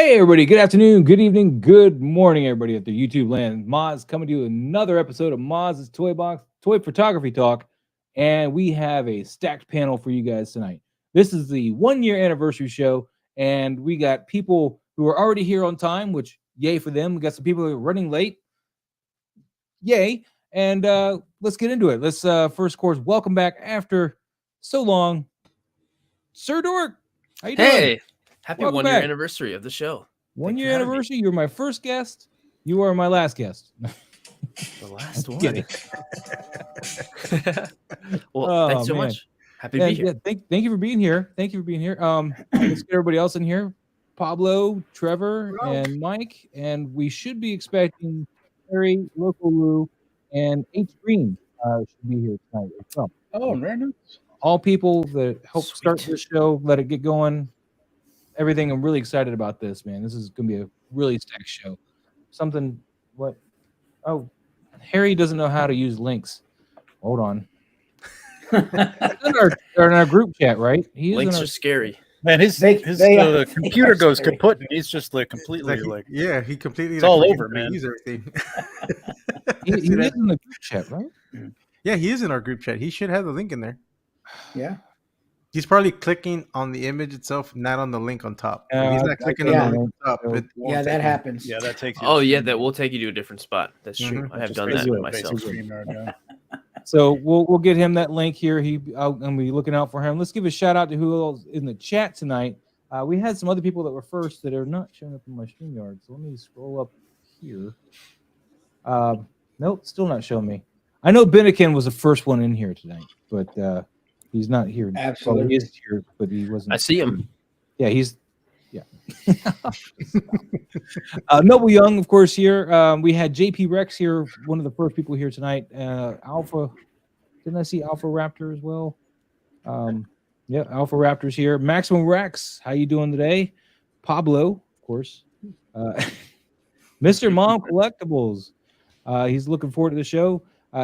Hey, everybody. Good afternoon, good evening, good morning, everybody at the YouTube land. Moz coming to you another episode of Moz's Toy Box, Toy Photography Talk. And we have a stacked panel for you guys tonight. This is the 1 year anniversary show. And we got people who are already here on time, which yay for them. We got some people who are running late. Yay. And let's get into it. Let's first, of course, welcome back after so long, Sir Dork. How you doing? Hey, happy Welcome 1 year back. anniversary of the show. 1 Thank you year for having me. anniversary. You're my first guest. You are my last guest. The last one. Kidding. Well, Oh, thanks so man. much. Happy to be here. Yeah, thank you for being here. Thank you for being here. Let's get everybody else in here. Pablo, Trevor, and Mike. And we should be expecting Harry, Local Lou, and H Green should be here tonight as well. Oh, very nice. All people that help start Sweet. this show, let it get going. Everything. I'm really excited about this, man. This is gonna be a really stacked show. Something. What? Oh, Harry doesn't know how to use links. Hold on. They're in our group chat, right? He is Links in are scary. Man, his computer goes kaput, and he's just like completely like yeah, he completely. It's all over, man. Use everything. he is in the group chat, right? Yeah, he is in our group chat. He should have the link in there. yeah. He's probably clicking on the image itself, not on the link on top. If he's not clicking yeah. on the link on top. It won't Yeah, take that him. happens. Yeah, that takes. Oh yeah, that will take you to a different spot. That's true. Mhm. I have Just done that basically myself. StreamYard, So we'll get him that link here. I'm gonna be looking out for him. Let's give a shout out to who else in the chat tonight. We had some other people that were first that are not showing up in my StreamYard. So let me scroll up here. Nope, still not showing me. I know Benikin was the first one in here tonight, but he's not here. Absolutely. Well, he is here, but he wasn't. I see him. Yeah, he's. Yeah. Noble Young, of course, here. We had JP Rex here, one of the first people here tonight. Alpha. Didn't I see Alpha Raptor as well? Yeah, Alpha Raptor's here. Maximum Rex, how you doing today? Pablo, of course. Mr. Mom Collectibles. He's looking forward to the show.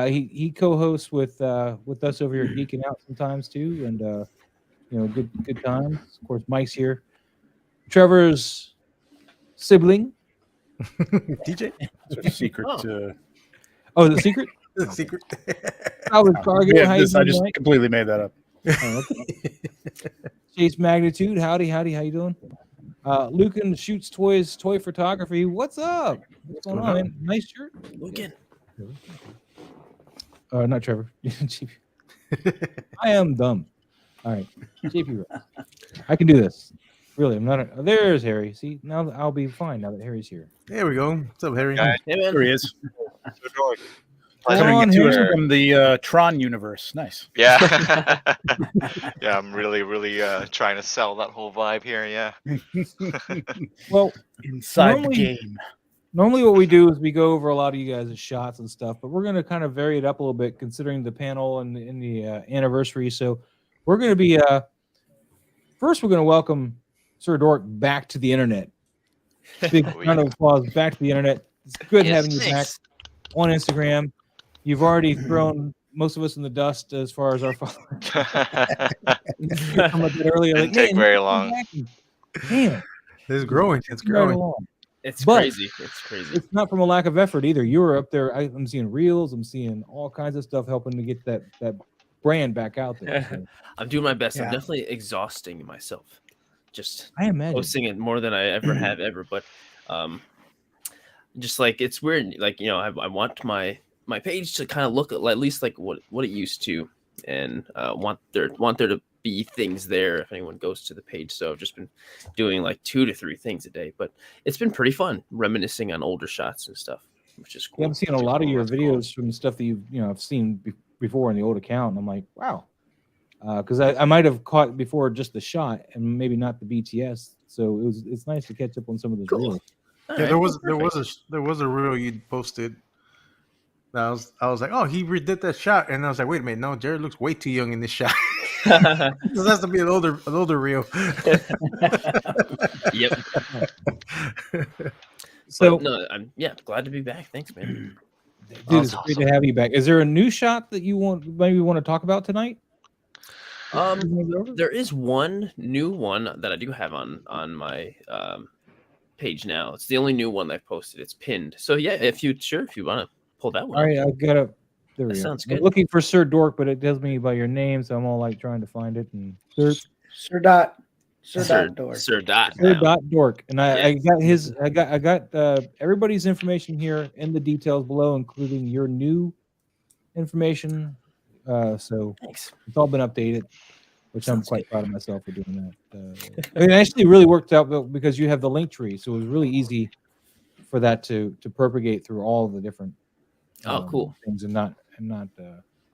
He co-hosts with us over here geeking out sometimes too, and good times. Of course, Mike's here. Trevor's sibling. DJ. It's a secret. Oh, the secret. The secret. I was Cargo. Yeah, How you I doing, just Mike? completely made that up. Oh, okay. Chase Magnitude. Howdy. How you doing? Lucan Shoots Toys, Toy Photography. What's up? What's going on, man? Nice shirt. Logan. Not Trevor. JP. I am dumb. All right. JP. I can do this. Really, I'm not. There's Harry. See, now I'll be fine now that Harry's here. There we go. What's up, Harry? Hey man. There he is. Come Coming on, to us Harry. from the Tron universe. Nice. Yeah. Yeah, I'm really trying to sell that whole vibe here. Yeah. Well, Inside Normally- the game. normally what we do is we go over a lot of you guys' shots and stuff, but we're going to kind of vary it up a little bit considering the panel and the anniversary. So we're going to be first we're going to welcome Sir Dork back to the internet. Big Oh, round of applause back to the internet. It's good Yes, having you back thanks. on Instagram. You've already thrown most of us in the dust as far as our followers. Come up with earlier, Didn't take "Man, very you long." back." Damn, It's growing. It's right growing. along. It's But- crazy. It's crazy. It's not from a lack of effort either. You were up there. I'm seeing reels. I'm seeing all kinds of stuff helping to get that brand back out there. So, I'm doing my best. I'm Yeah. definitely exhausting myself. Just I imagine. posting it more than I ever have ever, but just like it's weird. Like I want my page to kind of look at least like what it used to, and want there to be things there if anyone goes to the page. So I've just been doing like 2 to 3 things a day, but it's been pretty fun reminiscing on older shots and stuff, which is cool. Yeah, I'm seeing a lot of your That's cool. videos from stuff that I've seen before in the old account. And I'm like, wow, because I might have caught before just the shot and maybe not the BTS. So it's nice to catch up on some of those Cool. reels. All Yeah, right. there was a reel you posted. I was like, oh, he redid that shot, and I was like, wait a minute, no, Jared looks way too young in this shot. This has to be an older reel. Yep. So, But no, I'm glad to be back. Thanks, man. dude, it's great to have you back. Is there a new shot that you want to talk about tonight? There is one new one that I do have on my page now. It's the only new one I've posted. It's pinned. So yeah, if you want to pull that one. All right, up. I've got a. There we That go. sounds I'm good. looking for Sir Dork, but it tells me by your name, so I'm all like trying to find it. And Sir Dot Dork. Sir Dot. Sir now. Dot Dork, and I Yes. got his. I got everybody's information here in the details below, including your new information. So Thanks. it's all been updated, which I'm Sounds quite proud of myself for doing that. It actually really worked out because you have the link tree, so it was really easy for that to propagate through all the different Cool. things and not.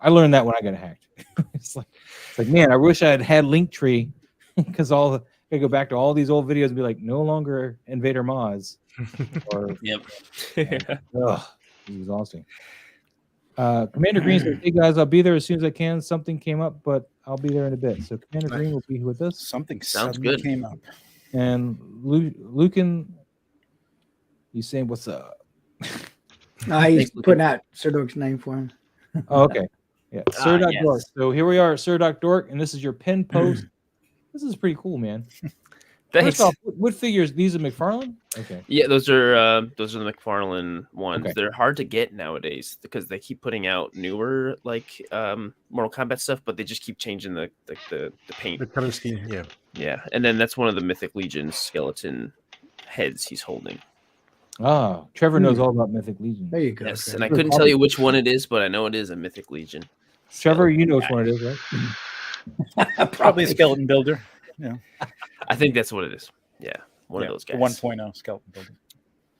I learned that when I got hacked. it's like man, I wish I had Linktree because I go back to all these old videos and be like, no longer Invader Moz. Or Yep. it was exhausting. Commander Green says, "Hey guys, I'll be there as soon as I can. Something came up, but I'll be there in a bit." So Commander Green will be with us, Something Sounds suddenly good. came up. and Lucan, he's saying, "What's up?" He's Thanks, putting out Sir Dork's name for him. Oh, okay, yeah, Sir Doc yes. Dork. So here we are, Sir Doc Dork, and this is your pin post. This is pretty cool, man. Thanks. First off, what figures? These are McFarlane? Okay. Yeah, those are the McFarlane ones. Okay. They're hard to get nowadays because they keep putting out newer Mortal Kombat stuff, but they just keep changing the paint. The color scheme, yeah. Yeah, and then that's one of the Mythic Legion skeleton heads he's holding. Ah, Trevor knows all about Mythic Legion. There you go. Yes, Trevor. and I couldn't tell you which one it is, but I know it is a Mythic Legion. Trevor, you know which one it is, right? Probably a skeleton builder. Yeah. I think that's what it is. Yeah, one of those guys. 1.0 skeleton builder.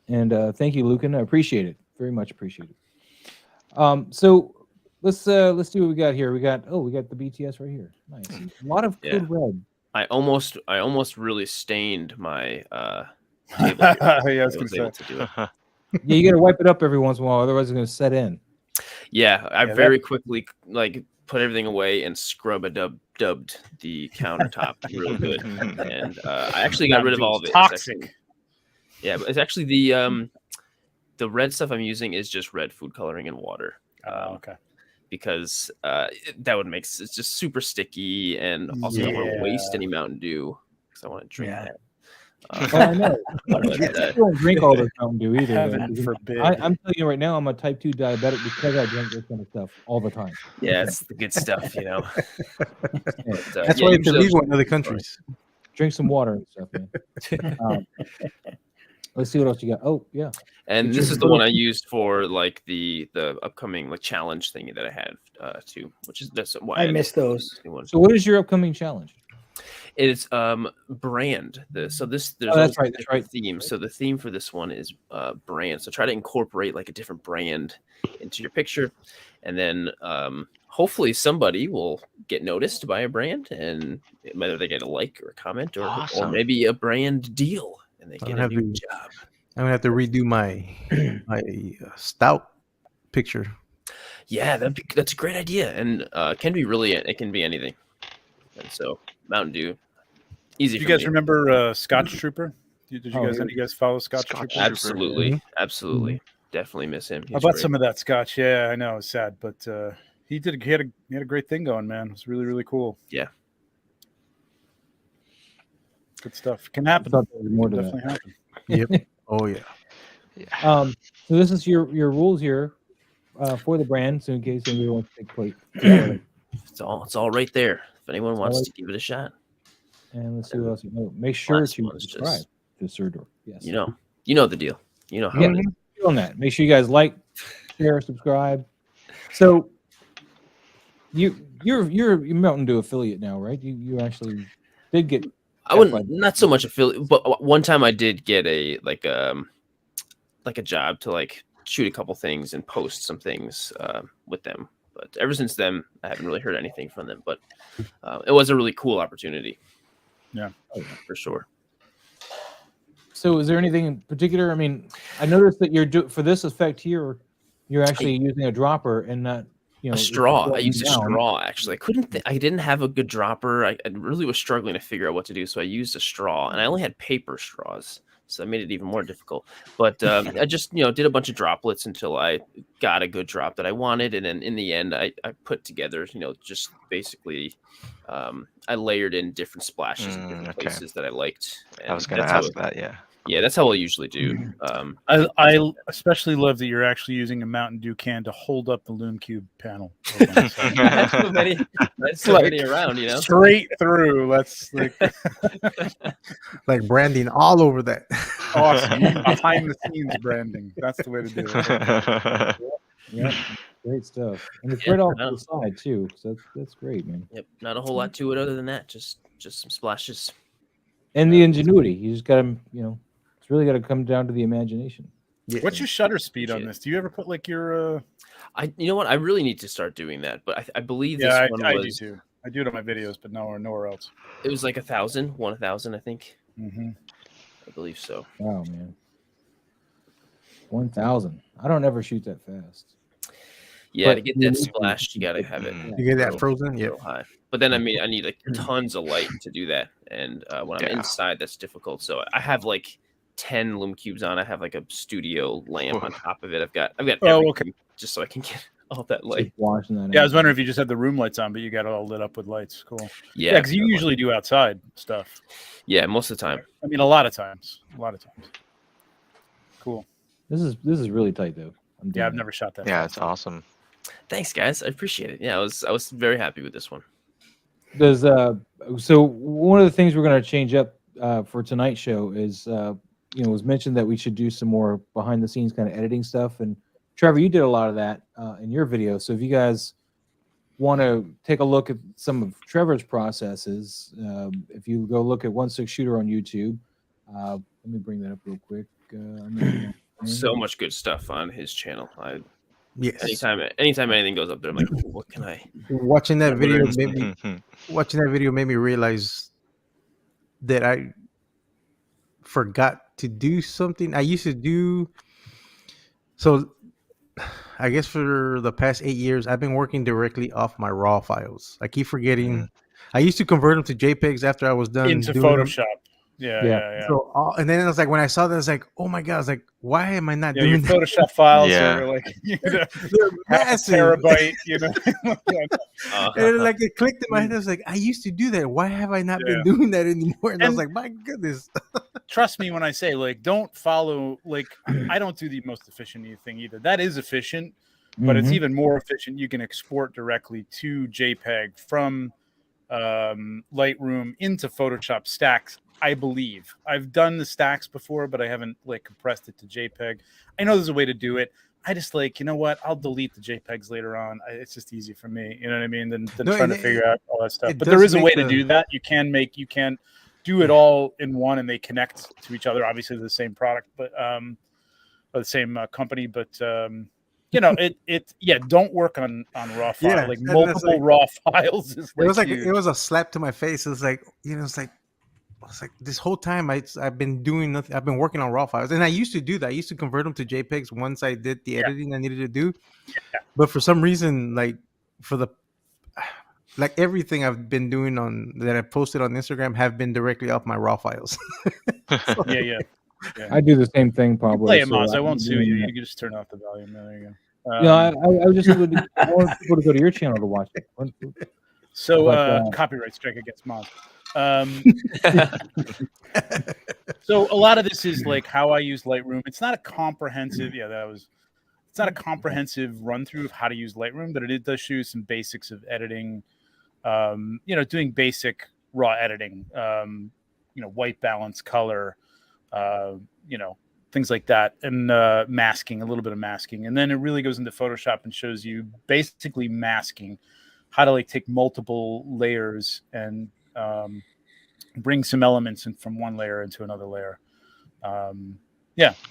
And thank you, Lucan. I appreciate it. Very much appreciate it. So let's see what we got here. We got the BTS right here. Nice. A lot of good red. I almost really stained my table. Yeah, I I was was gonna able say. to do it. Yeah, you got to wipe it up every once in a while, otherwise it's going to set in. Yeah, I Yeah, very quickly put everything away and dubbed the countertop really good, and I actually got rid of all of it. It's Toxic. actually- yeah, but it's actually the red stuff I'm using is just red food coloring and water. Okay. Because that would make it's just super sticky, and also I don't want to waste any Mountain Dew because I want to drink Yeah. that. I know. But, I don't drink all this Mountain Dew either. Heaven though. forbid. I'm telling you right now, I'm a type 2 diabetic because I drink this kind of stuff all the time. yeah, it's the good stuff, you know. But, That's yeah, why it's usually illegal in other countries. Drink some water and stuff, man. Let's see what else you got. Oh, yeah. And this is the one I used for the upcoming challenge thingy that I had too, which is that's why I missed those. So what is your upcoming challenge? It's brand. There's that's also right, a different theme. So the theme for this one is brand. So try to incorporate a different brand into your picture, and then hopefully somebody will get noticed by a brand, and whether they get a like or a comment or Awesome. maybe a brand deal, and they get a new job. I'm gonna have to redo my stout picture. Yeah, that's a great idea, and it can be anything. And so Mountain Dew, easy. Do you for guys me. remember Scotch Trooper? Did you Oh, guys yeah. any of you guys follow Scotch Scotch Trooper? Trooper. Absolutely, absolutely, definitely miss him. How about some of that Scotch? Yeah, I know it's sad, but he had a great thing going, man. It was really, really cool. Yeah. Good stuff. Can I happen. thought there was more to Definitely that. happen. Yep. Oh yeah. Yeah. So this is your rules here for the brand, so in case anybody wants to take place. It's all right there. If anyone wants right. to give it a shot, And let's see what else you know. Make sure Last to one's subscribe just- to Sir Dork. Yes. you know the deal. You know how Yeah, it is. on that. Make sure you guys like, share, subscribe. So you're Mountain Dew affiliate now, right? You actually did get. I wouldn't not so much affiliate, but one time I did get a a job to shoot a couple things and post some things with them. But ever since then, I haven't really heard anything from them. But it was a really cool opportunity. Yeah, for sure. So is there anything in particular? I mean, I noticed that you're for this effect here, you're actually using a dropper and not A straw. I used a down. straw actually. I didn't have a good dropper. I really was struggling to figure out what to do, so I used a straw, and I only had paper straws, so that made it even more difficult. But I just did a bunch of droplets until I got a good drop that I wanted, and then in the end, I put together just basically I layered in different splashes in different okay. places that I liked. I was and going to that's how ask that. Yeah. Yeah, that's how we'll usually do. I especially love that you're actually using a Mountain Dew can to hold up the Loom Cube panel. That's so many. That's so many around, you know. Straight through. That's like Like branding all over that. awesome. Behind the scenes branding. That's the way to do it. Yeah, great stuff. And it's Yeah, right off I to know. the side too. So that's great, man. Yep, not a whole lot to it other than that. Just some splashes. And the ingenuity. You just gotta, it's really gotta come down to the imagination. What's your shutter speed on Appreciate it. this? Do you ever put like your You know what? I really need to start doing that. But I believe this yeah, one I do was. too. I do it on my videos, but nowhere else. It was like 1,000, I think. Mm-hmm. I believe so. Wow, man. 1,000. I don't ever shoot that fast. Yeah, But to get you that need to- splash, you gotta have it You get that real- frozen? Yeah. real high. But then I need like tons of light to do that, and when I'm Yeah. inside, that's difficult. So I have like 10 Loom Cubes on. I have like a studio lamp on top of it. I've got Oh, everything okay. just so I can get all that light. Keep watching that. Yeah, I was out. wondering if you just had the room lights on, but you got it all lit up with lights. Cool. Yeah, Yeah, because you usually do outside stuff. yeah, most of the time. I mean, a lot of times. Cool. This is really tight though. I'm Yeah, digging I've it. never shot that. Yeah, fast. it's awesome. Thanks, guys. I appreciate it. Yeah, I was very happy with this one. Does so one of the things we're going to change up for tonight's show is it was mentioned that we should do some more behind the scenes kind of editing stuff, and Trevor, you did a lot of that in your video. So if you guys want to take a look at some of Trevor's processes, if you go look at 1/6 Shooter on YouTube, let me bring that up real quick. So much good stuff on his channel. Yes. Anytime anything goes up there, I'm like, "Ooh, what can I? Watching that video Whatever made me realize that I forgot to do something I used to do. So I guess for the past 8 years, I've been working directly off my raw files. I keep forgetting. I used to convert them to JPEGs after I was done Into doing them. Photoshop. Yeah. So and then I was like, when I saw that, I was like, oh my god! I was like, why am I not Yeah, your doing that? Photoshop files Yeah. are like They're half a massive. terabyte, And then, like it clicked in my head. I was like, I used to do that. Why have I not been doing that anymore? And I was And- like, my goodness. Trust me when I say, like, don't follow. Like, I don't do the most efficient thing either. That is efficient, but it's even more efficient. You can export directly to JPEG from Lightroom into Photoshop stacks. I believe I've done the stacks before, but I haven't like compressed it to JPEG. I know there's a way to do it. I just like, you know what? I'll delete the JPEGs later on. It's just easy for me. You know what I mean? Than No, trying and to figure out all that stuff. it But there does is a way make to do that. You can do it all in one, and they connect to each other. Obviously, they're the same product, but or the same company. But don't work on raw file. Yeah, Like that's multiple like- raw files is It was like huge. it was a slap to my face. It was like, it's like this whole time I've been doing nothing. I've been working on raw files, and I used to do that. I used to convert them to JPEGs once I did the editing I needed to do. Yeah. But for some reason, everything I've been doing that I posted on Instagram have been directly off my raw files. Yeah. I do the same thing probably. Play it, so Moz. I I'm won't sue doing you. that. You can just turn off the volume. There you go. I was just I want people to go to your channel to watch it. So But, copyright strike against Moz. So a lot of this is like how I use Lightroom. It's not a comprehensive. It's not a comprehensive run through of how to use Lightroom, but it does show you some basics of editing. Doing basic raw editing. White balance, color. Things like that, and masking, a little bit of masking, and then it really goes into Photoshop and shows you basically masking, how to like take multiple layers and bring some elements in from one layer into another layer.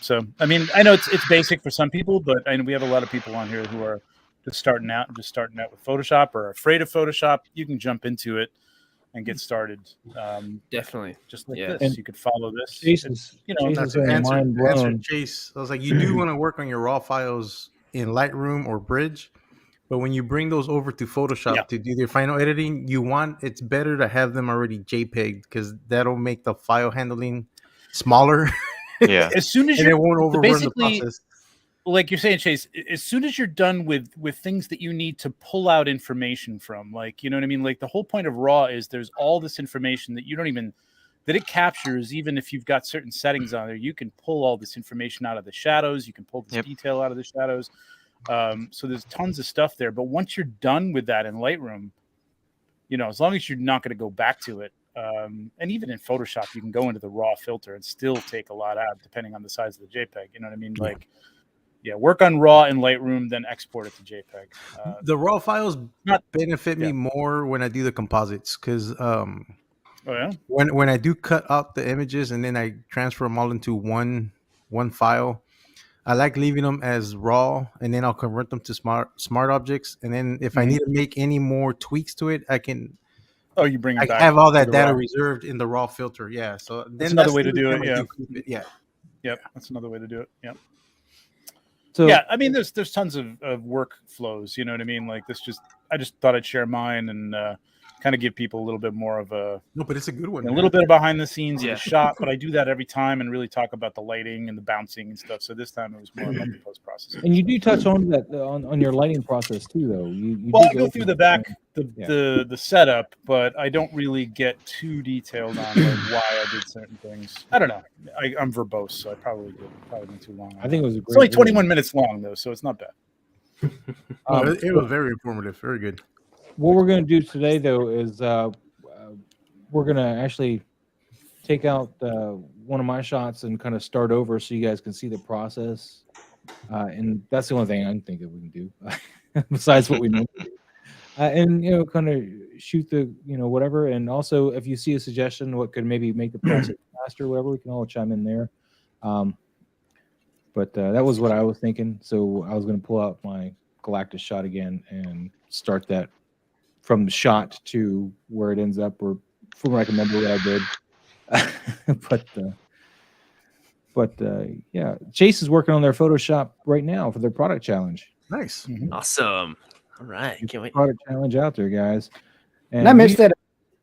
So I mean, I know it's basic for some people, but I know we have a lot of people on here who are just starting out with Photoshop or afraid of Photoshop. You can jump into it and get started. Definitely. Just like Yeah. this. And You could follow this. Jason's Not Jason's to saying answer mind blown. Chase. I was like, you do want to work on your raw files in Lightroom or Bridge, but when you bring those over to Photoshop to do their final editing, it's better to have them already JPEG because that'll make the file handling smaller Yeah. As soon as and it you're won't overrun the basically, process. like you're saying, Chase, as soon as you're done with things that you need to pull out information from, like, you know what I mean? Like the whole point of RAW is there's all this information that you don't even that it captures. Even if you've got certain settings on there, you can pull all this information out of the shadows. You can pull this detail out of the shadows. So there's tons of stuff there. But once you're done with that in Lightroom, as long as you're not going to go back to it, and even in Photoshop, you can go into the raw filter and still take a lot out, depending on the size of the JPEG. You know what I mean? Like, work on raw in Lightroom, then export it to JPEG. The raw files benefit me more when I do the composites, because when I do cut out the images and then I transfer them all into one file, I like leaving them as raw, and then I'll convert them to smart objects. And then if I need to make any more tweaks to it, I can. Oh, you bring it back. I have all that data reserved in the raw filter. Yeah, so then that's another way to do it. Yeah. Yep, that's another way to do it. Yep. So I mean, there's tons of workflows. You know what I mean? Like I just thought I'd share mine and kind of give people a little bit more of but it's a good one. A little bit of behind the scenes of the shot, but I do that every time and really talk about the lighting and the bouncing and stuff. So this time it was more about the post processing. And you do touch on that on your lighting process too, though. I go through the back, the setup, but I don't really get too detailed on why I did certain things. I don't know. I'm verbose, so I probably went too long. I think it was It's only 21 minutes long though, so it's not bad. It was very informative, very good. What we're going to do today, though, is we're going to actually take out one of my shots and kind of start over so you guys can see the process. And that's the only thing I think that we can do besides what we know. And, kind of shoot the, whatever. And also, if you see a suggestion, what could maybe make the process faster, whatever, we can all chime in there. But that was what I was thinking. So I was going to pull out my Galactus shot again and start that from the shot to where it ends up, or from what I can remember what I did. but Chase is working on their Photoshop right now for their product challenge. Nice. Awesome. All right. Can't wait. Product challenge out there, guys. And I missed that,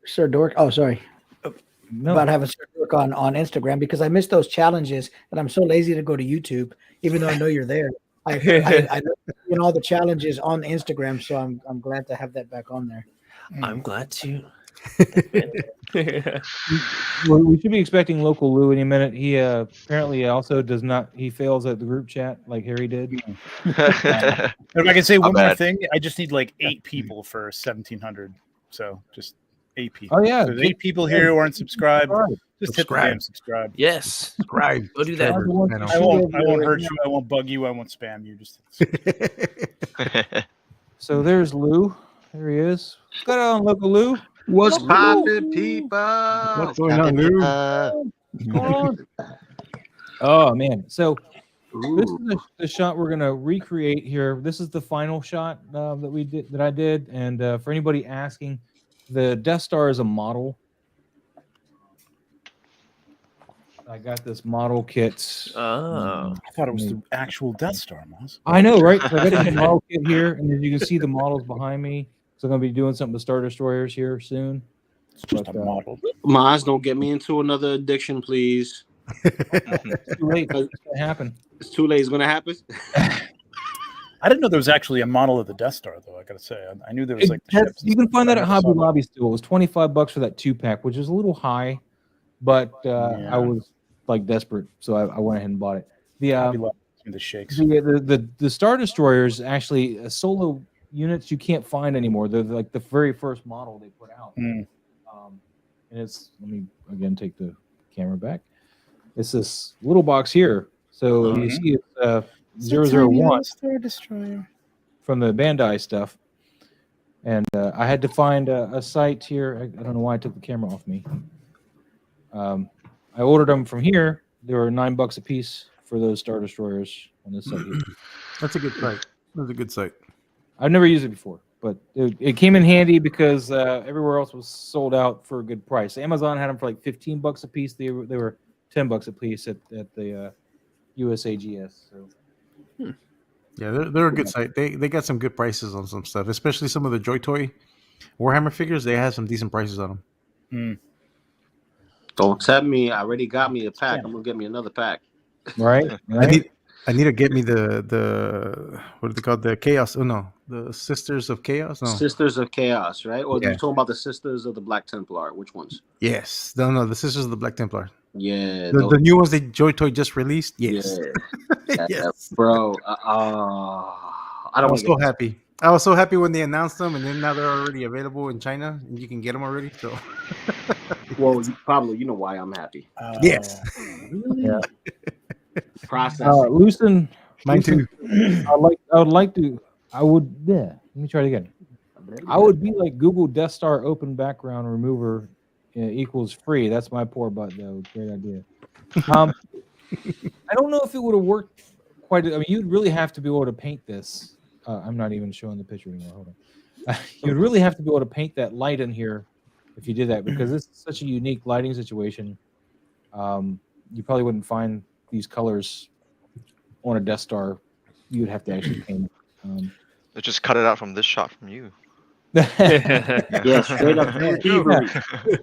Sir Dork. Oh, sorry. No. About having Sir Dork on Instagram, because I missed those challenges and I'm so lazy to go to YouTube, even though I know you're there. I know all the challenges on Instagram, so I'm glad to have that back on there. I'm glad to. We should be expecting Local Lou any minute. He apparently also does not. He fails at the group chat like Harry did. If I can say one more thing, I just need like 8 people for 1,700. So just 8 people. Oh yeah, so there's 8 people here who aren't subscribed. Just hit the damn subscribe. Yes, subscribe. Go do that. I won't hurt you. I won't bug you. I won't spam you. Just. So there's Lou. There he is. What's going on, Local Lou? What's poppin', people? What's going on, Lou? What's going on? Oh man! So this is the shot we're gonna recreate here. This is the final shot that I did. And for anybody asking, the Death Star is a model. I got this model kit. Oh, I thought it was the actual Death Star, Moz. I know, right? So I got the model kit here, and as you can see, the models behind me. So I'm gonna be doing something with Star Destroyers here soon. It's just a model. Maz, don't get me into another addiction, please. It's too late. It's gonna happen. It's too late. It's gonna happen. I didn't know there was actually a model of the Death Star, though. I gotta say, I knew there was like the ships. You can find that at Hobby Lobby still. It was $25 for that 2-pack, which is a little high, but I was like desperate, so I went ahead and bought it. The shakes. The Star Destroyers actually solo units you can't find anymore. They're like the very first model they put out. And it's, let me again take the camera back. It's this little box here. So you see it's 001 Star Destroyer from the Bandai stuff. And I had to find a site here. I don't know why I took the camera off me. I ordered them from here. They were $9 a piece for those Star Destroyers on this site here. That's a good site. That's a good site. I've never used it before, but it came in handy because everywhere else was sold out for a good price. Amazon had them for like $15 a piece. They were $10 a piece at the USAGS. So. Yeah, they're a good site. They got some good prices on some stuff, especially some of the Joy Toy Warhammer figures. They have some decent prices on them. Don't tell me. I already got me a pack. I'm gonna get me another pack. Right. I need to get me the what are they called? The Chaos. Oh no, the Sisters of Chaos. No. Sisters of Chaos, right? Or Yeah. you're talking about the Sisters of the Black Templar? Which ones? Yes. No, the Sisters of the Black Templar. Yeah, The new ones that Joy Toy just released. Yes. yeah, Yes. bro. I I don't was want so happy. I was so happy when they announced them, and then now they're already available in China, and you can get them already. So. Well, you know why I'm happy. Yes. Really? Yeah. Processing. Lucen, Mine too. I would. Yeah. Let me try it again. I would be like Google Death Star open background remover equals free. That's my poor butt, though. Great idea. I don't know if it would have worked quite. I mean, you'd really have to be able to paint this. I'm not even showing the picture anymore. Hold on. You'd really have to be able to paint that light in here if you did that, because this is such a unique lighting situation. You probably wouldn't find these colors on a Death Star. You'd have to actually paint it. They just cut it out from this shot from you. Yeah, straight up thievery.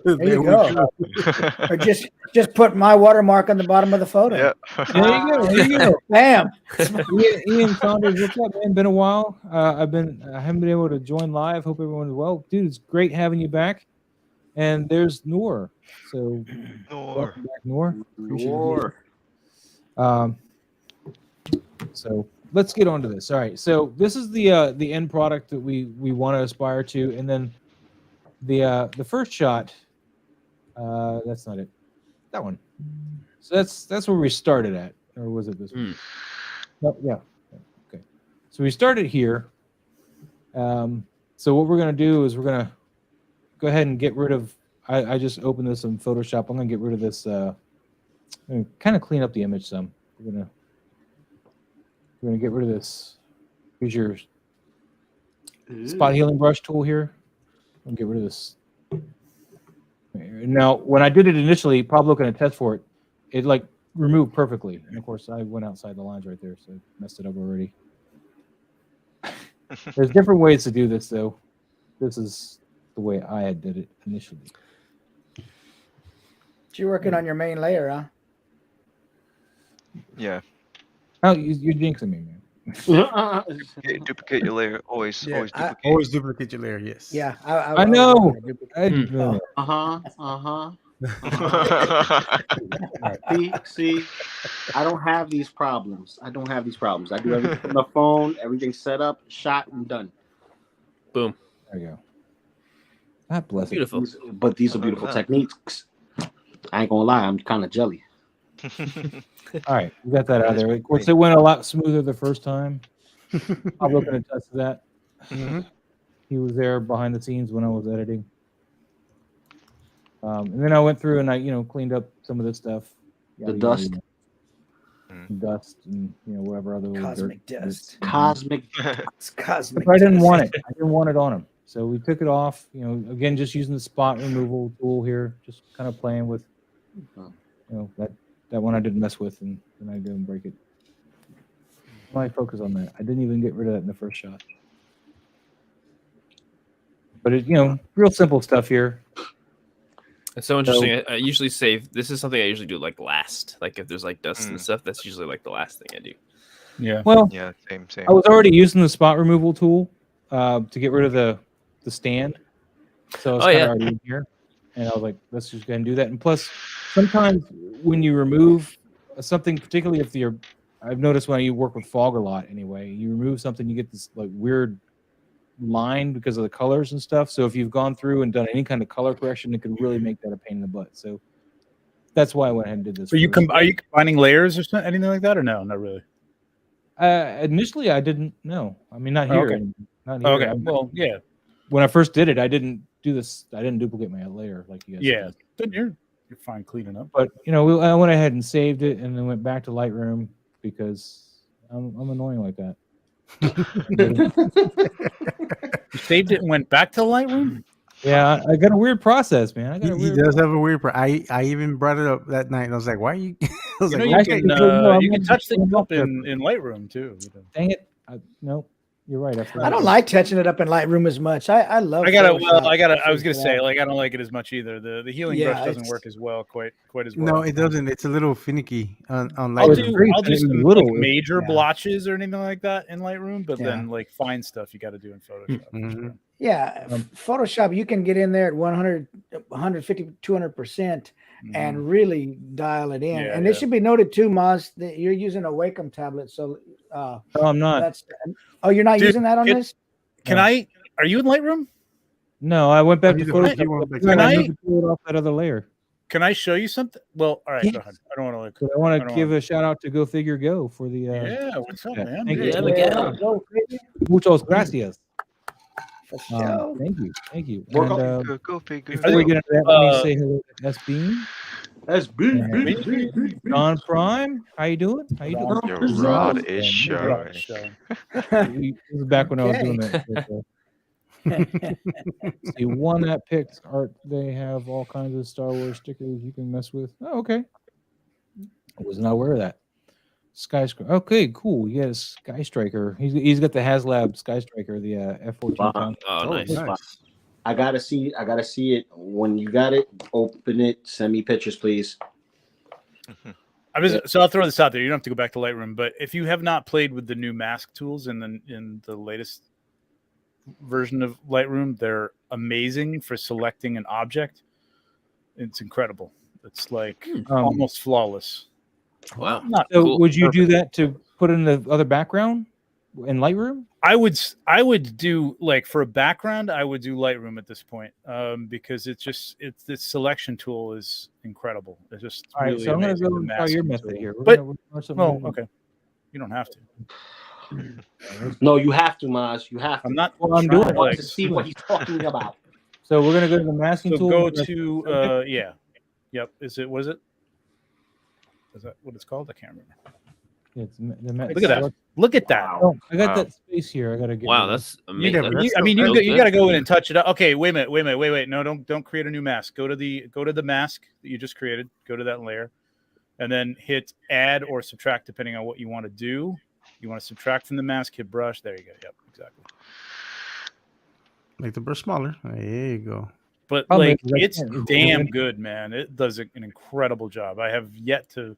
There you go. Or just put my watermark on the bottom of the photo. Yeah. There you go. There you go. Bam. Ian Saunders, what's up, man? Been a while. I haven't been able to join live. Hope everyone's well, dude. It's great having you back. And there's Noor. So welcome back, Noor. Appreciate you. So let's get on to this. All right. So this is the end product that we want to aspire to, and then the first shot. That's not it. That one. So that's where we started at, or was it this one? No, yeah. Okay. So we started here. So what we're gonna do is we're gonna go ahead and get rid of. I just opened this in Photoshop. I'm gonna get rid of this. Kind of clean up the image some. We're gonna get rid of this. Here's your spot healing brush tool here. I'm gonna get rid of this. Now, when I did it initially, Pablo can attest for it. It like removed perfectly, and of course, I went outside the lines right there, so I messed it up already. There's different ways to do this, though. This is the way I had did it initially. You're working on your main layer, huh? Yeah. Oh, you're jinxing me, man. Duplicate your layer. Always duplicate. Always duplicate your layer. Yes. Yeah, I know. See, I don't have these problems. I do everything on the phone, everything set up, shot, and done. Boom. There you go. God bless it. Beautiful. But these are beautiful techniques. I ain't gonna lie, I'm kind of jelly. All right, we got that out of there. Of course, it went a lot smoother the first time. Pablo can attest to that. He was there behind the scenes when I was editing. And then I went through and I, cleaned up some of this stuff. The dust. Dust and, whatever other little Cosmic dirt. dust. Cosmic. It's cosmic. But I didn't want it. I didn't want it on him. So we took it off, again, just using the spot removal tool here, just kind of playing with, that one I didn't mess with, and then I didn't break it. Why focus on that? I didn't even get rid of that in the first shot. But it, real simple stuff here. It's so interesting. I usually save. This is something I usually do like last. Like if there's like dust and stuff, that's usually like the last thing I do. Yeah. Well, Yeah, same. I was already using the spot removal tool to get rid of the stand. So I was already in here. And I was like, let's just go ahead and do that. And plus, sometimes when you remove something, particularly if I've noticed when you work with fog a lot anyway, you remove something, you get this like weird line because of the colors and stuff. So if you've gone through and done any kind of color correction, it could really make that a pain in the butt. So that's why I went ahead and did this. So are you combining layers or something, anything like that, or no? Not really. Initially, I didn't know. I mean, not here. Okay. Not here. Okay. Well, yeah. When I first did it, I didn't do this. I didn't duplicate my layer like you guys. Yeah. Did. Then you're fine cleaning up. But I went ahead and saved it, and then went back to Lightroom because I'm annoying like that. You saved it and went back to Lightroom? Yeah, I got a weird process, man. He does have a weird. I even brought it up that night, and I was like, "Why are you?" I was You like, know, okay, you no, can I'm touch things not up in Lightroom too. Dang it! No, You're right. I don't like touching it up in Lightroom as much. I love. I was Photoshop. gonna say, like, I don't like it as much either. The healing Yeah, brush doesn't it's- work as well, quite as well. No, it doesn't. It's a little finicky on Oh, I'll it's Lightroom. very do thin, some little, like major yeah. blotches or anything like that in Lightroom, but Yeah. then like fine stuff you got to do in Photoshop. for Mhm. sure. Yeah, Photoshop, you can get in there at 100, 150, 200% and Mhm. really dial it in. Yeah, And yeah. it should be noted too, Moz, that you're using a Wacom tablet. So No, I'm not. that's you're not Dude, using that on this? Can No. Are you in Lightroom? No, I went back Oh, to you Photoshop. went back Can to I Photoshop. moved the tool off that other layer? Can I show you something? Well, all right, Yes. go ahead. I don't want to like. So I want I to don't give wanna- a shout out to Go Figure Go for the. Yeah, what's up, yeah, man? thank you. Yeah, Dude, Miguel. Go, baby. Muchos gracias. For sure. Thank you. Thank you. Work And, on- Go figure. before we get into that, let me Uh, say hello to S Bean. That's big, Yeah. big, big, big, big. Don Prime, how you doing? How you doing? Your Good rod job. is Yeah, showing. This is back when I was doing Okay. that. See, one that picked art. They have all kinds of Star Wars stickers you can mess with. Oh, okay. I was not aware of that. Skyscraper. Okay, cool. You got a Sky Striker. He's got the HasLab Sky Striker, the F-14. Wow. tank. Oh, nice. Nice. I gotta see it. When you got it, open it. Send me pictures, please. So I'll throw this out there. You don't have to go back to Lightroom, but if you have not played with the new mask tools in the latest version of Lightroom, they're amazing for selecting an object. It's incredible. It's like almost flawless. Wow. Not So Cool. would you do that to put in the other background in Lightroom? I would do, like, for a background, I would do Lightroom at this point, because this selection tool is incredible. It's just All right, really so I'm going amazing, to go the and try your masking method tool. here. But We're gonna something well, new. okay, you don't have to. No, you have to, Maz. You have to. I'm not. Well, I'm trying doing I it. want like, to see what he's talking about. So we're going to go to the masking So tool. go to yeah, yep. Was it? Is that what it's called? I can't remember. It's Look at that. Look at that. Wow. Oh, I got Wow. that space here. I got to get. Wow, rid of. that's amazing. I That's mean, so you good. got to go in and touch it up. Okay, wait a minute. Wait. No, don't create a new mask. Go to the mask that you just created. Go to that layer, and then hit add or subtract depending on what you want to do. You want to subtract from the mask, hit brush. There you go. Yep, exactly. Make the brush smaller. There you go. But Problem like, is I it's can't- damn good, man. It does an incredible job. I have yet to.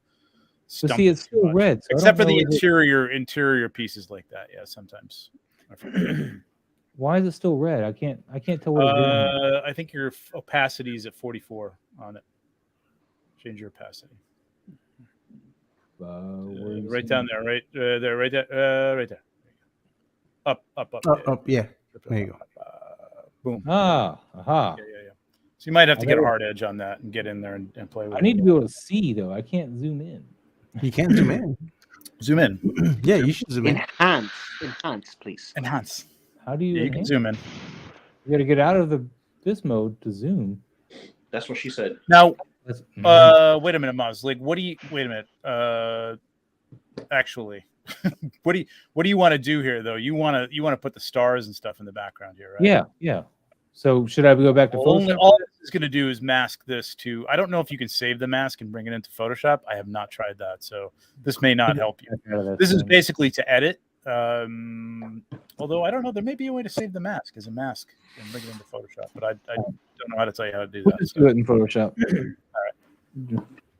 So stump see, it it's too still much. red. So I Except for don't the know, is it- interior pieces like that. Yeah, sometimes. I forget. Why is it still red? I can't tell what it's doing. I think your opacity is at 44 on it. Change your opacity. Where is Right it? down there, right there, right there, right there. Up. Yeah. There you go. Boom. Ah, aha. Yeah. So you might have to I get a gotta- hard edge on that and get in there and play with I it. need to be able to see though. I can't zoom in. You can't zoom in. Zoom in. Yeah, you should zoom in. Enhance, please. Enhance. How do you? Yeah, you can enhance? zoom in. You got to get out of this mode to zoom. That's what she said. Now, That's, wait a minute, Moz. Like, wait a minute. Actually, what do you want to do here though? You want to put the stars and stuff in the background here, right? yeah. So should I go back to All Photoshop? this is going to do is mask this to. I don't know if you can save the mask and bring it into Photoshop. I have not tried that, so this may not help you. Out of This is thing. basically to edit. Although I don't know, there may be a way to save the mask as a mask and bring it into Photoshop, but I don't know how to tell you how to do We'll that. just So do it in Photoshop.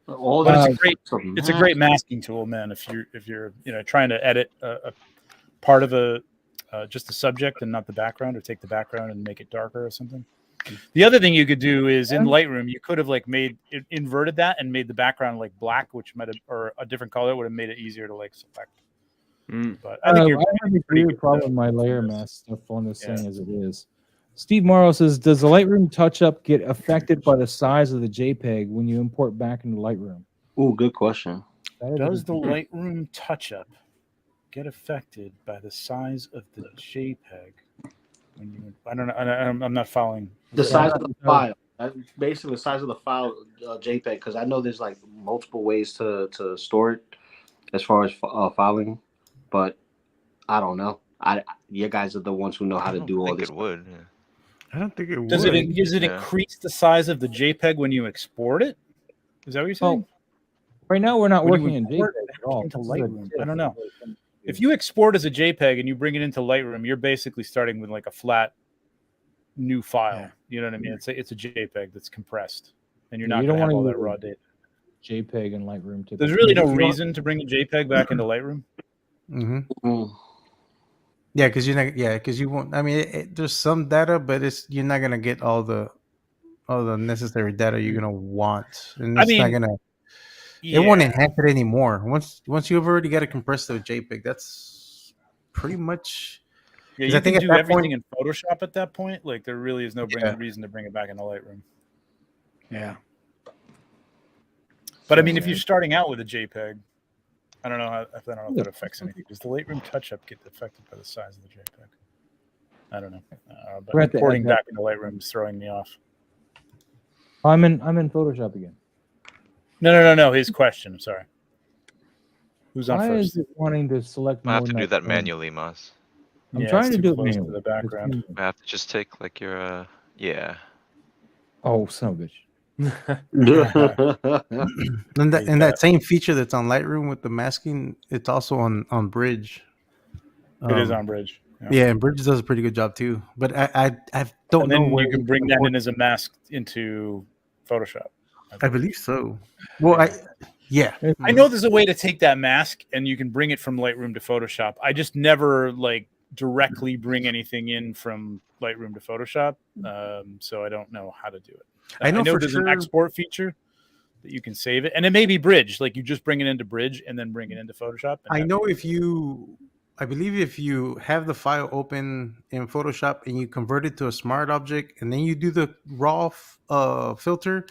All But that it's a great masking tool, man. If you're trying to edit a part of just the subject and not the background, or take the background and make it darker or something. The other thing you could do is in Lightroom, you could have like inverted that and made the background like black, which might have, or a different color would have made it easier to like select. But I think I you're have a pretty weird good, problem though. with my layer mask stuff on this Yeah. thing as it is. Steve Morrow says, does the Lightroom touch-up get affected by the size of the JPEG when you import back into Lightroom? Ooh, good question. That is Does the a- Lightroom touch-up get affected by the size of the JPEG? When you, I don't know. I'm not following. The size of the file. Basically, the size of the file, JPEG, because I know there's like multiple ways to store it as far as filing, but I don't know. You guys are the ones who know how to do all this. It would. Yeah. I don't think it would. Does it Yeah. increase the size of the JPEG when you export it? Is that what you're saying? Right now, we're not When you working in JPEG import at all. into This is a Lightroom, I don't know. if you export as a JPEG and you bring it into Lightroom, you're basically starting with like a flat new file. Yeah. You know what I mean? It's a JPEG that's compressed, and you're Yeah, not you going to don't have all wanna that raw data. JPEG and Lightroom. Typically. There's really no You don't- reason to bring a JPEG back into Lightroom. Mm-hmm. Mm. Yeah, because you're not. Yeah, because you won't. I mean, there's some data, but you're not gonna get all the necessary data you're gonna want, and I it's not mean, gonna. Yeah. It won't enhance it anymore. Once you've already got it compressed to a JPEG, that's pretty much. Yeah, 'Cause you I think can at do that everything point- in Photoshop at that point. Like there really is no Yeah. reason to bring it back into Lightroom. Yeah. But I mean, if you're starting out with a JPEG, I don't know if that affects anything. Does the Lightroom touch-up get affected by the size of the JPEG? I don't know. But We're at the- importing at the- back into Lightroom is throwing me off. I'm in Photoshop again. No. His question. I'm sorry. Who's on Why first? is it wanting to select I have more to than do that frame? manually, Moz. I'm Yeah, trying it's to too do it close to manually. the background. It's- I have to just take like your yeah. Oh, son of a bitch. And Hate that that. same feature that's on Lightroom with the masking, it's also on Bridge. It is on Bridge. Yeah, and Bridge does a pretty good job too. But I don't And know then where you can bring that in as a mask into Photoshop. I believe so. Well, I know there's a way to take that mask and you can bring it from Lightroom to Photoshop. I just never like directly bring anything in from Lightroom to Photoshop, so I don't know how to do it. I know for there's sure- an export feature that you can save it, and it may be Bridge. Like you just bring it into Bridge and then bring it into Photoshop. And I have know it- I believe if you have the file open in Photoshop and you convert it to a smart object and then you do the raw filter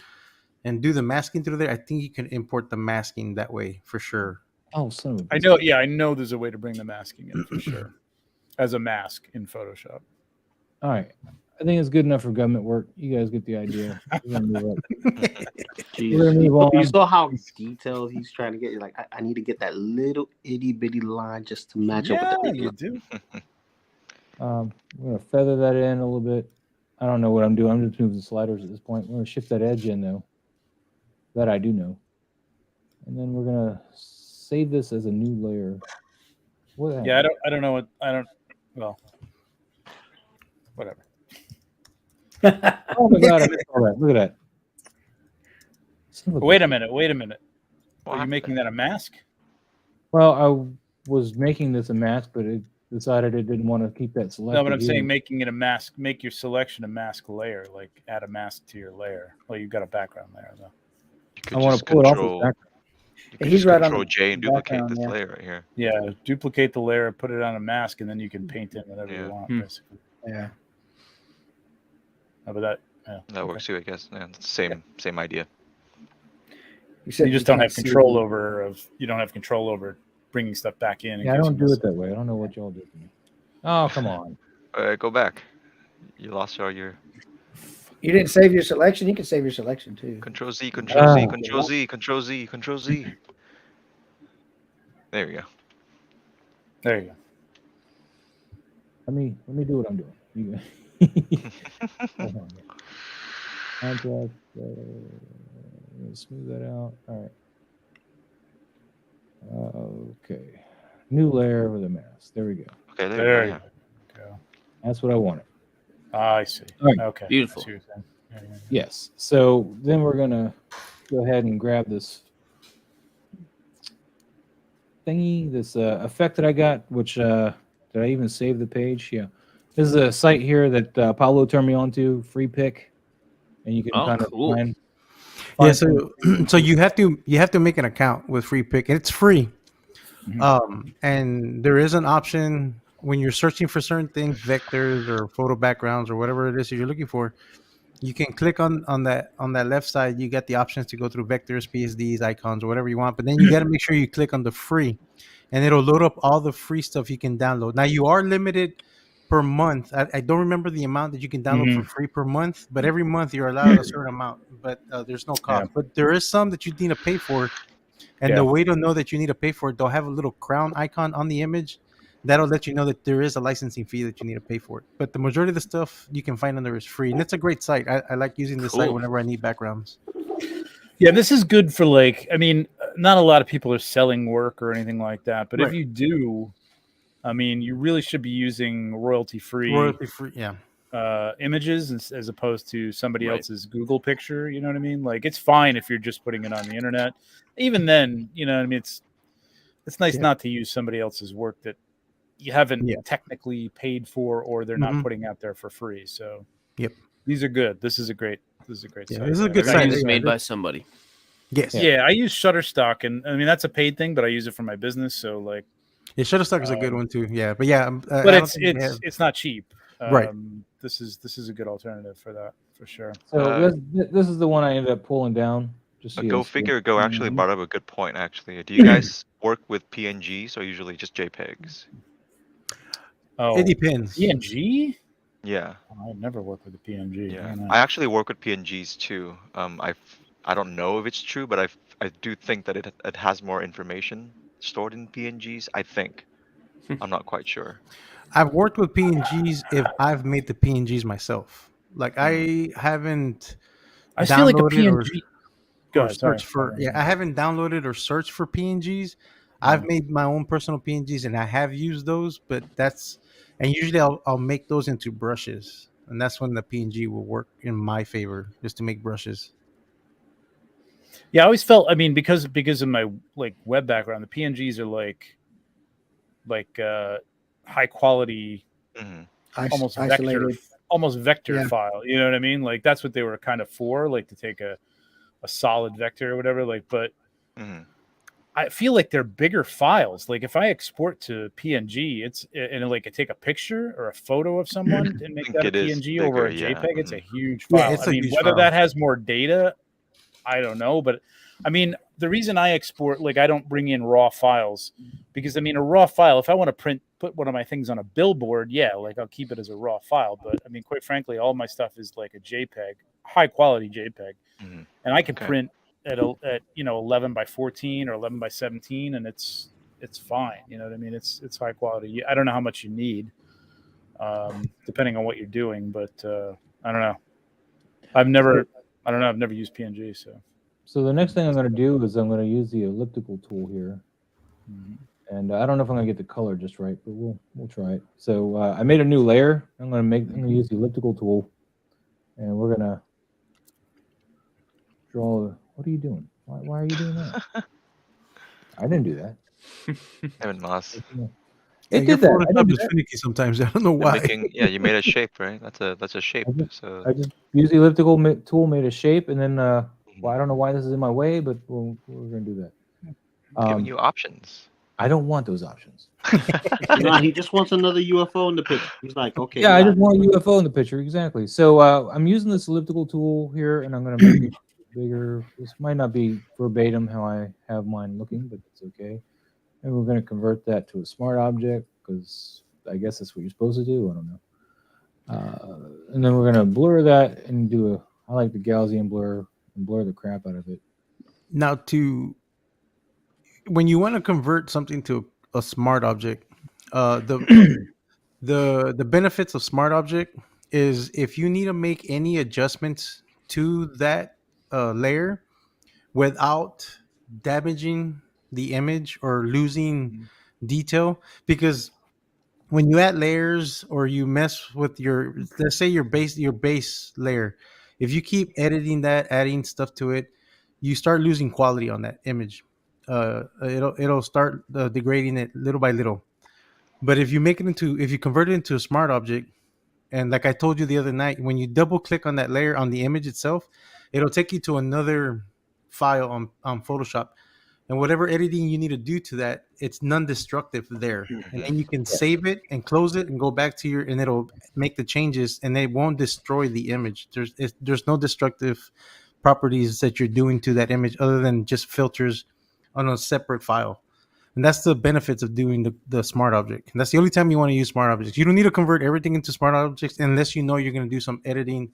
and do the masking through there, I think you can import the masking that way for sure. Oh, son of a bitch. I know. Yeah, I know. There's a way to bring the masking in for sure, as a mask in Photoshop. All right. I think it's good enough for government work. You guys get the idea. We're gonna move up. We're gonna move on. You saw how detailed he's trying to get. You're like, I need to get that little itty bitty line just to match up Yeah, with the you big do. We're gonna feather that in a little bit. I don't know what I'm doing. I'm just moving the sliders at this point. We're gonna shift that edge in though. That I do know. And then we're gonna save this as a new layer. What? Yeah, I don't know what I don't. Well, whatever. Oh my god! I missed all that. Look at that. Son of a Wait bitch. a minute. Wait a minute. What Are you happened making there? that a mask? Well, I was making this a mask, but it decided it didn't want to keep that selected. No, but I'm here. saying making it a mask. Make your selection a mask layer. Like add a mask to your layer. Well, you've got a background layer though. You could I want just to pull it off. control. His background. You could He's just right on control the J and duplicate background, this yeah. layer right here. Yeah, duplicate the layer, put it on a mask, and then you can paint in whatever Yeah. you want. Hmm. Basically. Yeah. How about that? Yeah. That works too, I guess. Yeah, it's the same idea. You just don't can't have see control the- over you don't have control over bringing stuff back in. Yeah, I don't do it that way. I don't know what y'all do. To me. Oh, come on. Go back. You lost all your You didn't save your selection. You can save your selection too. Control Z, Control Z, Ah. Control Z, Control Z, Control Z. There we go. There you go. Let me do what I'm doing. You hold on. Contrast. Smooth that out. All right. Okay. New layer with a mask. There we go. Okay, there There we you go. go. That's what I wanted. I see. All right. Okay. Beautiful. I see what you're saying. Yeah. Yes. So then we're gonna go ahead and grab this thingy, this effect that I got. Which did I even save the page? Yeah. This is a site here that Paulo turned me on to, free pick, and you can Oh, kind of cool. find. Yeah, some- so you have to make an account with Free Pick, and it's free. Mhm. And there is an option when you're searching for certain things, vectors or photo backgrounds or whatever it is that you're looking for. You can click on that left side. You get the options to go through vectors, PSDs, icons, or whatever you want. But then you got to make sure you click on the free, and it'll load up all the free stuff you can download. Now you are limited per month. I don't remember the amount that you can download for free per month, but every month you're allowed a certain amount. But there's no cost. Yeah. But there is some that you need to pay for, and Yeah. the way to know that you need to pay for it, they'll have a little crown icon on the image. That'll let you know that there is a licensing fee that you need to pay for it. But the majority of the stuff you can find on there is free, and it's a great site. I like using this site Cool. whenever I need backgrounds. Yeah, this is good for like. I mean, not a lot of people are selling work or anything like that, but if Right. you do, I mean, you really should be using royalty-free yeah. images as opposed to somebody Right. else's Google picture. You know what I mean? Like, it's fine if you're just putting it on the internet. Even then, you know what I mean? It's nice not to use somebody else's work that you haven't technically paid for, or they're not putting out there for free. So these are good. This is a great site. This is a good Everything site. is made by somebody. Yes. Yeah, I use Shutterstock, and I mean that's a paid thing, but I use it for my business. So like, Yeah, Shutterstock is a good one too. Yeah, but yeah, but it's not cheap. Right. This is a good alternative for that for sure. So this is the one I ended up pulling down. Just Go figure. Go actually brought up a good point. Actually, do you guys work with PNGs or usually just JPEGs? Oh, it depends. PNG? Yeah. Oh, I've never worked with a PNG. Yeah, I actually work with PNGs too. I don't know if it's true, but I do think that it has more information stored in PNGs. I think. I'm not quite sure. I've worked with PNGs if I've made the PNGs myself. Like I haven't. I feel like a downloaded PNG. searched for. Yeah, I haven't downloaded or searched for PNGs. I've made my own personal PNGs and I have used those, but and usually I'll make those into brushes, and that's when the PNG will work in my favor, just to make brushes. Yeah, I always felt. I mean, because of my like web background, the PNGs are like high quality, almost vector file. You know what I mean? Like that's what they were kind of for, like to take a solid vector or whatever. Like, but I feel like they're bigger files. Like if I export to PNG, and like I take a picture or a photo of someone and make that a PNG over a JPEG, it's a huge file. It's I mean, whether that has more data, I don't know, but I mean, the reason I export, like I don't bring in raw files because I mean, a raw file, if I want to put one of my things on a billboard, yeah, like I'll keep it as a raw file. But I mean, quite frankly, all my stuff is like a JPEG, high quality JPEG, and I can print at 11 by 14 or 11 by 17, and it's fine. You know what I mean? It's high quality. I don't know how much you need, depending on what you're doing, but I don't know. I've never used PNG, So the next thing I'm going to do is I'm going to use the elliptical tool here, and I don't know if I'm going to get the color just right, but we'll try it. So I made a new layer. I'm going to use the elliptical tool, and we're going to draw. What are you doing? Why are you doing that? I didn't do that. Evan Moss. It did that. I didn't do Is that. finicky sometimes. I don't know why. You made a shape, right? That's a shape. I just used the elliptical tool, made a shape, and then well, I don't know why this is in my way, but we're going to do that. Giving you options. I don't want those options. No, he just wants another UFO in the picture. He's like, okay. Yeah, I just want a UFO in the picture. Exactly. So I'm using this elliptical tool here, and I'm going to make it bigger. This might not be verbatim how I have mine looking, but it's okay. And we're going to convert that to a smart object because I guess that's what you're supposed to do. I don't know. And then we're going to blur that and I like the Gaussian blur and blur the crap out of it. Now, when you want to convert something to a smart object, the benefits of smart object is if you need to make any adjustments to that layer without damaging the image or losing detail, because when you add layers or you mess with let's say your base layer, if you keep editing that, adding stuff to it, you start losing quality on that image. It'll start degrading it little by little. But if you convert it into a smart object, and like I told you the other night, when you double click on that layer on the image itself, it'll take you to another file on Photoshop, and whatever editing you need to do to that, it's non-destructive there. And then you can save it and close it and go back to and it'll make the changes, and it won't destroy the image. There's no destructive properties that you're doing to that image other than just filters on a separate file. And that's the benefits of doing the smart object. And that's the only time you want to use smart objects. You don't need to convert everything into smart objects unless you know you're going to do some editing,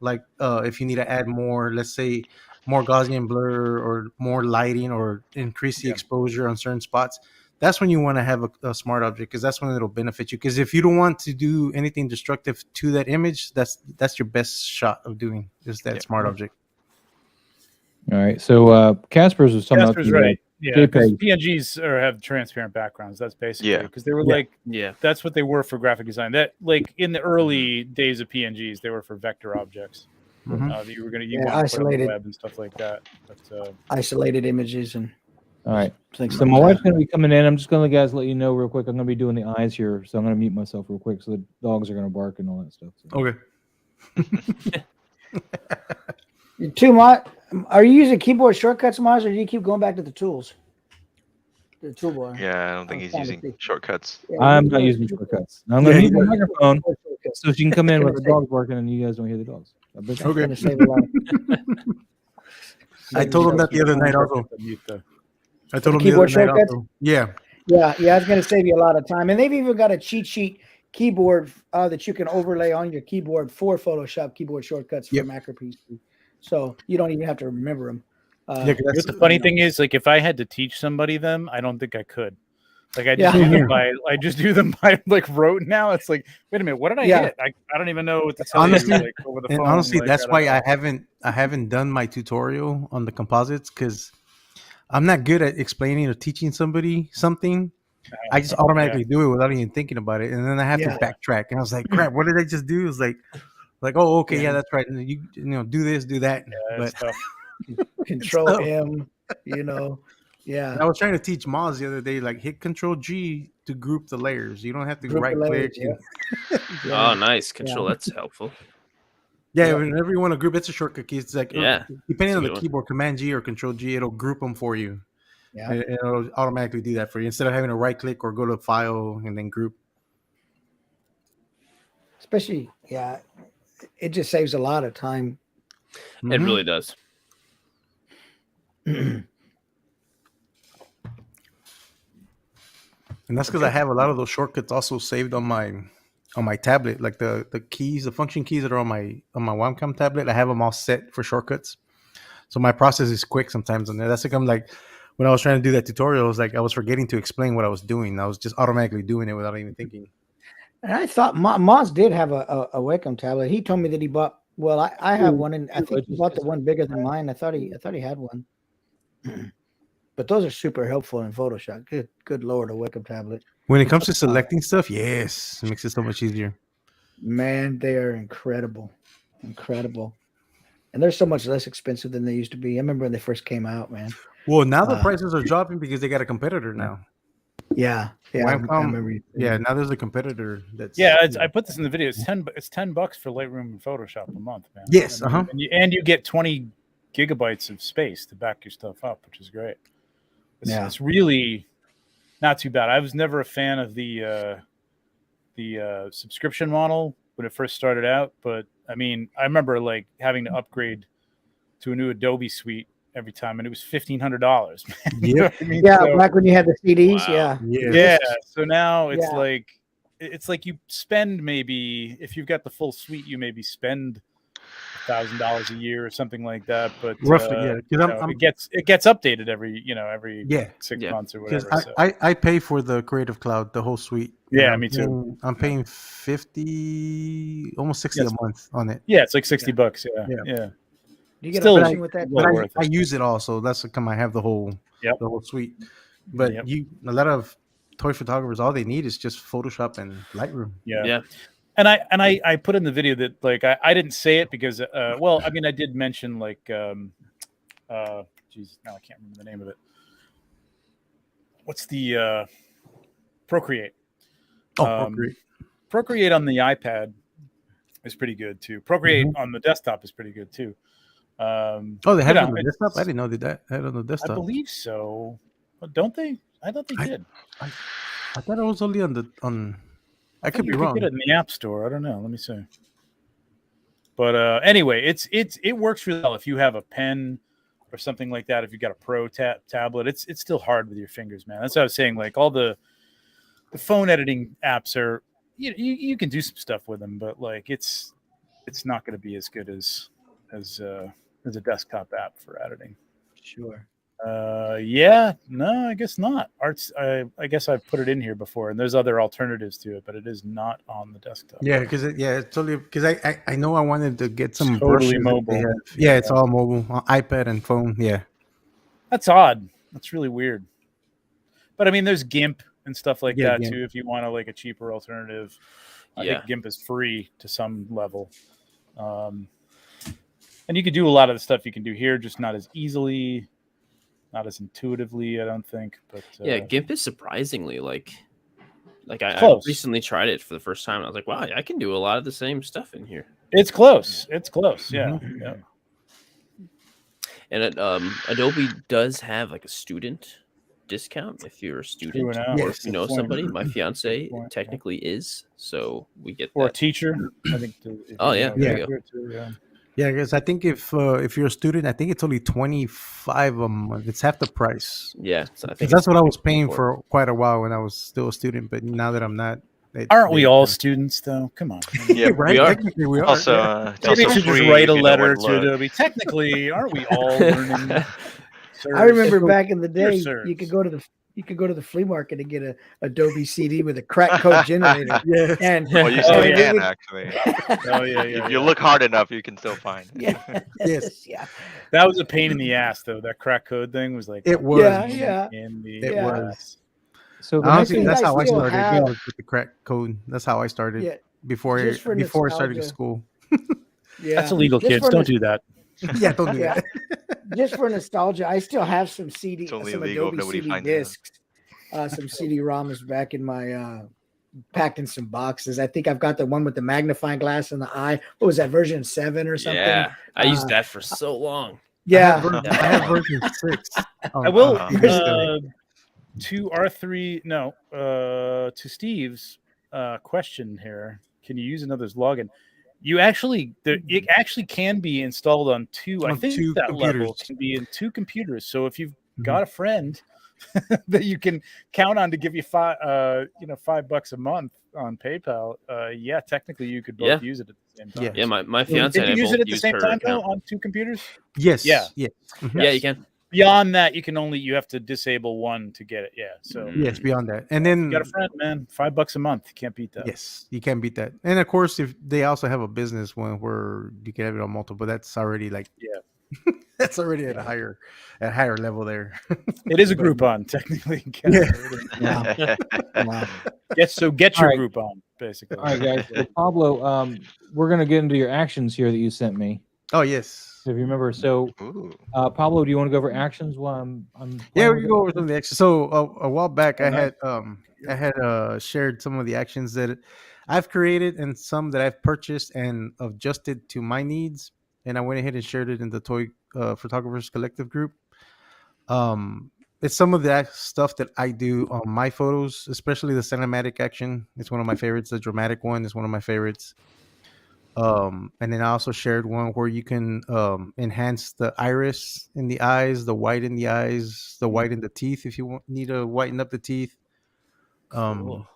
like if you need to add more, let's say, more Gaussian blur or more lighting or increase the exposure on certain spots. That's when you want to have a smart object, because that's when it'll benefit you. Because if you don't want to do anything destructive to that image, that's your best shot of doing is that smart object. All right. So Casper's was talking about Casper's right. Yeah, because JPEG. PNGs have transparent backgrounds. That's basically Yeah. because they were Yeah. like Yeah. that's what they were for graphic design. That like in the early days of PNGs, they were for vector objects. Mhm. That you were gonna Yeah, want to put on the isolated. web and stuff like that. But Isolated images and All right. things So like my wife's that. going to be coming in. I'm just going to guys let you know real quick. I'm going to be doing the eyes here, so I'm going to mute myself real quick. So the dogs are going to bark and all that stuff. So. Okay. Are you using keyboard shortcuts, Mars, or do you keep going back to the tools? The toolbar. Yeah, I don't think I'm he's trying to using see. shortcuts. Yeah, I'm you not do- using you do- shortcuts. I'm going to Yeah, mute my you- microphone keyboard shortcuts. so she can come in Gonna with the say- dogs barking and you guys don't hear the dogs. That's Okay. gonna save a lot. I told him that the other night also. I told him the keyboard other night shortcuts? also. Yeah. Yeah, it's gonna save you a lot of time. And they've even got a cheat sheet keyboard that you can overlay on your keyboard for Photoshop keyboard shortcuts for Yep. Mac or PC. So you don't even have to remember them. Yeah, 'cause You know that's what the funny thing is, like, if I had to teach somebody them, I don't think I could. Like, I just Yeah. do them by like rote now. It's like, wait a minute, what did I Yeah. hit? I don't even know what to tell Honestly- you. Like, over the And phone. honestly, like, that's don't why know. I haven't done my tutorial on the composites because I'm not good at explaining or teaching somebody something. I just automatically do it without even thinking about it, and then I have Yeah. to backtrack. And I was like, "Crap, what did I just do?" It's like, oh, okay, yeah, Yeah. that's right. And you know, do this, do that. Yeah, But it's tough. Control tough. M, yeah. I was trying to teach Moz the other day, like hit Control G to group the layers. You don't have to Group the right click. layers, Oh, nice. Control. That's helpful. Yeah, Yeah. whenever you want to group, it's a shortcut key. It's like Yeah, depending that's a on the good one. keyboard, Command G or Control G, it'll group them for you. Yeah. It'll automatically do that for you instead of having to right click or go to File and then group. Especially, it just saves a lot of time. It Mhm. really does. And that's because I have a lot of those shortcuts also saved on my tablet, like the keys, the function keys that are on my webcam tablet. I have them all set for shortcuts, so my process is quick sometimes. And that's like I'm like when I was trying to do that tutorial, it was like I was forgetting to explain what I was doing. I was just automatically doing it without even thinking. And I thought Moz did have a Wacom tablet. He told me that he bought. Well, I have one, and I think he bought the one bigger than mine. I thought he had one. But those are super helpful in Photoshop. Good lord, a Wacom tablet. When it comes to selecting stuff, yes, it makes it so much easier. Man, they are incredible. And they're so much less expensive than they used to be. I remember when they first came out, man. Well, now the prices are dropping because they got a competitor now. Yeah. I Wacom, remember. Yeah, now there's a competitor that's I put this in the video. It's $10 for Lightroom and Photoshop a month, man. Yes, And you get 20 gigabytes of space to back your stuff up, which is great. It's really not too bad. I was never a fan of the subscription model when it first started out, but I mean, I remember like having to upgrade to a new Adobe suite every time, and it was $1,500. You know what I mean? Yeah, So- back when you had the CDs, Wow. yeah. So now it's Yeah. like you spend maybe if you've got the full suite, you maybe spend $1,000 a year or something like that. But Roughly, yeah, 'cause you know, I'm- it gets updated every 6 Yeah. months or because whatever. So. I pay for the Creative Cloud, the whole suite. Yeah, I'm me too. I'm paying 50, almost 60 Yes. a month on it. Yeah, it's like $60. Yeah. Yeah. Do you get Still- a fishing with that? Well But worth I it. use it all, so that's come. I have the whole suite. But Yep. a lot of toy photographers, all they need is just Photoshop and Lightroom. Yeah. And I put in the video that like I didn't say it because well, I mean I did mention like geez, now I can't remember the name of it. What's the Procreate? Procreate. Procreate on the iPad is pretty good too. Procreate on the desktop is pretty good too. They have you it know, on the desktop. I didn't know that. I had it on the I desktop. believe so. But don't they? I thought they did. I thought it was only on. I could be You wrong. get it in the App Store. I don't know. Let me see. But anyway, it works really well if you have a pen or something like that. If you got a Pro tablet, it's still hard with your fingers, man. That's what I was saying. Like all the phone editing apps are, you can do some stuff with them, but like it's not going to be as good as a desktop app for editing. Sure. No, I guess not. I guess I've put it in here before, and there's other alternatives to it, but it is not on the desktop. Yeah, because it's totally because I know I wanted to get some Totally brushes that mobile. they have. Yeah, it's all mobile on iPad and phone. Yeah, That's odd. That's really weird. But I mean, there's GIMP and stuff like that GIMP. too. If you want like a cheaper alternative, I Yeah. think GIMP is free to some level. And you can do a lot of the stuff you can do here, just not as easily, not as intuitively, I don't think. But Yeah, GIMP is surprisingly like I Close. recently tried it for the first time. And I was like, wow, I can do a lot of the same stuff in here. it's close. It's close. Yeah. Yeah. And Adobe does have like a student discount if you're a student True enough. or Yes, if you know good point. somebody. My fiance Good point, yeah. technically is, so we get Or a that. teacher. I think. Oh, yeah, there you go. Too, yeah. Yeah, because I think if you're a student, I think it's only $25 a month. It's half the price. Yeah, so I 'Cause think that's what I was it's paying 24. for quite a while when I was still a student. But now that I'm not, Aren't we all students though? Come on. Yeah, right? we are. Technically, we are. Also, yeah. it's Maybe also you should just free write if a you know where letter to to look. Adobe. Technically, aren't we all learning? I remember Sirs? back in the day, sirs. you could go to the flea market and get a Adobe CD with a crack code generator. Yeah. And Well, you Oh, still yeah. can actually. Oh yeah, If you look hard enough, you can still find. Yes. yeah, That was a pain in the ass though. That crack code thing was like It was. yeah. in the It Yeah. was. So the Honestly, thing that's I how I still started. have- Was with the crack code. That's how I started. Yeah, Before just for I started nostalgia. school. yeah. That's illegal, Just kids. for Don't nos- do that. Yeah, don't do Yeah. that. Just for nostalgia, I still have some CD, It's only some illegal if Adobe nobody CD finds you. discs, some CD-ROMs back in my packed in some boxes. I think I've got the one with the magnifying glass in the eye. What was that, version 7 or something? Yeah, I used Uh, that for so long. Yeah. I have version 6. I will Uh-huh. to R3. No, to Steve's question here. Can you use another's login? You actually, it actually can be installed on two. I On think two that level computers. can be in 2 computers. So if you've got a friend that you can count on to give you $5 a month on PayPal, yeah, technically you could both Yeah. use it at the same time. Yeah. Yeah, my fiance Can and you I use both it at the used same her time though account. on 2 computers? Yes. Yeah. Yeah. Yeah, you can. Beyond that, you have to disable one to get it. Yeah. So Yes, beyond that. And then you got a friend, man. $5 a month. You can't beat that. yes, you can't beat that. And of course, if they also have a business one where you can have it on multiple, that's already like that's already at a higher level there. It is a Groupon, technically. Yeah. Wow. Get your All right. Groupon, basically. All right, guys. So Pablo, we're gonna get into your actions here that you sent me. Oh yes. So if you remember, so Ooh. Pablo, do you want to go over actions while I'm Yeah, playing we with can it? go over some of the actions. So a while back, Oh, nice. I had shared some of the actions that I've created and some that I've purchased and adjusted to my needs, and I went ahead and shared it in the Toy Photographers Collective group. It's some of that stuff that I do on my photos, especially the cinematic action. It's one of my favorites. The dramatic one is one of my favorites. And then I also shared one where you can enhance the iris in the eyes, the white in the eyes, the white in the teeth if you need to whiten up the teeth. Cool.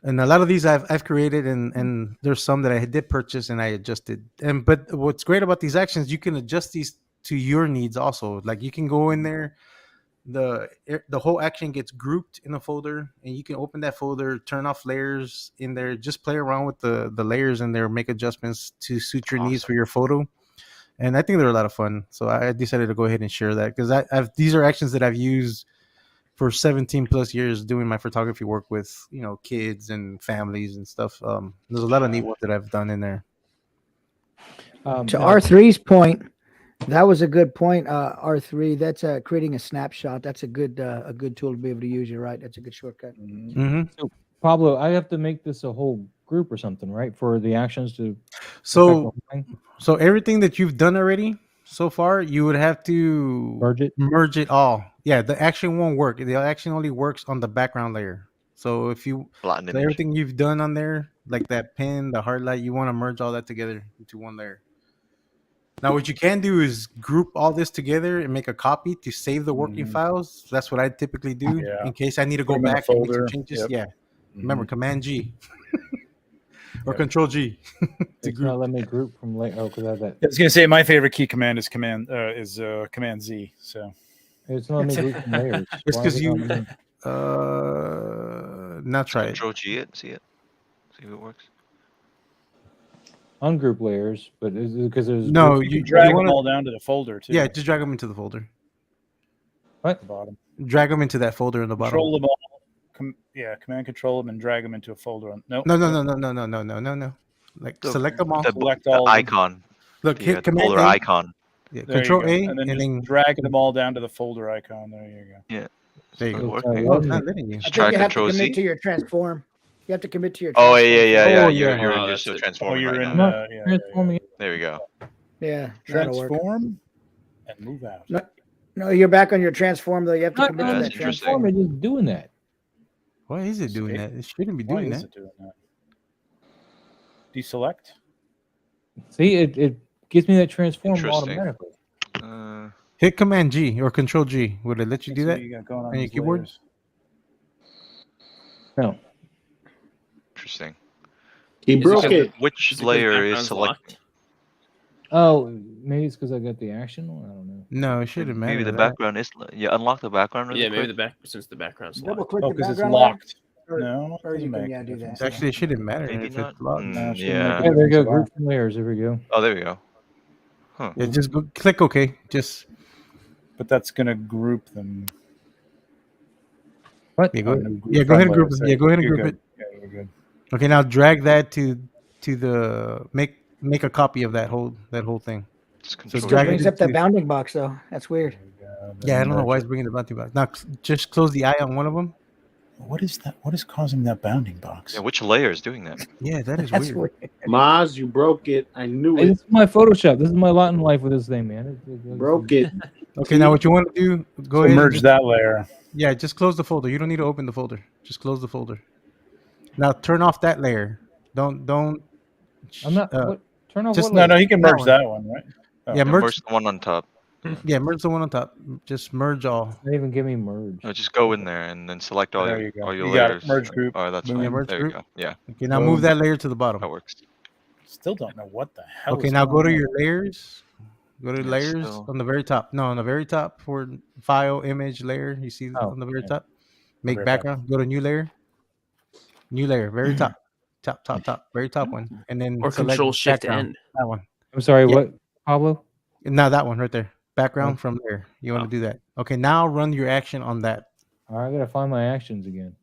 And a lot of these I've created, and there's some that I did purchase and I adjusted. But what's great about these actions, you can adjust these to your needs also. Like you can go in there, the whole action gets grouped in a folder, and you can open that folder, turn off layers in there, just play around with the layers in there, make adjustments to suit your needs for your photo. And I think they're a lot of fun. So I decided to go ahead and share that because these are actions that I've used for 17 plus years doing my photography work with, kids and families and stuff. There's a lot of neat ones that I've done in there. To now- R3's point, that was a good point. R3, that's creating a snapshot. That's a good tool to be able to use. You're right. That's a good shortcut. Mm-hmm. Pablo, I have to make this a whole group or something, right? For the actions to affect the So whole thing? so everything that you've done already so far, you would have to Merge it? all. Yeah, the action won't work. The action only works on the background layer. So if you Flatten so image. everything you've done on there, like that pin, the hard light, you want to merge all that together into one layer. Now, what you can do is group all this together and make a copy to save the working files. That's what I typically do Yeah. in case I need to go Put 'em in a back and make some folder. changes. Yep. Yeah, remember Command G or Yep. Control G to It's group. not letting me group from later. Oh, because I have that. I was gonna say my favorite key command is Command Z. So It's not letting me group from layers. It's Why because is it you not letting me- now try it. Control G it. See it. See if it works. ungroup layers, but is it because there's No, you you can drag wanna, them all down to the folder too. yeah, just drag them into the folder. at the bottom. drag them into that folder in the bottom. Control them all. Command control them and drag them into a folder. No. Like select them all. Select The all of them. icon. Look, The hit Command folder A. icon. Yeah, There Control you go. A, and then and just then drag them all down to the folder icon. There you go. Yeah. there you Does it go. work? Okay. Oh, it's not letting you. I Try think you have to Control commit Z. to your transform. You have to commit to your Oh transform. yeah. Oh, You're yeah. you're, Oh, you're that's still it. transforming you're right in now. the Transforming. There we go. Yeah, that'll work. Transform and move out. No, you're back on your transform though. You have to Not commit Yeah, to that's that interesting. transform. transform. It's just doing that. Why is it doing See? that? It shouldn't be Why doing is that. it doing that? Deselect. See, it gives me that transform Interesting. automatically. Hit Command G or Control G. Would it let you do Let's see that? what you got going on on your these keyboard? layers. No. Interesting. He Is it broke because it. Which Is it 'cause layer is background's selected? locked? Oh, maybe it's because I got the action. I don't know. No, it shouldn't matter. Maybe the that. background is. Yeah, unlock the background. Really Yeah, maybe quick. the back since the background's Double locked. click Oh, the because it's background layer, locked. No, or you doesn't can make a do difference. that. Actually, it shouldn't matter Maybe if not. it's locked. No, it shouldn't Yeah. make a Yeah, there you go. difference at all. Group from layers. There we go. Oh, there we go. Huh. Yeah, just go, click OK. Just But that's gonna group them. What? yeah, Oh, go, no, yeah, go ahead and group from it. layers. Yeah, go ahead and You're group good. it. Yeah, you're good. Okay, now drag that to the make a copy of that whole thing. Just So control. drag Brings it up that into- bounding box though. That's weird. There you go. Yeah, I Then don't know why merge it's bringing the bounty box. Now just close the eye on one of them. it. What is that? What is causing that bounding box? Yeah, which layer is doing that? Yeah, that is That's weird. weird. Maz, you broke it. I knew Hey, it. this is my Photoshop. This is my lot in life with this thing, man. Broke it. Okay, now what you want to do? Go So ahead. and merge just- that layer. Yeah, just close the folder. You don't need to open the folder. Just close the folder. Now turn off that layer. Don't. I'm not. What? Turn off just- what? No, he can That merge one. that one, right? Oh. Yeah, Yeah, merge. merge the one on top. Yeah, merge the one on top. Just merge all. Not even give me merge. No, just go in there and then select all There your you go. all your You got it. layers. Merge group. Oh, that's Boom. fine. Merge There group. you go. Yeah, Okay, now move Boom. that layer to the bottom. that works. Still don't know what the hell. Okay, is now go going to on. your layers. Go to Yeah, layers still. on the very top. No, on the very top for file image layer. You see Oh, on the very yeah. top. Make Very top. background. Go to new layer. New layer, very top. Top, very top one. And then Or select Control Shift background. N. That one. I'm sorry. Yeah. What, Pablo? Now that one right there. Background from there. You want Oh. to do that. Okay, now run your action on that. All right, I gotta find my actions again.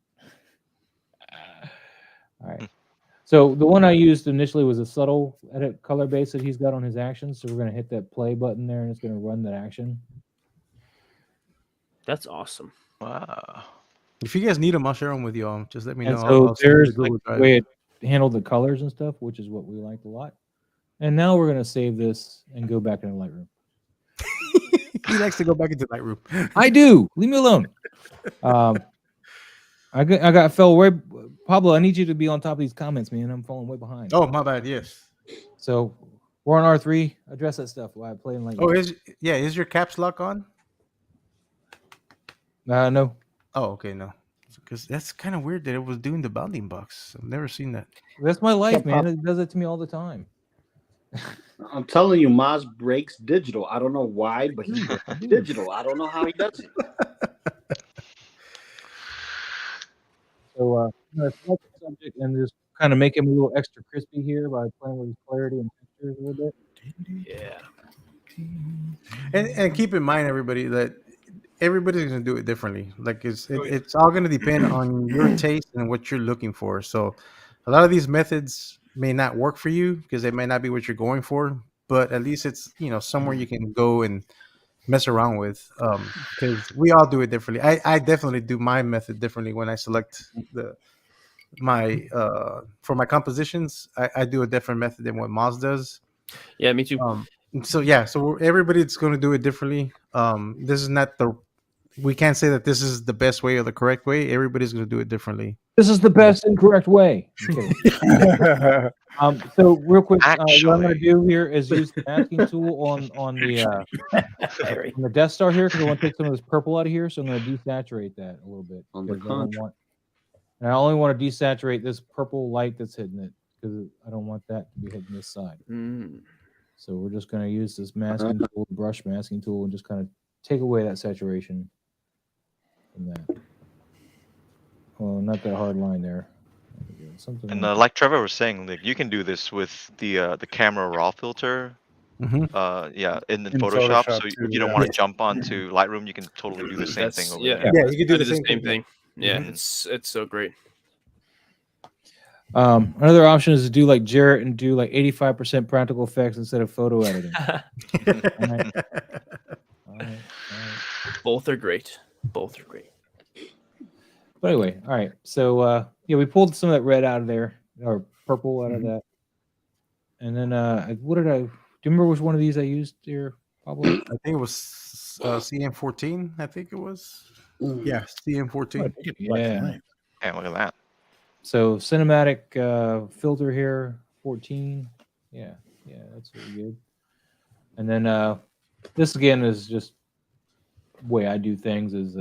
All right. So the one I used initially was a subtle edit color base that he's got on his actions. So we're gonna hit that play button there, and it's gonna run that action. That's awesome. Wow. If you guys need them, I'll share them with you all. Just let me And know. so I'll send you there's the like Google the Drive. way it handled the colors and stuff, which is what we liked a lot. And now we're gonna save this and go back into Lightroom. He likes to go back into Lightroom. I do. Leave me alone. I got fell way. Pablo, I need you to be on top of these comments, man. I'm falling way behind. Oh, my bad. Yes. So we're on R3. Address that stuff while I play in Lightroom. Oh, is your caps lock on? No. Oh, okay, no. Because that's kind of weird that it was doing the bounding box. I've never seen that. That's my life, Yeah, man. It does it to me all the time. I'm telling you, Maz breaks digital. I don't know why, but he breaks digital. I don't know how he does it. So I'm gonna select the subject and just kind of make him a little extra crispy here by playing with his clarity and textures a little bit. Yeah. And keep in mind, everybody, that everybody's going to do it differently. Like it's all going to depend on your taste and what you're looking for. So a lot of these methods may not work for you because they may not be what you're going for, but at least it's, somewhere you can go and mess around with, because we all do it differently. I definitely do my method differently when I select my for my compositions. I do a different method than what Moz does. Yeah, me too. So everybody's going to do it differently. This is not we can't say that this is the best way or the correct way. Everybody's going to do it differently. This is the best and correct way. So real quick, what I'm going to Actually. do here is use the masking tool on the Death Star here because I want to take some of this purple out of here. So I'm going to desaturate that a little bit. On the because I don't contrary. and I only want to desaturate this purple light that's hitting it because I don't want that to be hitting this side. Mm. So we're just going to use this masking tool, brush masking tool, and just kind of take away that saturation from that. Well, not that hard line there. Something And like like Trevor was saying, like you can do this with the camera raw filter in In Photoshop. Photoshop So too, if you don't yeah. want to jump onto Lightroom, you can totally do the same thing over there. Yeah, you can do I the did same thing. Yeah, Mhm. it's so great. Another option is to do like Jarrett and do like 85% practical effects instead of photo editing. Alright. All right. Both are great. Both are great. But anyway, all right. So yeah, we pulled some of that red out of there, or purple out of that. And then what did I do? You remember which one of these I used here, Pablo? I think it was CM14. I think it was. Yeah, CM14. Yeah. And look at that. So cinematic filter here, 14. Yeah, that's really good. And then this again is just the way I do things is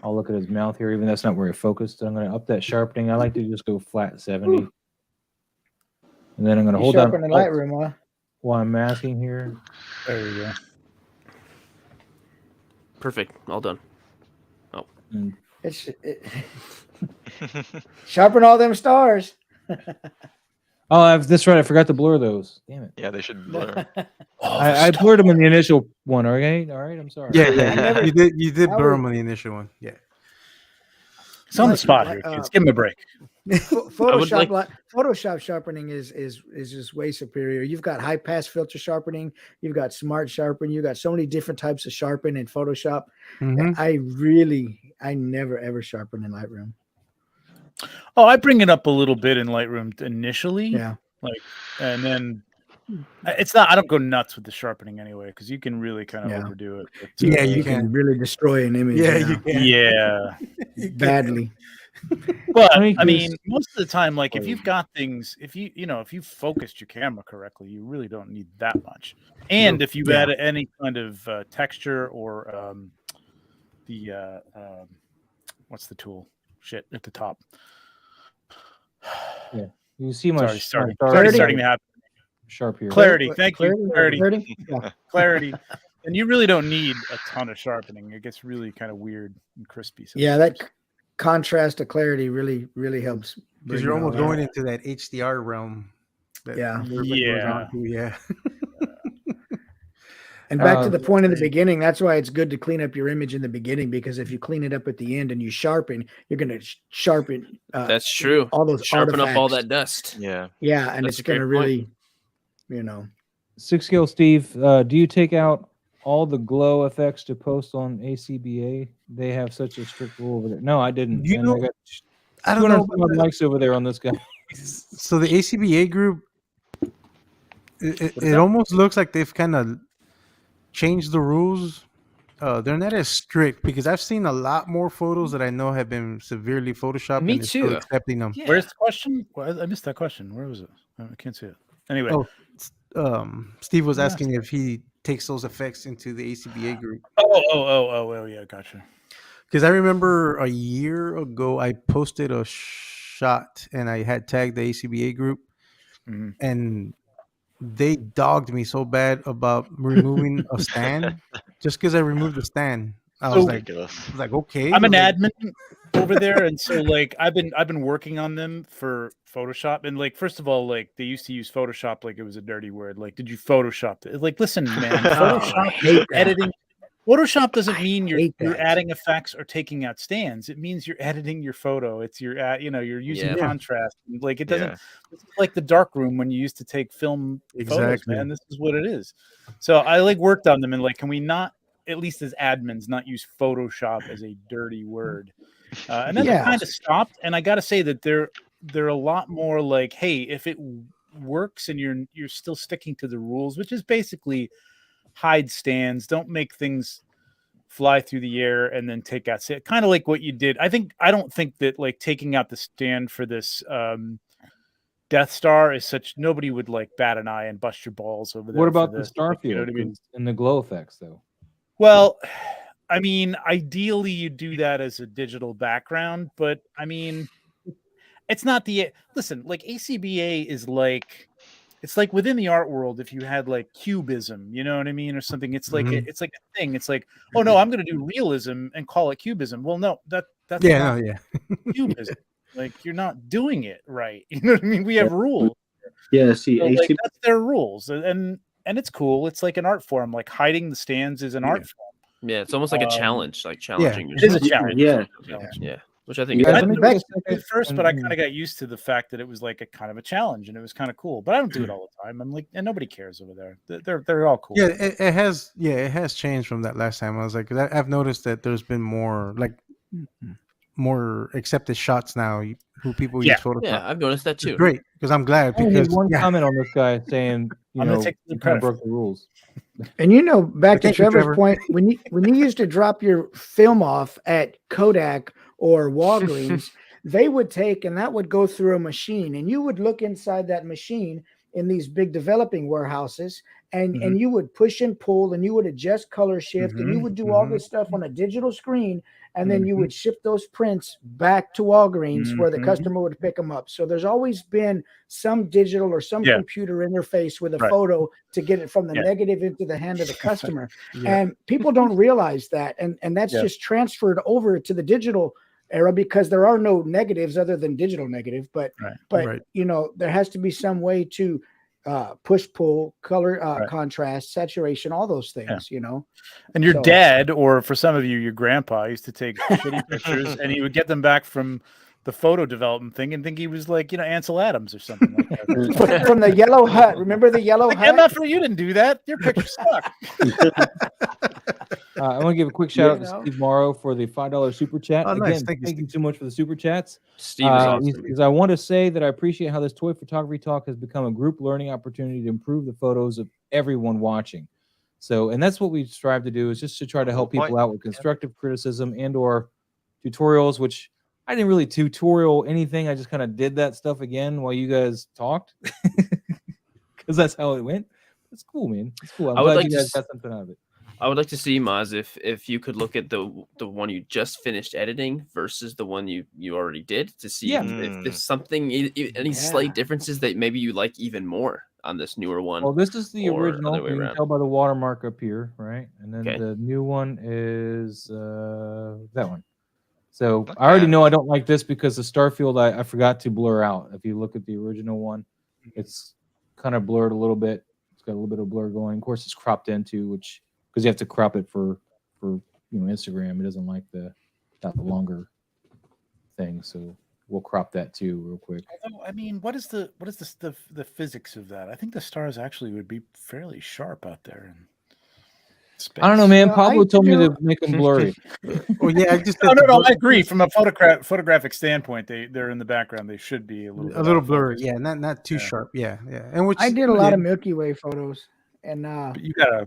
I'll look at his mouth here, even that's not where it focused. I'm going to up that sharpening. I like to just go flat 70. And then I'm going to hold down Sharpen the Lightroom, huh? while I'm masking here. There you go. Perfect. All done. And Sharpen all them stars. oh, that's right. I forgot to blur those. Damn it. Yeah, they should blur. I blurred them in the initial one. Okay. All right. I'm sorry. Yeah. You did I blur would- them on the initial one. Yeah. It's on the Like- spot like, here, kids. Give him a break. Photoshop sharpening is just way superior. You've got high pass filter sharpening, you've got smart sharpen, you've got so many different types of sharpen in Photoshop. Mhm. I never ever sharpen in Lightroom. Oh, I bring it up a little bit in Lightroom initially. Yeah. And then it's not. I don't go nuts with the sharpening anyway because you can really kind of Yeah. overdo it. But, Yeah, You you can can. really destroy an image. Yeah, now, you can. Yeah, badly. but Let me I mean, just- most of the time, like if you've got things, if you focused your camera correctly, you really don't need that much. And if you Yeah. add any kind of texture or what's the tool? Shit at the top. You see my Sorry, Clarity. starting to happen. sharp here. Clarity. Thank you. Clarity. Yeah. Clarity. And you really don't need a ton of sharpening. It gets really kind of weird and crispy. Yeah, that contrast to clarity really helps. Because bring you're it all almost out. going into that HDR realm. That Yeah. everybody goes Yeah. on to, yeah. And back to the Um, point in the beginning, that's why it's good to clean up your image in the beginning, because if you clean it up at the end and you sharpen, you're going to sharpen That's true. all those Sharpen up all artifacts. that dust. Yeah. Yeah, and That's it's a great going to really, you know. 6 Scale Steve, do you take out all the glow effects to post on ACBA? They have such a strict rule over there. No, I didn't. You And know, I got I don't know. 200 about likes over there on this guy. So the ACBA group, it almost looks like they've kind of changed the rules. They're not as strict because I've seen a lot more photos that I know have been severely photoshopped. Me and they're still too. accepting them. Yeah. Where's the question? Well, I missed that question. Where was it? I can't see it. Anyway, Steve was Yeah. asking if he takes those effects into the ACBA group. oh, yeah, gotcha. Because I remember a year ago, I posted a shot and I had tagged the ACBA group, Mhm. and they dogged me so bad about removing a stand just because I removed the stand. I was So- like, Ridiculous. okay. I'm an like, admin over there, and so like I've been working on them for Photoshop, and like first of all, like they used to use Photoshop like it was a dirty word. Like, did you Photoshop it? Like, listen, man, I Photoshop hate that. editing. Photoshop doesn't mean you're hate you're that. adding effects or taking out stands. It means you're editing your photo. It's you're using Yeah. contrast. Like it doesn't. Yeah. It's like the dark room when you used to take film photos, Exactly. man. This is what it is. So I like worked on them and like, can we not, at least as admins, not use Photoshop as a dirty word? And then Yeah. they kind of stopped. And I got to say that they're a lot more like, hey, if it works and you're still sticking to the rules, which is basically hide stands, don't make things fly through the air and then take out kind of like what you did. I don't think that like taking out the stand for this Death Star is such, nobody would like bat an eye and bust your balls over there. What for about the this. Starfield Like, you know what I mean? and the glow effects, though? Well, I mean, ideally you do that as a digital background, but I mean, it's not listen, like ACBA is like, it's like within the art world, if you had like cubism, you know what I mean, or something. It's like Mhm. it's like a thing. It's like, oh no, I'm going to do realism and call it cubism. Well, no, that's Yeah, not no, yeah. cubism. Like you're not doing it right. You know what I mean? We have rules. Yeah, see, So, like, AC. that's their rules, and it's cool. It's like an art form. Like hiding the stands is an art form. Yeah, it's almost like a challenge, like challenging It is a yourself. challenge. Yeah, which I think Yeah. is Guys, I let me didn't take a like it second at first, and- but I kind of got used to the fact that it was like a kind of a challenge, and it was kind of cool. But I don't do it all the time. I'm like, and nobody cares over there. They're all cool. Yeah, it has. Yeah, it has changed from that last time. I was like, I've noticed that there's been more more accepted shots now. Who people Yeah. use Photoshop. Yeah, I've noticed that It's too. great because I'm glad I only need because one yeah, comment on this guy saying, you I'm gonna know, take the you kind of credit broke the rules. And back to Thank you, Trevor's Trevor. point, when you used to drop your film off at Kodak or Walgreens, they would take and that would go through a machine, and you would look inside that machine in these big developing warehouses, and you would push and pull, and you would adjust color shift, and you would do all this stuff on a digital screen, and then you would ship those prints back to Walgreens where the customer would pick them up. So there's always been some digital or some computer interface with a photo to get it from the negative into the hand of the customer. And people don't realize that. And that's just transferred over to the digital era because there are no negatives other than digital negative. But there has to be some way to push, pull, color, contrast, saturation, all those things, And your dad, or for some of you, your grandpa, used to take shitty pictures, and he would get them back from the photo development thing and think he was like, Ansel Adams or something like that. From the Yellow Hut. Remember the Yellow Hut? Emma, you didn't do that. Your picture sucked. I want to give a quick shout out to Steve Morrow for the $5 super chat. Oh, Again, nice. thank you so much for the super chats. Steve is awesome. Because I want to say that I appreciate how this toy photography talk has become a group learning opportunity to improve the photos of everyone watching. So, and that's what we strive to do, is just to try to help people out with constructive criticism and or tutorials, which I didn't really tutorial anything. I just kind of did that stuff again while you guys talked because that's how it went. It's cool, man. It's cool. I'm glad you guys got something out of it. I would like to see, Maz, if you could look at the one you just finished editing versus the one you already did to see if there's something, any slight differences that maybe you like even more on this newer one. Well, this is the original. You around. can tell by the watermark up here, right? And then the new one is that one. So I already know I don't like this because the Starfield I forgot to blur out. If you look at the original one, it's kind of blurred a little bit. It's got a little bit of blur going. Of course, it's cropped into, which because you have to crop it for Instagram. It doesn't like that longer thing, so we'll crop that too real quick. Although, I mean, what is the physics of that? I think the stars actually would be fairly sharp out there in space. I don't know, man. Pablo told me to make them blurry. Oh yeah, I just no. I agree. From a photographic standpoint, they're in the background. They should be a little blurry. Yeah, not too sharp. Yeah. And which I did a lot of Milky Way photos, and but you gotta.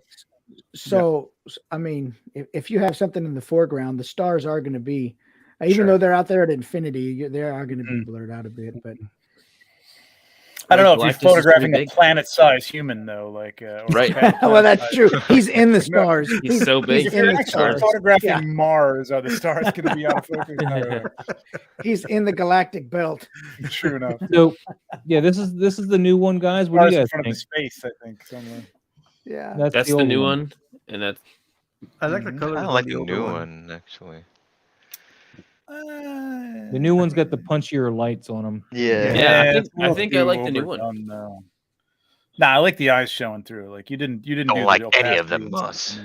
So I mean, if you have something in the foreground, the stars are going to be, even though they're out there at infinity, they are going to be blurred out a bit. But I don't know if you're photographing a planet-sized human though, like right. Well, that's true. He's in the stars. He's so big. He's in the stars. Photographing Mars, are the stars going to be out of focus? He's in the galactic belt. True enough. So, yeah, this is the new one, guys. What do you guys think? Space, I think. Somewhere. Yeah, that's the new one, and that's. I like the color. I like the new one actually. The new one's got the punchier lights on them. Yeah, I think I like the new one. Nah, I like the eyes showing through. Like you didn't don't like any of them, Mus.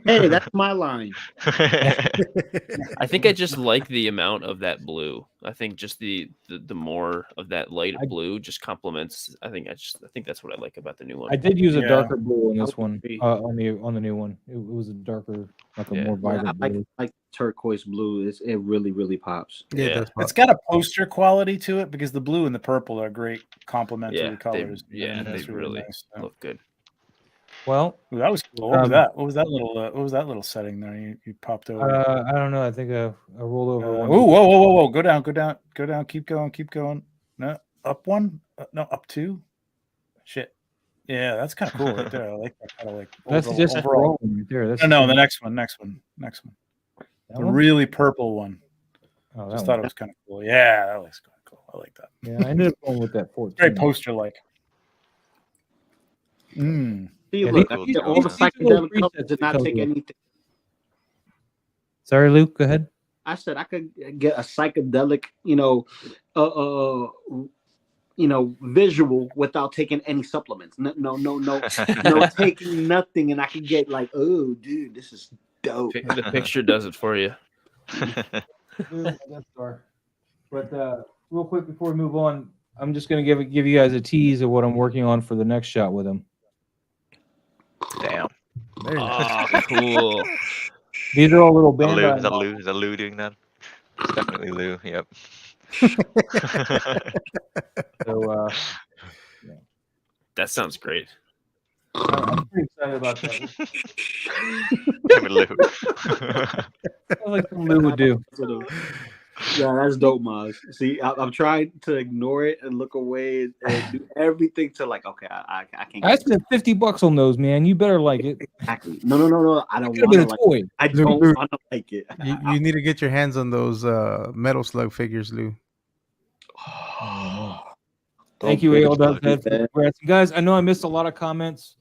Hey, that's my line. I think I just like the amount of that blue. I think just the more of that light blue just complements. I think that's what I like about the new one. I did use a darker blue on this one. On the new one, it was a darker, like a more vibrant blue. I like turquoise blue. It really, really pops. Yeah, it's got a poster quality to it because the blue and the purple are great complementary colors. They really nice, look good. Well, ooh, that was cool. What was that? What was that little setting there? You popped over. I don't know. I think I rolled over. Whoa! Go down. Keep going. No, up one. No, up two. Shit. Yeah, that's kind of cool right there. I like that kind of like. That's just overall right there. No, the next one. The really purple one. Oh, just thought it was kind of cool. Yeah, that looks kind of cool. I like that. Yeah, I ended up going with that 14. Very poster like. See, look, all the psychedelic colors did not take anything. Sorry, Luke, go ahead. I said I could get a psychedelic, visual without taking any supplements. No, taking nothing, and I can get like, oh, dude, this is dope. The picture does it for you. That's Dork. But real quick before we move on, I'm just gonna give you guys a tease of what I'm working on for the next shot with him. Damn. Very nice. Oh, cool. These are all little Is that Lou? Bandai. Is that Lou? Is that Lou doing that? It's definitely Lou. Yep. So That sounds great. I'm pretty excited about that. Damn it, Lou. That's like something Lou would do. Yeah, that's dope, Maz. See, I'm trying to ignore it and look away and do everything to like, okay, I can't. I spent $50 on those, man. You better like it. Exactly. No. I don't Could have been want a to like. toy. I don't Lou, want to like it. You need to get your hands on those Metal Slug figures, Lou. Thank you, AL.Z, for the congrats. Guys, I know I missed a lot of comments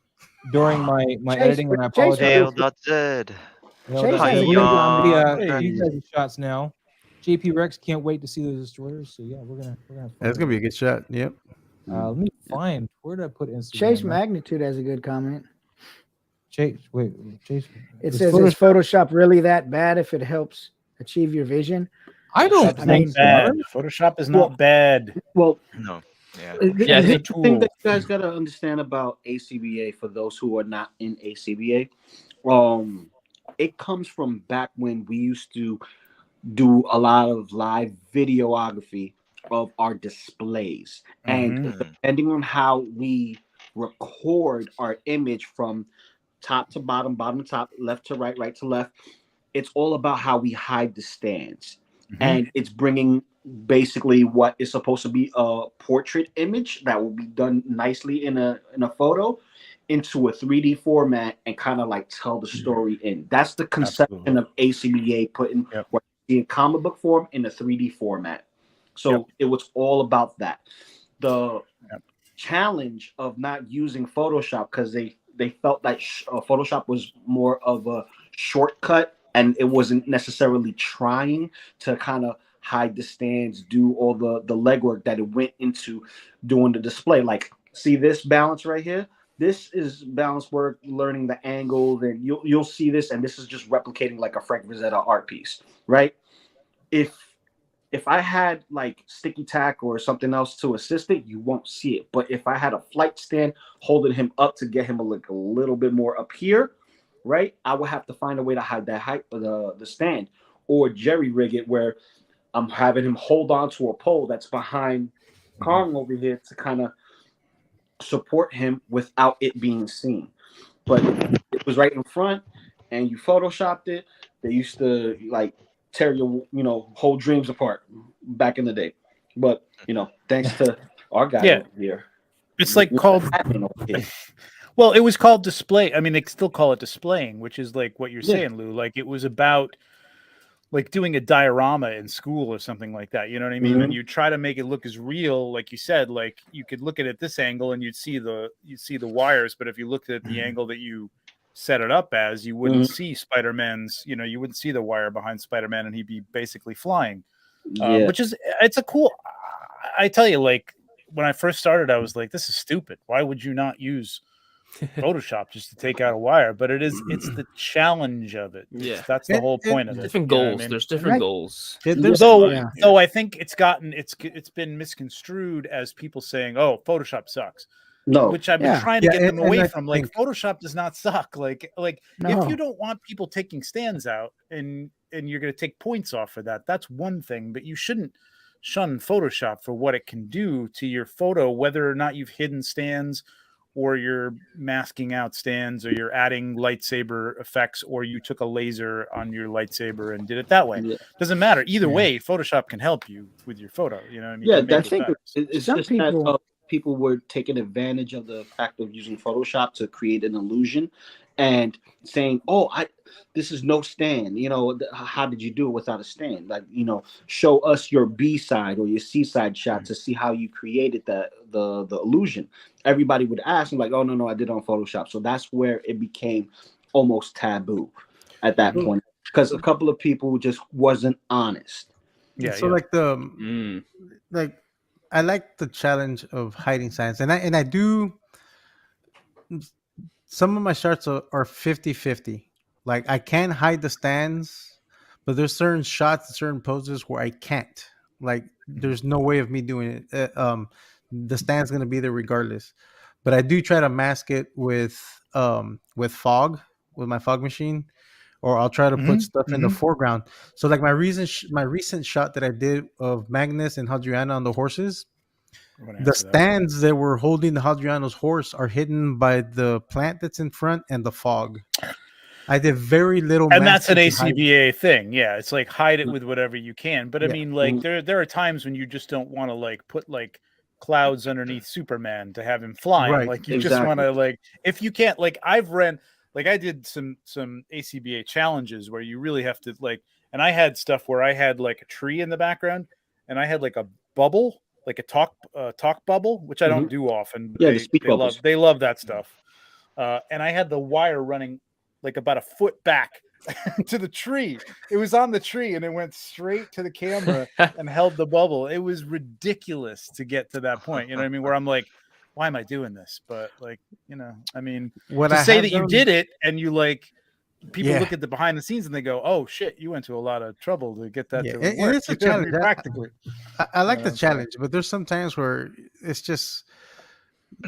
during my editing, and I apologize. AL.Z. Chase has a We're gonna give Hey. you guys shots now. JP Rex can't wait to see those destroyers. So yeah, we're gonna have fun. That's gonna be a good shot. Yep. Let me find where did I put Instagram? Chase Magnitude has a good comment. Chase, Chase. It is says, "Is Photoshop really that bad if it helps achieve your vision?" I don't Photoshop's think not so. bad. Photoshop is not bad. Well, No. Yeah. Yeah, the it's a thing that tool. you guys gotta understand about ACBA for those who are not in ACBA, it comes from back when we used to do a lot of live videography of our displays, and depending on how we record our image from top to bottom, bottom to top, left to right, right to left, it's all about how we hide the stands. And it's bringing basically what is supposed to be a portrait image that will be done nicely in a photo into a 3D format and kind of like tell the story in. That's the conception of ACBA, putting what you see in comic book form in a 3D format. So it was all about that. The challenge of not using Photoshop, because they felt that Photoshop was more of a shortcut and it wasn't necessarily trying to kind of hide the stands, do all the legwork that it went into doing the display. Like, see this balance right here? This is balance work, learning the angles, and you'll see this, and this is just replicating like a Frank Rosetta art piece, right? If I had like sticky tack or something else to assist it, you won't see it. But if I had a flight stand holding him up to get him a little bit more up here, right, I would have to find a way to hide that height of the stand, or jerry rig it where I'm having him hold on to a pole that's behind Kong over here to kind of support him without it being seen. But it was right in front and you photoshopped it. They used to like tear your whole dreams apart back in the day. But thanks to our guy over here. It's like called well, it was called display. I mean, they still call it displaying, which is like what you're saying, Lou. Like it was about like doing a diorama in school or something like that. You know what I mean? And you try to make it look as real, like you said, like you could look at it this angle and you'd see the wires, but if you looked at the angle that you set it up as, you wouldn't see Spider-Man's, you wouldn't see the wire behind Spider-Man and he'd be basically flying. Which is, it's a cool, I tell you, like when I first started, I was like, this is stupid. Why would you not use Photoshop just to take out a wire? But it's the challenge of it. Yeah, that's the whole point of it. Different goals. There's different goals. So I think it's been misconstrued as people saying, "Oh, Photoshop sucks." No, which I've been trying to get them away from. Like, think Photoshop does not suck. Like if you don't want people taking stands out and you're going to take points off for that, that's one thing. But you shouldn't shun Photoshop for what it can do to your photo, whether or not you've hidden stands, or you're masking out stands, or you're adding lightsaber effects, or you took a laser on your lightsaber and did it that way. Doesn't matter. Either way, Photoshop can help you with your photo. You know what I mean? Yeah, I think it's just that people were taking advantage of the fact of using Photoshop to create an illusion and saying, "Oh, this is no stand. How did you do it without a stand? Like, show us your B side or your C side shot to see how you created the illusion." Everybody would ask, and like, "Oh no, I did it on Photoshop." So that's where it became almost taboo at that point, because a couple of people just wasn't honest. So like I like the challenge of hiding signs, and I do. Some of my shots are 50-50. Like I can hide the stands, but there's certain shots and certain poses where I can't. Like there's no way of me doing it. The stand's gonna be there regardless. But I do try to mask it with fog, with my fog machine, or I'll try to put stuff in the foreground. So like my recent shot that I did of Magnus and Hadriana on the horses, the stands that were holding the Hadriano's horse are hidden by the plant that's in front and the fog. I did very little, and that's an ACBA thing. Yeah, it's like hide it with whatever you can. But I mean, like there are times when you just don't want to like put like clouds underneath Superman to have him flying. Right. Like you just want to like, if you can't, like I did some ACBA challenges where you really have to like, and I had stuff where I had like a tree in the background and I had like a bubble, like a talk bubble, which I don't do often. Yeah, they love that stuff. And I had the wire running like about a foot back to the tree. It was on the tree and it went straight to the camera and held the bubble. It was ridiculous to get to that point. You know what I mean? Where I'm like, why am I doing this? But like, you know, I mean, to say that you did it and you like, people look at the behind the scenes and they go, "Oh shit, you went to a lot of trouble to get that to work." And it's a challenge. Practically, I like the challenge, but there's some times where it's just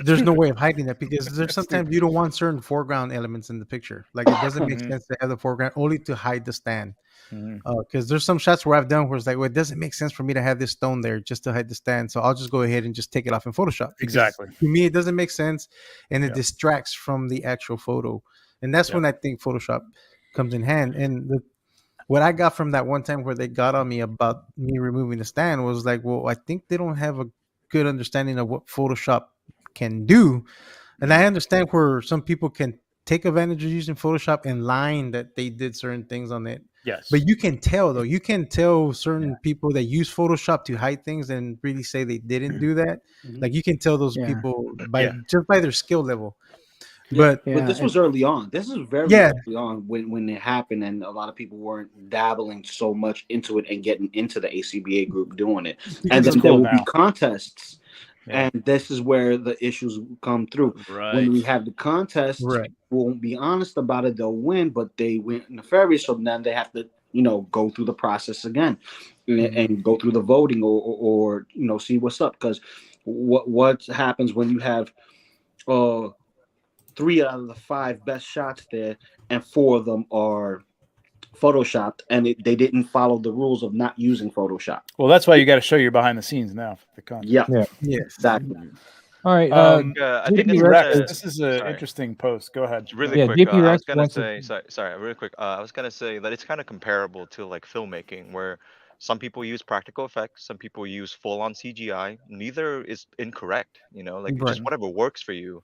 there's no way of hiding that because there's sometimes you don't want certain foreground elements in the picture. Like it doesn't make sense to have the foreground only to hide the stand. Because there's some shots where I've done where it's like, well, it doesn't make sense for me to have this stone there just to hide the stand. So I'll just go ahead and just take it off in Photoshop. Exactly. To me, it doesn't make sense, and it distracts from the actual photo. And that's when I think Photoshop comes in hand. And what I got from that one time where they got on me about me removing the stand was like, well, I think they don't have a good understanding of what Photoshop can do. And I understand where some people can take advantage of using Photoshop and lying that they did certain things on it. Yes. But you can tell, though. You can tell certain people that use Photoshop to hide things and really say they didn't do that. Like you can tell those people just by their skill level. But this was early on. This is very early on when it happened, and a lot of people weren't dabbling so much into it and getting into the ACBA group doing it. And then there will be contests, and this is where the issues come through. Right. When we have the contest, won't be honest about it. They'll win, but they went nefarious, so then they have to, go through the process again and go through the voting or see what's up. Because what happens when you have 3 out of the 5 best shots there, and 4 of them are photoshopped, and they didn't follow the rules of not using Photoshop. Well, that's why you got to show your behind the scenes now for the content. Yeah, exactly. All right. I think this is an interesting post. Go ahead. Really quick. I was gonna say, really quick. I was gonna say that it's kind of comparable to like filmmaking, where some people use practical effects, some people use full-on CGI. Neither is incorrect. Just whatever works for you.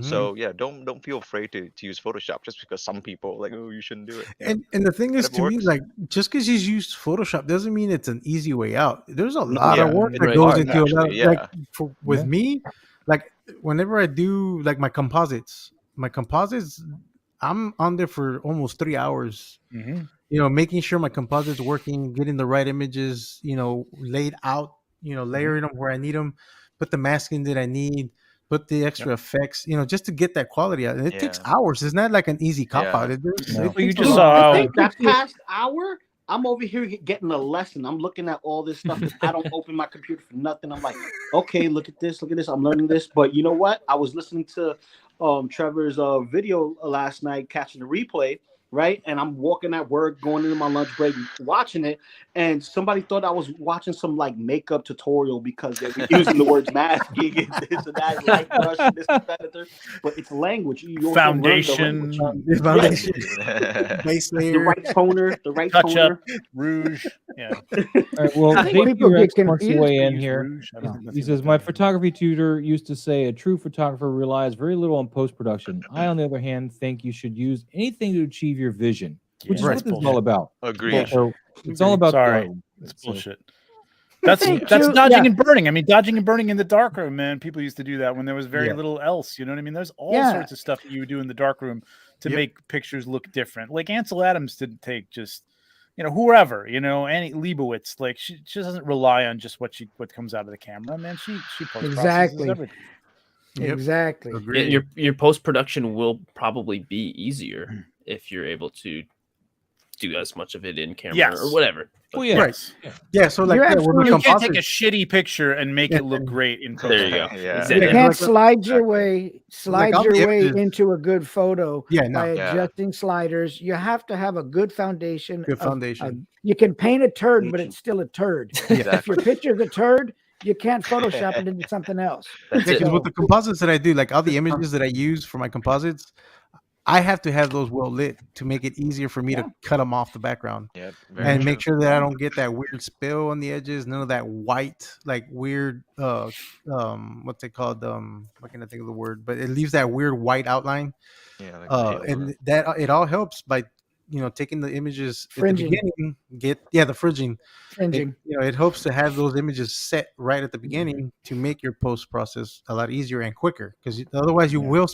So yeah, don't feel afraid to use Photoshop just because some people like, oh, you shouldn't do it. And the thing is, to me, like just because you use Photoshop doesn't mean it's an easy way out. There's a lot of work that goes into it. Like with me, like whenever I do like my composites, I'm on there for almost 3 hours. Making sure my composites working, getting the right images, laid out, layering them where I need them, put the masking that I need. Put the extra effects, just to get that quality out. And it takes hours. It's not like an easy cop out. You just saw that past hour. I'm over here getting a lesson. I'm looking at all this stuff. I don't open my computer for nothing. I'm like, okay, look at this. I'm learning this. But you know what? I was listening to Trevor's video last night, catching the replay. Right, and I'm walking at work, going into my lunch break, watching it, and somebody thought I was watching some like makeup tutorial because they were using the words masking and this and that, light brush, and this and that. But it's language. Foundation, base layer, the right toner, touch toner. up, rouge. Yeah. All right, well, people get wants to confused weigh in here. He says, my photography tutor used to say a true photographer relies very little on post-production. I, on the other hand, think you should use anything to achieve your vision, which is what this is all about. Agreed. So it's all about it's bullshit. That's dodging and burning. I mean, dodging and burning in the darkroom, man. People used to do that when there was very little else. You know what I mean? There's all sorts of stuff that you would do in the darkroom to make pictures look different. Like Ansel Adams didn't take just whoever, Annie Leibovitz, like she doesn't rely on just what comes out of the camera, man. She post-processes everything. Yep. Exactly. Agreed. Your post-production will probably be easier if you're able to do as much of it in camera or whatever. But, Well, yeah. Right. Yeah. So like, You're with the You can't take a composites, shitty picture and make it look great in post. There you go. Yeah. You Exactly. can't Like, slide your way all the images- into a good photo Yeah, no. by Yeah. adjusting sliders. You have to have a good foundation. Good foundation. You can paint a turd, but it's still a turd. If your Exactly. picture's a turd, you can't Photoshop it into something else. That's Yeah, it. because with the composites that I do, like all the images that I use for my composites, I have to have those well lit to make it easier for me to cut them off the background Yep. and make sure that I don't get that weird spill on the edges. None of that white, like weird, what's it called? What can I think of the word? But it leaves that weird white outline. Yeah. Like the halo. And that it all helps by taking the images Fringing. at the beginning. The fringing. Fringing. It helps to have those images set right at the beginning to make your post process a lot easier and quicker, because otherwise you will.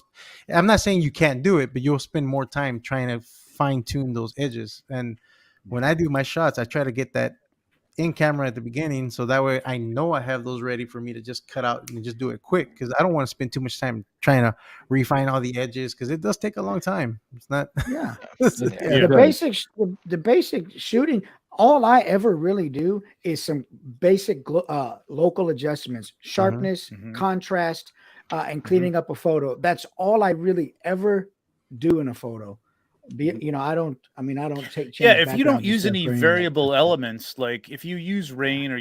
I'm not saying you can't do it, but you'll spend more time trying to fine tune those edges. And when I do my shots, I try to get that in camera at the beginning, so that way I know I have those ready for me to just cut out and just do it quick, because I don't want to spend too much time trying to refine all the edges, because it does take a long time. It's not. Yeah. Yeah. The basic shooting. All I ever really do is some basic local adjustments, sharpness, contrast, and cleaning up a photo. That's all I really ever do in a photo. I don't take. If you don't use backgrounds any and stuff. variable elements, like if you use rain or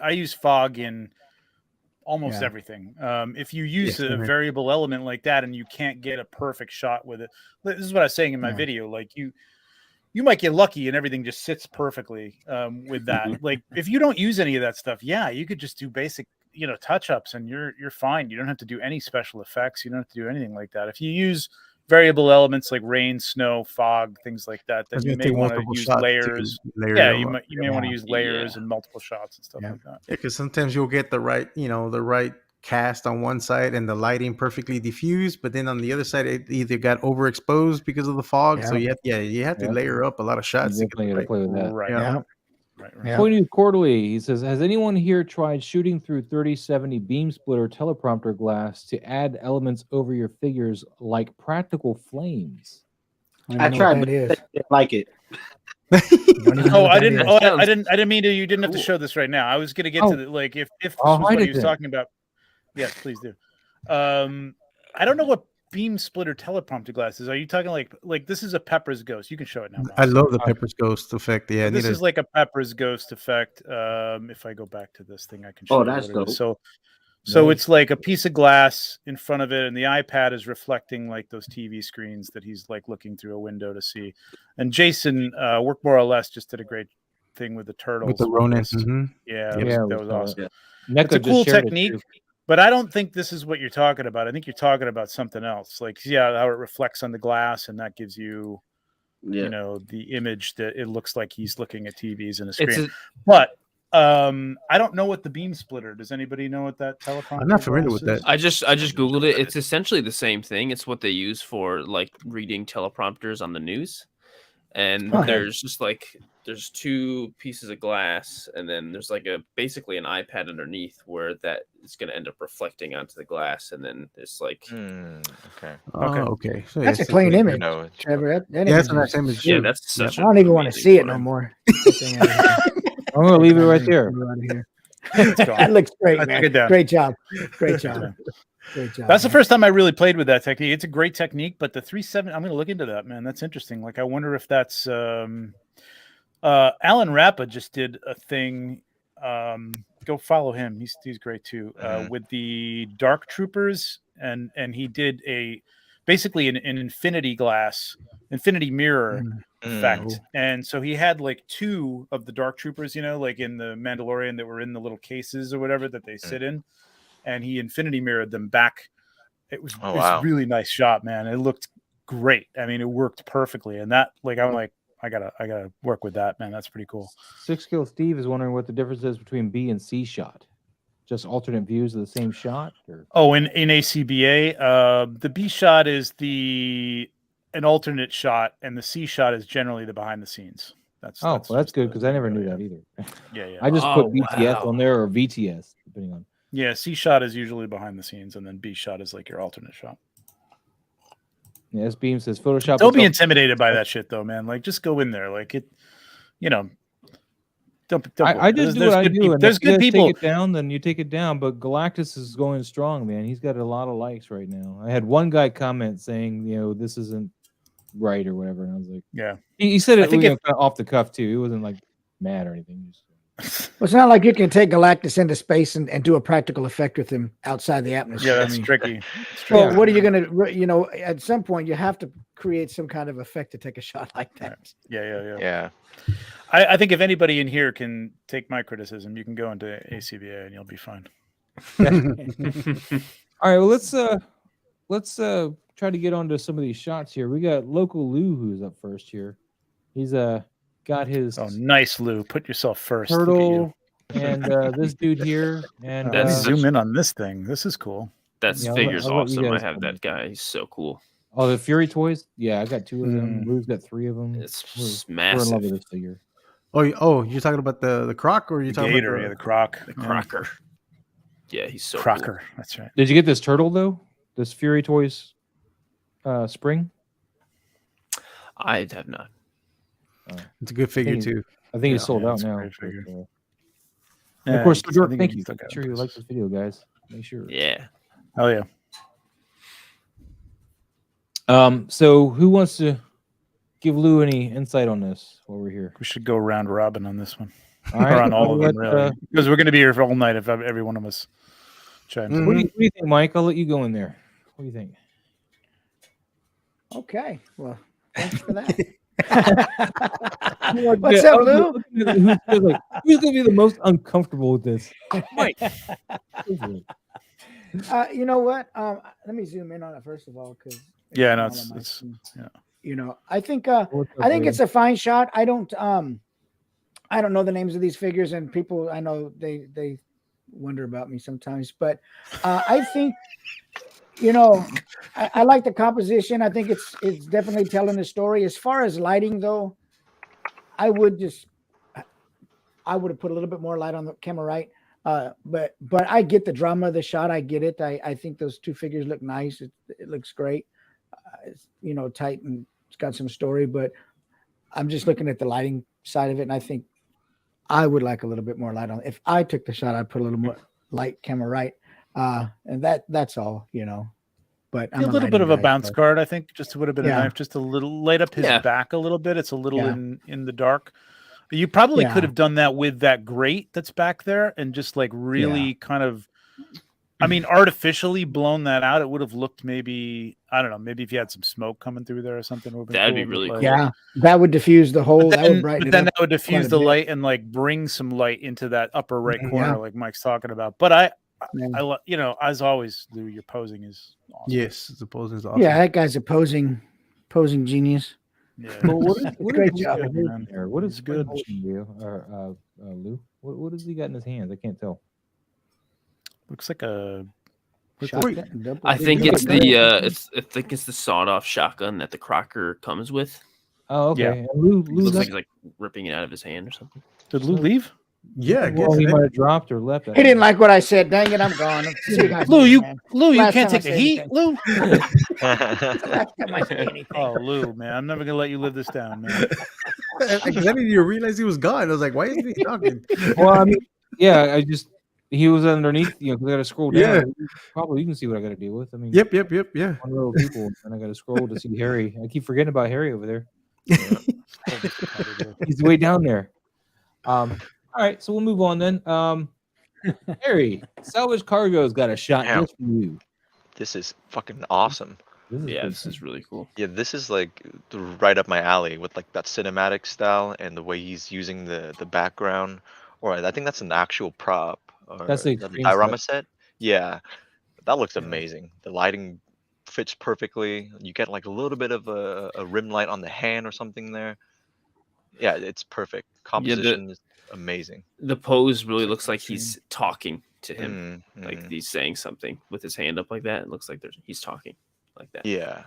I use fog in almost everything. If you use a variable element like that and you can't get a perfect shot with it, this is what I was saying in my video. Like you might get lucky and everything just sits perfectly with that. Like if you don't use any of that stuff, you could just do basic, touch-ups and you're fine. You don't have to do any special effects. You don't have to do anything like that. If you use variable elements like rain, snow, fog, things like that, then you may want to use layers. You may want to use layers and multiple shots and stuff like that. Yeah, because sometimes you'll get the right cast on one side and the lighting perfectly diffused, but then on the other side it either got overexposed because of the fog. So you have to layer up a lot of shots. You definitely got to play with that. Right. Yeah. Right. Toy News Quarterly, he says, has anyone here tried shooting through 3070 beam splitter teleprompter glass to add elements over your figures like practical flames? I tried, but I didn't like it. I didn't mean to. You didn't have to show this right now. I was going to get to the if this was what he was talking about. Yes, please do. I don't know what beam splitter teleprompter glass is. Are you talking like this is a Pepper's Ghost? You can show it now. I love the Pepper's Ghost effect. Yeah, this is like a Pepper's Ghost effect. If I go back to this thing, I can show you that's what it dope. is. So it's like a piece of glass in front of it, and the iPad is reflecting like those TV screens that he's like looking through a window to see. And Jason, Work More or Less, just did a great thing with the turtles. With the Ronin. That was awesome. Neko It's a cool just shared it, technique. too. But I don't think this is what you're talking about. I think you're talking about something else. Like, how it reflects on the glass, and that gives you, the image that it looks like he's looking at TVs and a screen. But I don't know what the beam splitter. Does anybody know what that teleprompter? I'm not familiar with is? that. I just googled it. It's essentially the same thing. It's what they use for like reading teleprompters on the news. And there's just there's two pieces of glass, and then there's basically an iPad underneath where that is going to end up reflecting onto the glass, and then it's like okay. So That's a clean image, Trevor. That's a nice image. Yeah, that's such. I don't even want to see it no more. I'm going to leave it right there. That looks great, man. Great job. Great job. That's the first time I really played with that technique. It's a great technique, but the 370, I'm going to look into that, man. That's interesting. Like, I wonder if that's Alan Rappa just did a thing. Go follow him. He's great too. With the Dark Troopers, and he did basically an infinity mirror effect. And so he had like two of the Dark Troopers, like in the Mandalorian, that were in the little cases or whatever that they sit in. And he infinity mirrored them back. It was a really nice shot, man. It looked great. I mean, it worked perfectly. And that, I'm like, I gotta work with that, man. That's pretty cool. 6Kill Steve is wondering what the difference is between B and C shot. Just alternate views of the same shot? Or? In ACBA, the B shot is an alternate shot, and the C shot is generally the behind the scenes. That's Well, that's just good the because I never thing, knew yeah. that either. Yeah. I just Oh, put BTS wow. on there or VTS, depending on. Yeah, C shot is usually behind the scenes, and then B shot is like your alternate shot. Yeah, S Beam says Photoshop. Don't be itself- intimidated by that shit, though, man. Like, just go in there. Like it, you know. Don't I just do what I do. And There's if you good guys people. take it down, then you take it down. But Galactus is going strong, man. He's got a lot of likes right now. I had one guy comment saying, this isn't right or whatever, and I was like, Yeah. He said it I think kind of off the cuff too. He wasn't like mad or anything. Well, it's not like you can take Galactus into space and do a practical effect with him outside the atmosphere. Yeah, that's tricky. So what are you going to, at some point you have to create some kind of effect to take a shot like that. Yeah. I think if anybody in here can take my criticism, you can go into ACBA and you'll be fine. All right, well let's try to get onto some of these shots here. We got Local Lou who's up first here. He's got his nice, Lou. Put yourself first. turtle and this dude here. And zoom in on this thing. This is cool. That Yeah, figure's I'll let you awesome. I guys have comment. that guy. He's so cool. Oh, the Fury toys? Yeah, I got 2 of them. Lou's got 3 of them. It's We're in massive. love with this figure. Oh, you're talking about the croc, or you're talking Gator, about the croc, The Crocker. Yeah, he's so Crocker. Cool. That's right. Did you get this turtle though? This Fury Toys spring? I have not. It's a good figure too. I think it's sold out it's a now. great figure. And Yeah, of course, I Dork, think thank you you. can still Make get sure you this. like this video, guys. Make sure. Yeah. Oh yeah. So who wants to give Lou any insight on this while we're here? We should go round robin on this one. All right, Or on all of them, let, really. Because we're going to be here for all night if every one of us chimes in. What do you think, Mike? I'll let you go in there. What do you think? Okay. Well, thanks for that. What's up, Lou? Who's going to be the most uncomfortable with this? Mike. You know what? Let me zoom in on it first of all, because Yeah, no, it's yeah. I think it's a fine shot. I don't know the names of these figures, and people I know they wonder about me sometimes, but I think I like the composition. I think it's definitely telling the story. As far as lighting though, I would have put a little bit more light on the camera, right? But I get the drama of the shot. I get it. I think those 2 figures look nice. It looks great. It's, tight, and it's got some story, but I'm just looking at the lighting side of it. And I think I would like a little bit more light on it. If I took the shot, I'd put a little more light, camera right. And that's all, but I'm a little bit of a bounce so. card, I think, just would have been a Yeah. knife, just a little light up his back a little bit. It's a little Yeah. in the dark. You probably Yeah. could have done that with that grate that's back there and just like really kind of, artificially blown that out. It would have looked maybe, I don't know, maybe if you had some smoke coming through there or something. That'd be really cool. Yeah, that would diffuse the whole. That would brighten it then up that would quite diffuse a the bit. light and like bring some light into that upper right corner, Yeah. like Mike's talking about. But I Yeah. as always, Lou, your posing is awesome. Yes, the posing is awesome. Yeah, that guy's a posing genius. Yeah. Well, Great job. What is good. Lou? What has he got in his hands? I can't tell. Looks like a Shotgun. I think Double- it's the sawed-off shotgun that the Crocker comes with. Oh, okay. Yeah. And Lou, It looks like Lou's he's like ripping it out of his hand or something. Did Lou leave? Yeah, I guess well, he that- might have dropped or left. He didn't like what I said. Dang it, I'm gone. See you guys Lou, later, you man. Lou, you Last can't time I take the said heat, anything. Lou. Last time I say anything. Oh, Lou, man, I'm never gonna let you live this down, man. Because I didn't even realize he was gone. I was like, why isn't he talking? Well, I mean, yeah, he was underneath, because I got to scroll down. Yeah. Probably you can see what I got to deal with. I mean, Yep, yeah. one row of people, and I got to scroll to see Harry. I keep forgetting about Harry over there. He's way down there. All right, so we'll move on then. Harry, Salvage Cargo's got a shot Damn. just for you. This is fucking awesome. Yeah, good. this is really cool. Yeah, this is like right up my alley with like that cinematic style and the way he's using the background. Or I think that's an actual prop. Or That's the the extreme diorama stuff. set. Yeah, that looks amazing. The lighting fits perfectly. You get like a little bit of a rim light on the hand or something there. Yeah, it's perfect. Composition is amazing. The pose really looks like he's talking to him, like Mhm. he's saying something with his hand up like that. It looks like he's talking like that. Yeah.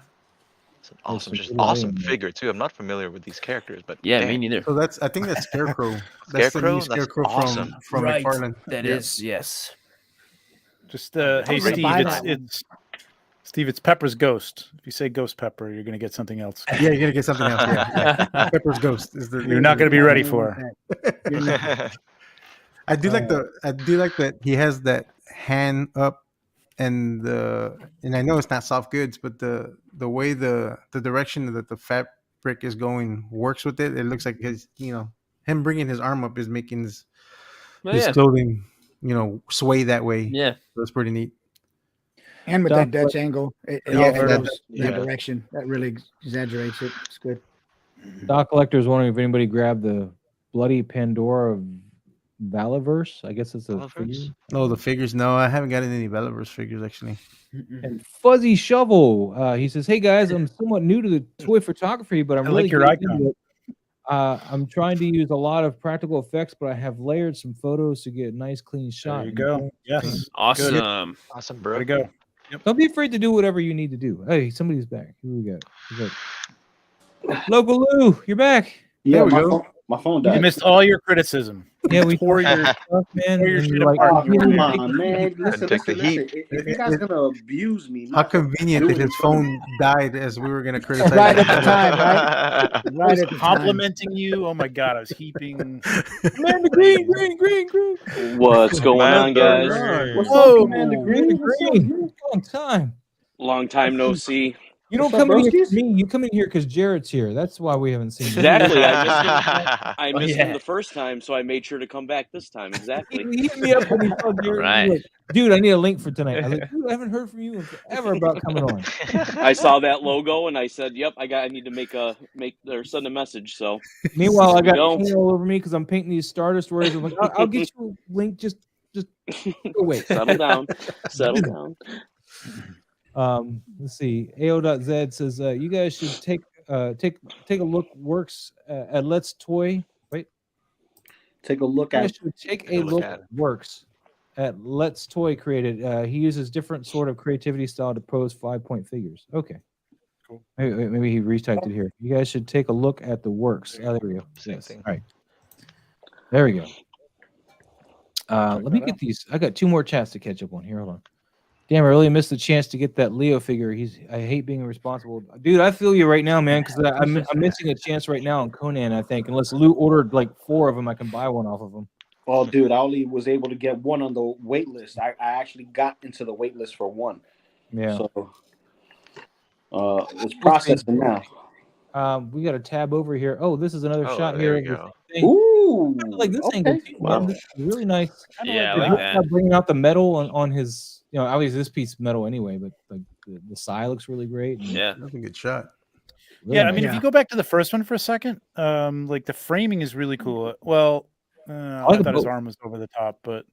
It's an awesome, just really awesome alien. figure too. I'm not familiar with these characters, but Yeah, damn. me neither. So I think that's Scarecrow. That's the new Scarecrow? That's Scarecrow awesome. from McFarlane. That Yeah. is, yes. Just I'm hey gonna Steve, buy that one. it's Steve, it's Pepper's ghost. If you say Ghost Pepper, you're gonna get something else. Yeah, you're gonna get something else. Yeah. Pepper's Ghost is the. You're not gonna be ready for her. I do like that he has that hand up, and I know it's not soft goods, but the way the direction that the fabric is going works with it. It looks like him bringing his arm up is making his clothing sway that way. Yeah. That's pretty neat. And with Doc, that Dutch angle, it Yeah, all and that- goes yeah. that direction. That really exaggerates it. It's good. Doc Collector is wondering if anybody grabbed the Bloody Pandora of Valaverse. I guess it's a Valaverse? figure. Oh, the figures. No, I haven't gotten any Bellaverse figures actually. And Fuzzy Shovel, he says, "Hey guys, I'm somewhat new to the toy photography, but I'm I really like your getting icon. into it. I'm trying to use a lot of practical effects, but I have layered some photos to get a nice, clean shot. There you go. Yes. Awesome. Awesome, Way bro. to go. Don't be afraid to do whatever you need to do. Hey, somebody's back. Who we got? Local Lou, you're back. Yeah, There we my go. phone, my phone You died. missed all your criticism. Yeah, we tore tore your stuff, man. tore your and shit you're like, apart. oh, you Come didn't on, take- man. Listen, take the listen, heat. listen. If you guys gonna abuse me, How not convenient do that it his in front of phone died as we were gonna criticize. Right it. at the time, right? I Right was at the time. complimenting you. Oh my god, I was heaping. Commander Green. What's going on, Commander guys? Green. What's Whoa, up, Commander Green? What's up, Green. dude? Long time. Long time no see. You don't What's up, come in here broskies? for me. You come in here because Jared's here. That's why we haven't seen you. Exactly. I Oh, missed yeah. him the first time, so I made sure to come back this time. Exactly. He hit me up when he saw Jared. He was Right. like, dude, I need a link for tonight. I was like, dude, I haven't heard from you in forever about coming on. I saw that logo and I said, "Yep, I need to make or send a message." So Meanwhile, I Here we got go. paint all over me because I'm painting these Stardust Warriors. I'm like, I'll get you a link. Just go wait. settle down, settle down. Let's see. AO.Z says you guys should take a look. Works at Let's Toy. Wait, Take a look you guys at. should take a a look look. at. Works at Let's Toy created. He uses different sort of creativity style to pose 5-point figures. Okay. Cool. Maybe he retyped it here. You guys should take a look at the works. Oh, there we go. Same Yes. thing. All right. There we go. Let me that get out. these. I got 2 more chats to catch up on here. Hold on. Damn, I really missed the chance to get that Leo figure. I hate being irresponsible. Dude, I feel you right now, man, because I'm missing a chance right now on Conan, I think. Unless Lou ordered like 4 of them, I can buy one off of them. Oh, dude, I only was able to get one on the wait list. I actually got into the wait list for one. Yeah. So it's processing now. We got a tab over here. Oh, this is another Oh, shot there here. we of go. this thing. Ooh, I like this okay. angle too. Wow. Man. This is really nice. Yeah, I They like just that. bringing out the metal on his. Obviously this piece is metal anyway, but like the side looks really great. and Yeah. That's a good shot. really Yeah, I mean, nice. if you go back to the first one for a second, like the framing is really cool. Well, I like thought his both. arm was over the top, but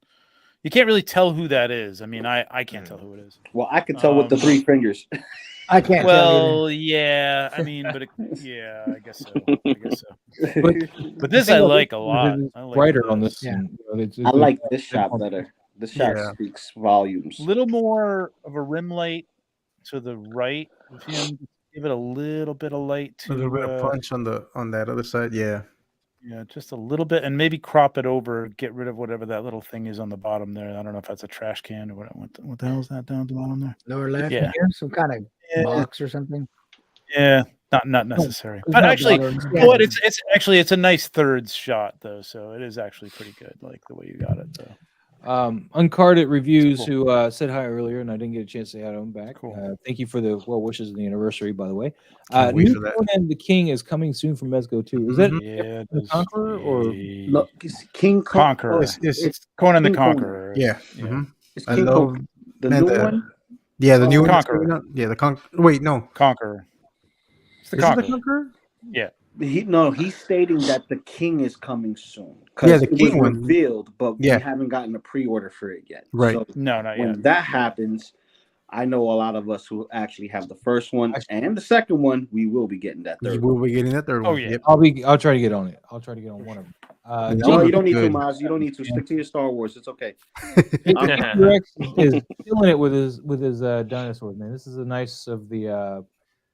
you can't really tell who that is. I mean, I can't tell who it is. Well, I can tell with the 3 fingers. I can't tell Well, yeah, I mean, but yeah, I guess so. But this I like a lot. I like brighter on this. Yeah. and, I like this shot better. This shot Yeah. speaks volumes. a little more of a rim light to the right. If you give it a little bit of light A little bit to of punch on that other side. Yeah. yeah, just a little bit, and maybe crop it over. Get rid of whatever that little thing is on the bottom there. I don't know if that's a trash can or what the hell is that down at the bottom there? Lower left. Yeah. Here, some kind of Yeah, box or something. yeah, not necessary. There's But no actually, bottom. you know what? It's actually a nice thirds shot though, so it is actually pretty good. Like the way you got it. So. Uncarded Reviews, Cool. who said hi earlier, and I didn't get a chance to say hi to him back. Cool. Thank you for the well wishes of the anniversary, by the way. Can't wait New for that. Conan the King is coming soon from Mezco too. Is that Yeah, the Conqueror or Look, it's King Conqueror? It's Conan the King Conan. Conqueror. yeah. Yeah. Mhm. It's I King love Conan. The man, new the- one. Yeah, the new one that's Conqueror. coming out. Yeah, the Wait, no. Conqueror. It's the Is it Conqueror. the Conqueror? He's stating that the King is coming soon. Yeah, the it King was one. revealed, but Yeah. we haven't gotten a pre-order for it yet. Right. So No, not when yet. that happens, I know a lot of us who actually have the first one and the second one. We will be getting that You third one. will be getting that third Oh, one. yeah. Yep. I'll try to get on it. I'll try to get on one of them. No, No, James you don't need to, good. Maz. You don't need to. Stick to your Star Wars. It's okay. Rex is killing it with his dinosaurs, man. This is a nice of the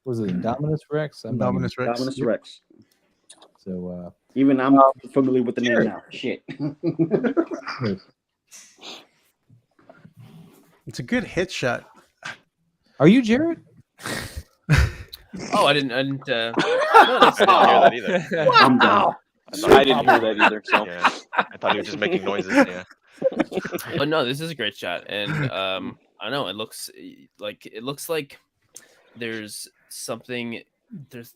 Was it Indominus Rex? I'm not even- Dominus Rex. Dominus Yep. Rex. So Even I'm familiar with the name Sure. now. Shit. It's a good headshot. are you Jared? Oh, I didn't. I didn't hear that either. I'm done. I didn't hear that either. So Yeah, I thought he was just making noises. Yeah. But no, this is a great shot, and I know it looks like there's something.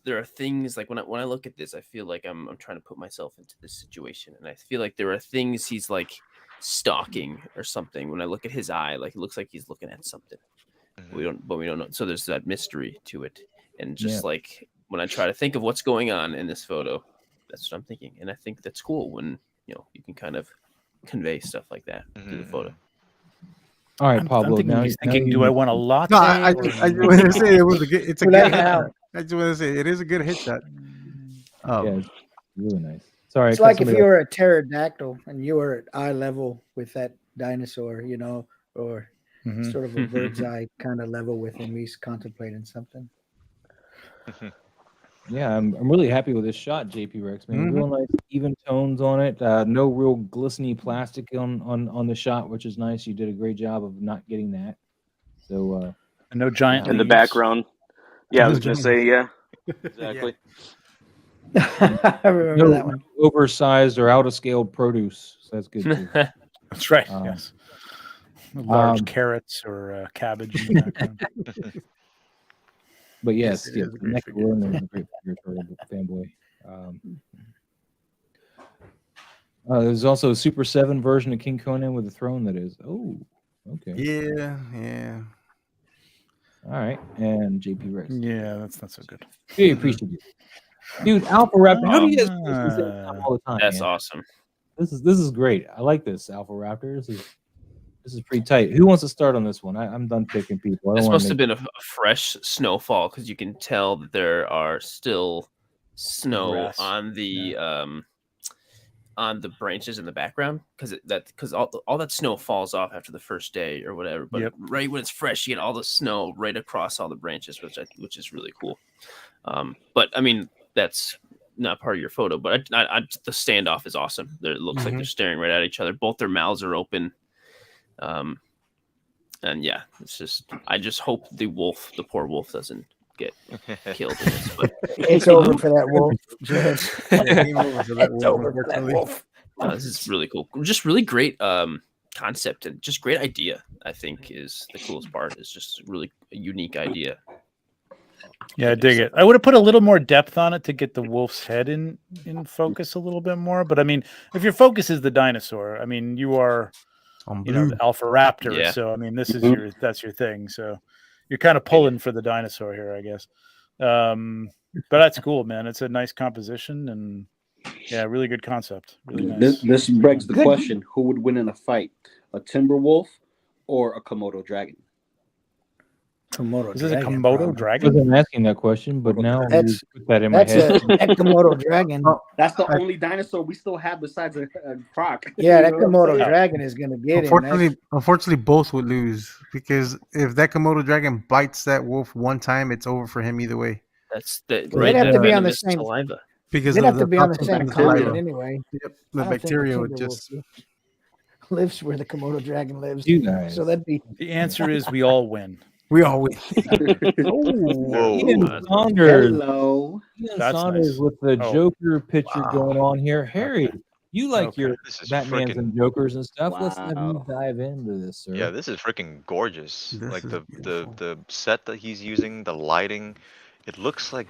There are things like when I look at this, I feel like I'm trying to put myself into this situation, and I feel like there are things he's like stalking or something. When I look at his eye, like it looks like he's looking at something. We don't know. So there's that mystery to it, and just like when I try to think of what's going on in this photo, that's what I'm thinking, and I think that's cool when you can kind of convey stuff like that through the photo. All right, I'm Pablo. thinking, he's thinking, do I want a latte? No, I or- just want to say it was a good. It's a Pull good that out. headshot. I just want to say it is a good headshot. Yeah, it's really nice. Sorry, It's I cut like if somebody you off. were a pterodactyl and you were at eye level with that dinosaur, or Mhm. sort of a bird's eye kind of level with him. He's contemplating something. Yeah, I'm really happy with this shot, JP Rex, man. Real nice, even tones on it. No real glistening plastic on the shot, which is nice. You did a great job of not getting that. So And no giant in the leaves. background. Yeah, I was No gonna say exactly. I remember no that one. oversized or out of scale produce. So that's good too. That's right. Um, Yes. Large um, carrots or cabbage. In the background. But yes, Yes, it yes, is a great Nick figure. Warren is a great figure for a fanboy. There's also a Super 7 version of King Conan with a throne that is. Oh, okay. Yeah. All right. And JP Rex. Yeah, that's not so good. Really appreciate it. Dude, Alpha Raptor. How do you guys post this at the time all the time? That's man? awesome. This is great. I like this, Alpha Raptor. This is pretty tight. Who wants to start on this one? I'm done picking people. I don't This wanna must have make- been a fresh snowfall because you can tell that there are still snow Grass, on the branches in the background because all that snow falls off after the first day or whatever. But Yep. right when it's fresh, you get all the snow right across all the branches, which is really cool. But I mean that's not part of your photo, but the standoff is awesome. It looks like they're staring right at each other. Both their mouths are open. And yeah, it's just I just hope the poor wolf doesn't get killed in this. But It's over for that wolf. Jared. Game over for that It's wolf, over for that unfortunately. wolf. this is really cool. Just really great concept and just great idea. I think is the coolest part. It's just really a unique idea. Yeah, I dig it. I would have put a little more depth on it to get the wolf's head in focus a little bit more. But I mean, if your focus is the dinosaur, I mean, you are, On you know, blue. the alpha raptor. Yeah. So I mean, this is that's your thing. So you're kind of pulling for the dinosaur here, I guess. But that's cool, man. It's a nice composition and yeah, really good concept. Really nice. This begs the Good. question: who would win in a fight, a timber wolf or a Komodo dragon? Komodo Is this a dragon, Komodo probably. I dragon? wasn't asking that question, but now That's- you put that in my That's head. that Komodo dragon. Oh, That's the only dinosaur we still have besides a croc. Yeah, that You know what I'm Komodo saying? dragon is going to get him. Unfortunately, both would lose because if that Komodo dragon bites that wolf one time, it's over for him either way. That's the Well, right. they'd have that to be on the venomous same- saliva. Because They'd of have to be on the toxic same bacteria. continent anyway. Yep, I the don't think bacteria the would timber just. wolf lives where the Komodo dragon lives. You guys. So that'd be The answer is we all win. We all win. Whoa. Ian That's- Saunders. Hello. Ian That's Saunders nice. with the Oh. Joker picture Wow. going on here. Harry, you like Okay. your This is Batmans freaking. and Jokers and stuff. Let's have you Wow. dive into this, sir. Yeah, this is freaking gorgeous. This Like is the beautiful. set that he's using, the lighting, it looks like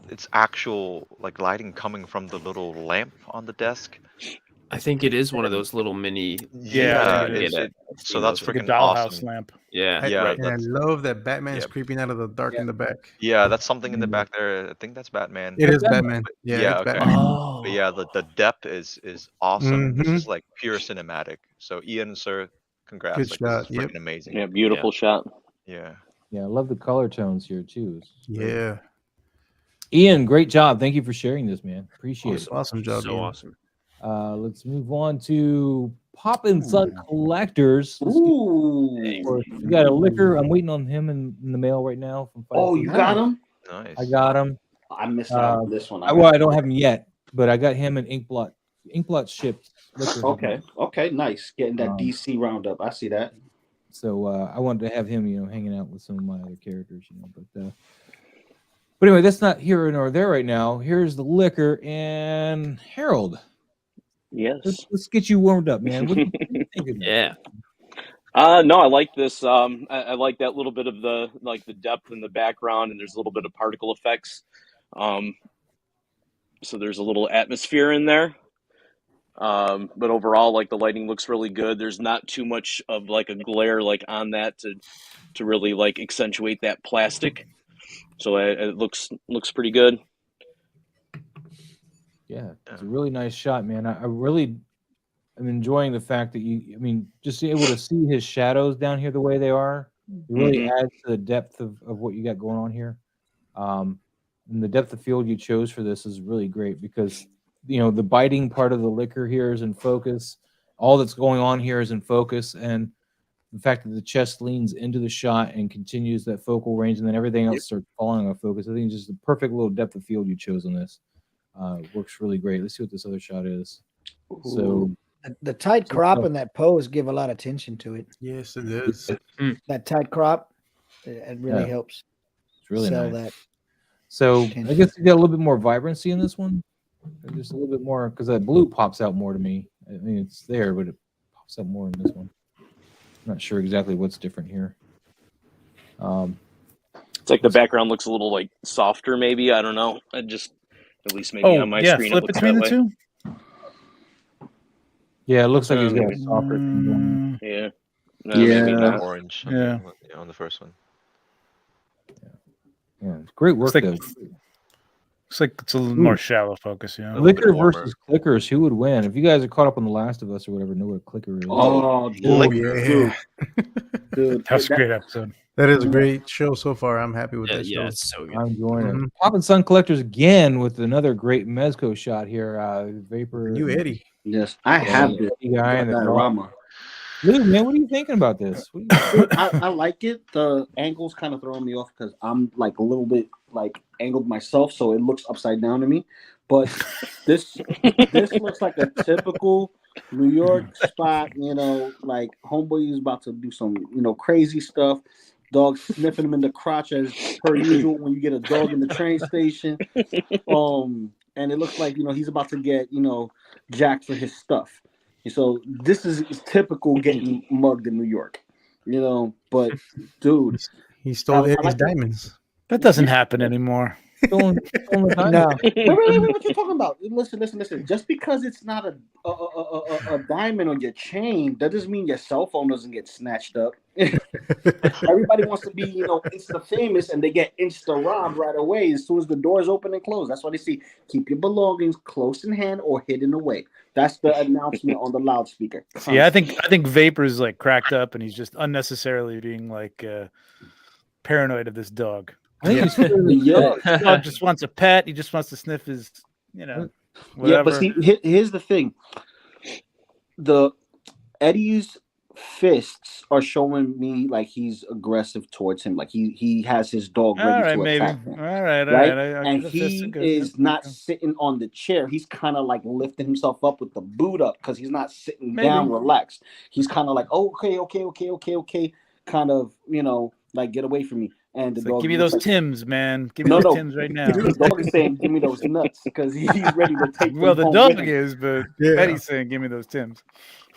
it's actual like lighting coming from the little lamp on the desk. I think it is one of those little mini. Yeah, I think it it's, is. it, so that's Like a freaking dollhouse awesome. lamp. Yeah, Yeah, right. And I that's- love that Batman's Yep. creeping out of the dark in the back. Yeah, that's something in the Mm. back there. I think that's Batman. It is Batman. Batman. Yeah, Yeah, it's okay. Batman. oh, But yeah, the depth is awesome. This Mhm. is like pure cinematic. So Ian, sir, congrats. Good Like, shot, This is yep. freaking amazing. Yeah, beautiful shot. Yeah. Yeah, I love the color tones here too. It's great. Yeah. Ian, great job. Thank you for sharing this, man. Appreciate it. Awesome job. So Ian. awesome. Let's move on to Pop and Son Collectors. Let's get- Ooh. We got a liquor. I'm waiting on him in the mail right now. From Oh, you got him? Nice. I got him. I missed out on this one. I don't have him yet, but I got him and Inkblot. Inkblot shipped. Liquor. Okay, nice. Getting that Um, DC roundup. I see that. So I wanted to have him, hanging out with some of my other characters, But anyway, that's not here nor there right now. Here's the liquor and Harold. Yes. Let's get you warmed up, man. What do you think of that? Yeah. No, I like this. I like that little bit of the depth in the background, and there's a little bit of particle effects. So there's a little atmosphere in there. But overall, like, the lighting looks really good. There's not too much of like a glare like on that to really like accentuate that plastic. So it looks pretty good. Yeah, it's a really nice shot, man. I really am enjoying the fact that just able to see his shadows down here the way they are. It really adds to the depth of what you got going on here. And the depth of field you chose for this is really great because, the biting part of the liquor here is in focus. All that's going on here is in focus. And the fact that the chest leans into the shot and continues that focal range, and then everything else starts falling off focus. I think it's just the perfect little depth of field you chose on this. Works really great. Let's see what this other shot is. So the tight crop and that pose give a lot of tension to it. Yes, it is. That tight crop, it really helps. It's really sell nice. that. So I guess you got a little bit more vibrancy in this one. Just a little bit more, because that blue pops out more to me. I mean, it's there, but it pops out more in this one. I'm not sure exactly what's different here. It's like the background looks a little like softer, maybe. I don't know. At least maybe on my screen. Flip it looks between that the way. two. Yeah, it looks like he's got a maybe. softer thing going. Yeah. No, maybe not. Orange. Yeah. On the first one. Yeah, it's great work, Looks though. like it's a little more shallow focus, yeah. Liquor versus clickers, who would win? If you guys are caught up on The Last of Us or whatever, know what a clicker is. Oh, yeah. dude. That was a great episode. That is a great show so far. I'm happy with that Yeah, show. it's so good. I'm enjoying Mhm. it. Poppin' Sun Collectors again with another great Mezco shot here. Vapor. You, Eddie. Yes, I have this Guy and the dog. diorama. Luke, man, what are you thinking about this? What do you- I like it. The angles kind of throwing me off because I'm like a little bit like angled myself, so it looks upside down to me. But this looks like a typical New York spot. Like homeboy is about to do some crazy stuff. Dog sniffing him in the crotch as per usual when you get a dog in the train station. And it looks like he's about to get jacked for his stuff. So this is typical getting mugged in New York, But dude, He stole I Eddie's like it. diamonds. That doesn't happen anymore. Stolen time? No, Wait, what you talking about? Listen. Just because it's not a diamond on your chain, that doesn't mean your cell phone doesn't get snatched up. Everybody wants to be, insta famous, and they get insta robbed right away as soon as the doors open and close. That's why they see keep your belongings close in hand or hidden away. That's the announcement on the loudspeaker. Yeah, I think Vapor is like cracked up, and he's just unnecessarily being like paranoid of this dog. I think he's clearly Yeah. The dog just wants a pet. He just wants to sniff his, whatever. Yeah, but see, here's the thing. The Eddie's fists are showing me like he's aggressive towards him, like he has his dog ready all right, to maybe. attack him. All right. And he is not sitting on the chair. He's kind of like lifting himself up with the boot up because he's not sitting down relaxed. He's kind of like, okay, kind of, like get away from me. And the It's like, dog give me looks those like, Tims, man. Give me those Tims right now. The dog is saying, "Give me those nuts," because he's ready to take. Well, them the home dog with him. is, but Yeah. Eddie's saying, give me those Tims.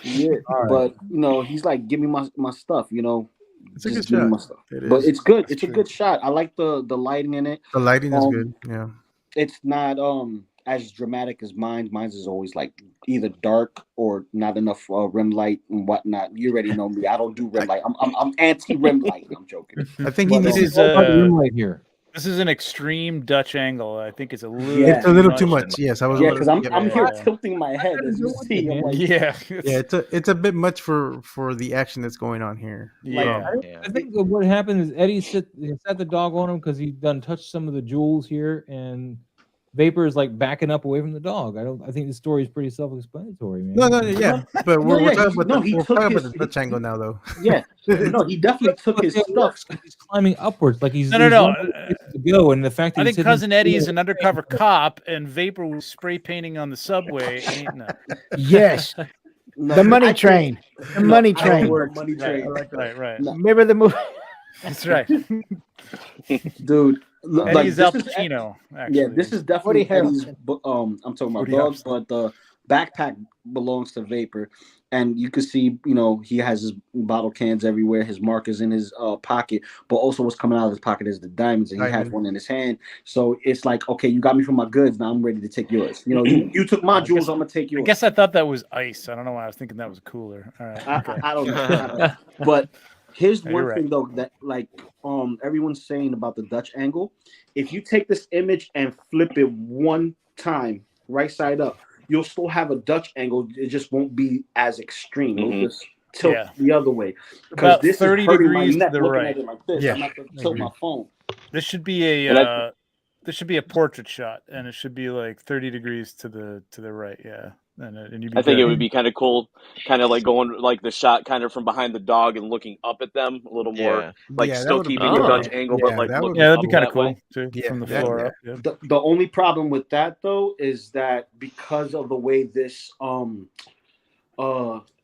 Yeah, right. but he's like, "Give me my stuff," It's a good Just give me shot. my stuff. It But is. it's good. It's true. a good shot. I like the lighting in it. The lighting is Um, good. Yeah. It's not as dramatic as mine. Mine's is always like either dark or not enough rim light and whatnot. You already know me. I don't do rim light. I'm anti rim light. I'm joking. I think he But, needs. This is all about the room right here. This is an extreme Dutch angle. I think it's a little. Yeah. It's a little too much. Yes, I was. Yeah, because I'm here yeah. tilting my head as you see. I'm like, Yeah. Yeah, it's a bit much for the action that's going on here. Yeah. I think what happened is Eddie set the dog on him because he done touched some of the jewels here, and Vapor is like backing up away from the dog. I think the story is pretty self-explanatory, man. No, yeah, but No, we're yeah, talking he- about no, the, he we're took talking his- about the Dutch angle now, though. Yeah, no, he definitely took his stuff. He's climbing upwards, like he's No. to go, and the fact that I he's think hitting- Cousin Eddie's an undercover cop, and Vapor was spray painting on the subway. Ain't no. Yes, No, the money I train. think- The money I don't train. work money train. Right. No. Remember the movie? That's right. Dude. Like, Eddie's Al this is- Pacino. Actually. Yeah, this is definitely Woody Eddie's. Harrelson. I'm talking about Woody dogs, Harrelson. but the backpack belongs to Vapor, and you can see, he has his bottle cans everywhere. His markers in his pocket, but also what's coming out of his pocket is the diamonds, and he has one in his hand. So it's like, okay, you got me for my goods. Now I'm ready to take yours. You took my jewels. I'm gonna take yours. I guess I thought that was ice. I don't know why I was thinking that was cooler. All right. Okay. I don't know. But here's No, one you're thing though, that like everyone's saying about the Dutch angle. If you take this image and flip it one time, right side up, you'll still have a Dutch angle. It just won't be as extreme. It'll just tilt the other way. Because About this 30 is hurting my degrees to neck the looking right. at it like this. Yeah. I'm not gonna tilt my phone. This should be a portrait shot, and it should be like 30 degrees to the right. Yeah. And you'd be I think good. it would be kind of cool, kind of like going like the shot kind of from behind the dog and looking up at them a little more, like Yeah, that still would've keeping been the cool. Dutch angle, Yeah, but like that would- looking Yeah, that'd be up kind of that cool way. too, Yeah, from the yeah, floor yeah. up. Yeah. The only problem with that though is that because of the way this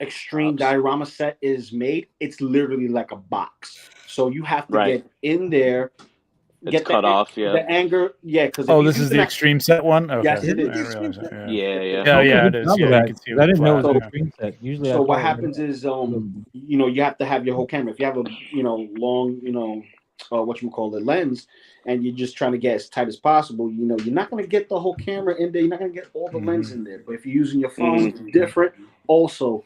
extreme diorama set is made, it's literally like a box. So you have to Right. get in there. It's Get cut off, yeah. The anger, yeah. Because Oh, this is the extreme set one. Okay. Yes, it is. I realize that, yeah. Yeah. Yeah, it is. Double Yeah, that, you can see 'cause I didn't know it was flat, a yeah. screen set. Usually, So I what thought- happens is, you have to have your whole camera. If you have a, long, lens, and you're just trying to get as tight as possible, you're not going to get the whole camera in there. You're not going to get all the lens in there. But if you're using your phone, it's different. Also,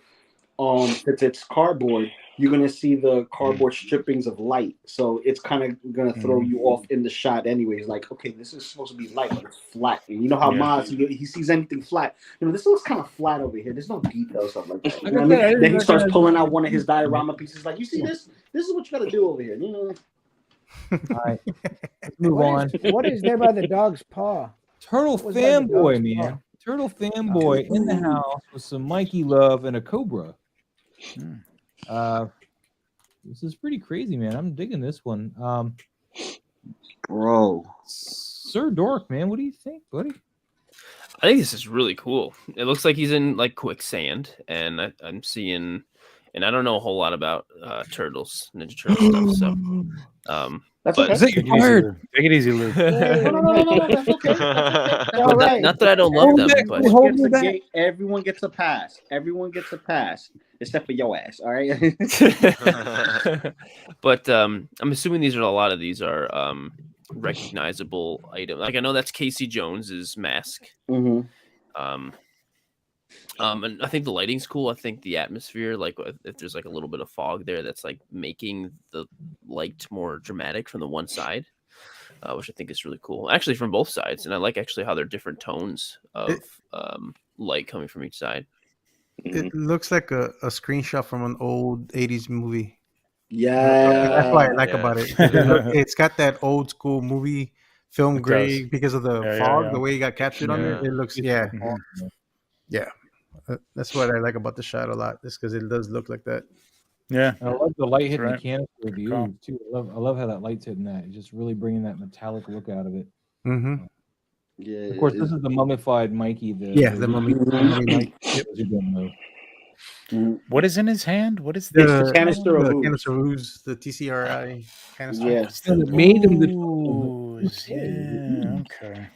since it's cardboard, you're going to see the cardboard strippings of light. So it's kind of going to throw you off in the shot anyways. Like, okay, this is supposed to be light, but it's flat. And you know how Maz, he sees anything flat. This looks kind of flat over here. There's no detail, stuff like that. You know what I mean? Then he starts pulling out one of his diorama pieces. Like, you see this? This is what you got to do over here. All right, let's move on. What is there by the dog's paw? Turtle What's by the dog's fanboy, paw? man. Turtle fanboy in the house with some Mikey love and a cobra. This is pretty crazy, man. I'm digging this one. Bro. Sir Dork, man, what do you think, buddy? I think this is really cool. It looks like he's in like quicksand, and I'm seeing, and I don't know a whole lot about Ninja Turtle stuff. So, That's but- okay. Is that your Take it easy, fired? Lou. Take it easy, Lou. No, that's okay. All right. not that I don't love them, but Everyone gets a pass. Everyone gets a pass, except for your ass. All right. but I'm assuming a lot of these are recognizable items. Like I know that's Casey Jones's mask. Mm-hmm. And I think the lighting's cool. I think the atmosphere, like if there's like a little bit of fog there, that's like making the light more dramatic from the one side, which I think is really cool. Actually, from both sides, and I like actually how they're different tones of light coming from each side. It looks like a screenshot from an old 80s movie. Yeah. That's what I like about it. It's got that old school movie film grade because of the fog, the way it got captured on it. It looks, yeah. That's what I like about the shot a lot, just because it does look like that. Yeah. I love the light hitting right. the canister of the ooze, too. I love how that light's hitting that. It's just really bringing that metallic look out of it. Mm-hmm. Yeah. Of course, this is the mummified Mikey. The mummy Mike. What is in his hand? What is It's this? the canister of the ooze. canister of ooze, the TCRI canister. Yeah. It made him the Ooze, yeah, okay.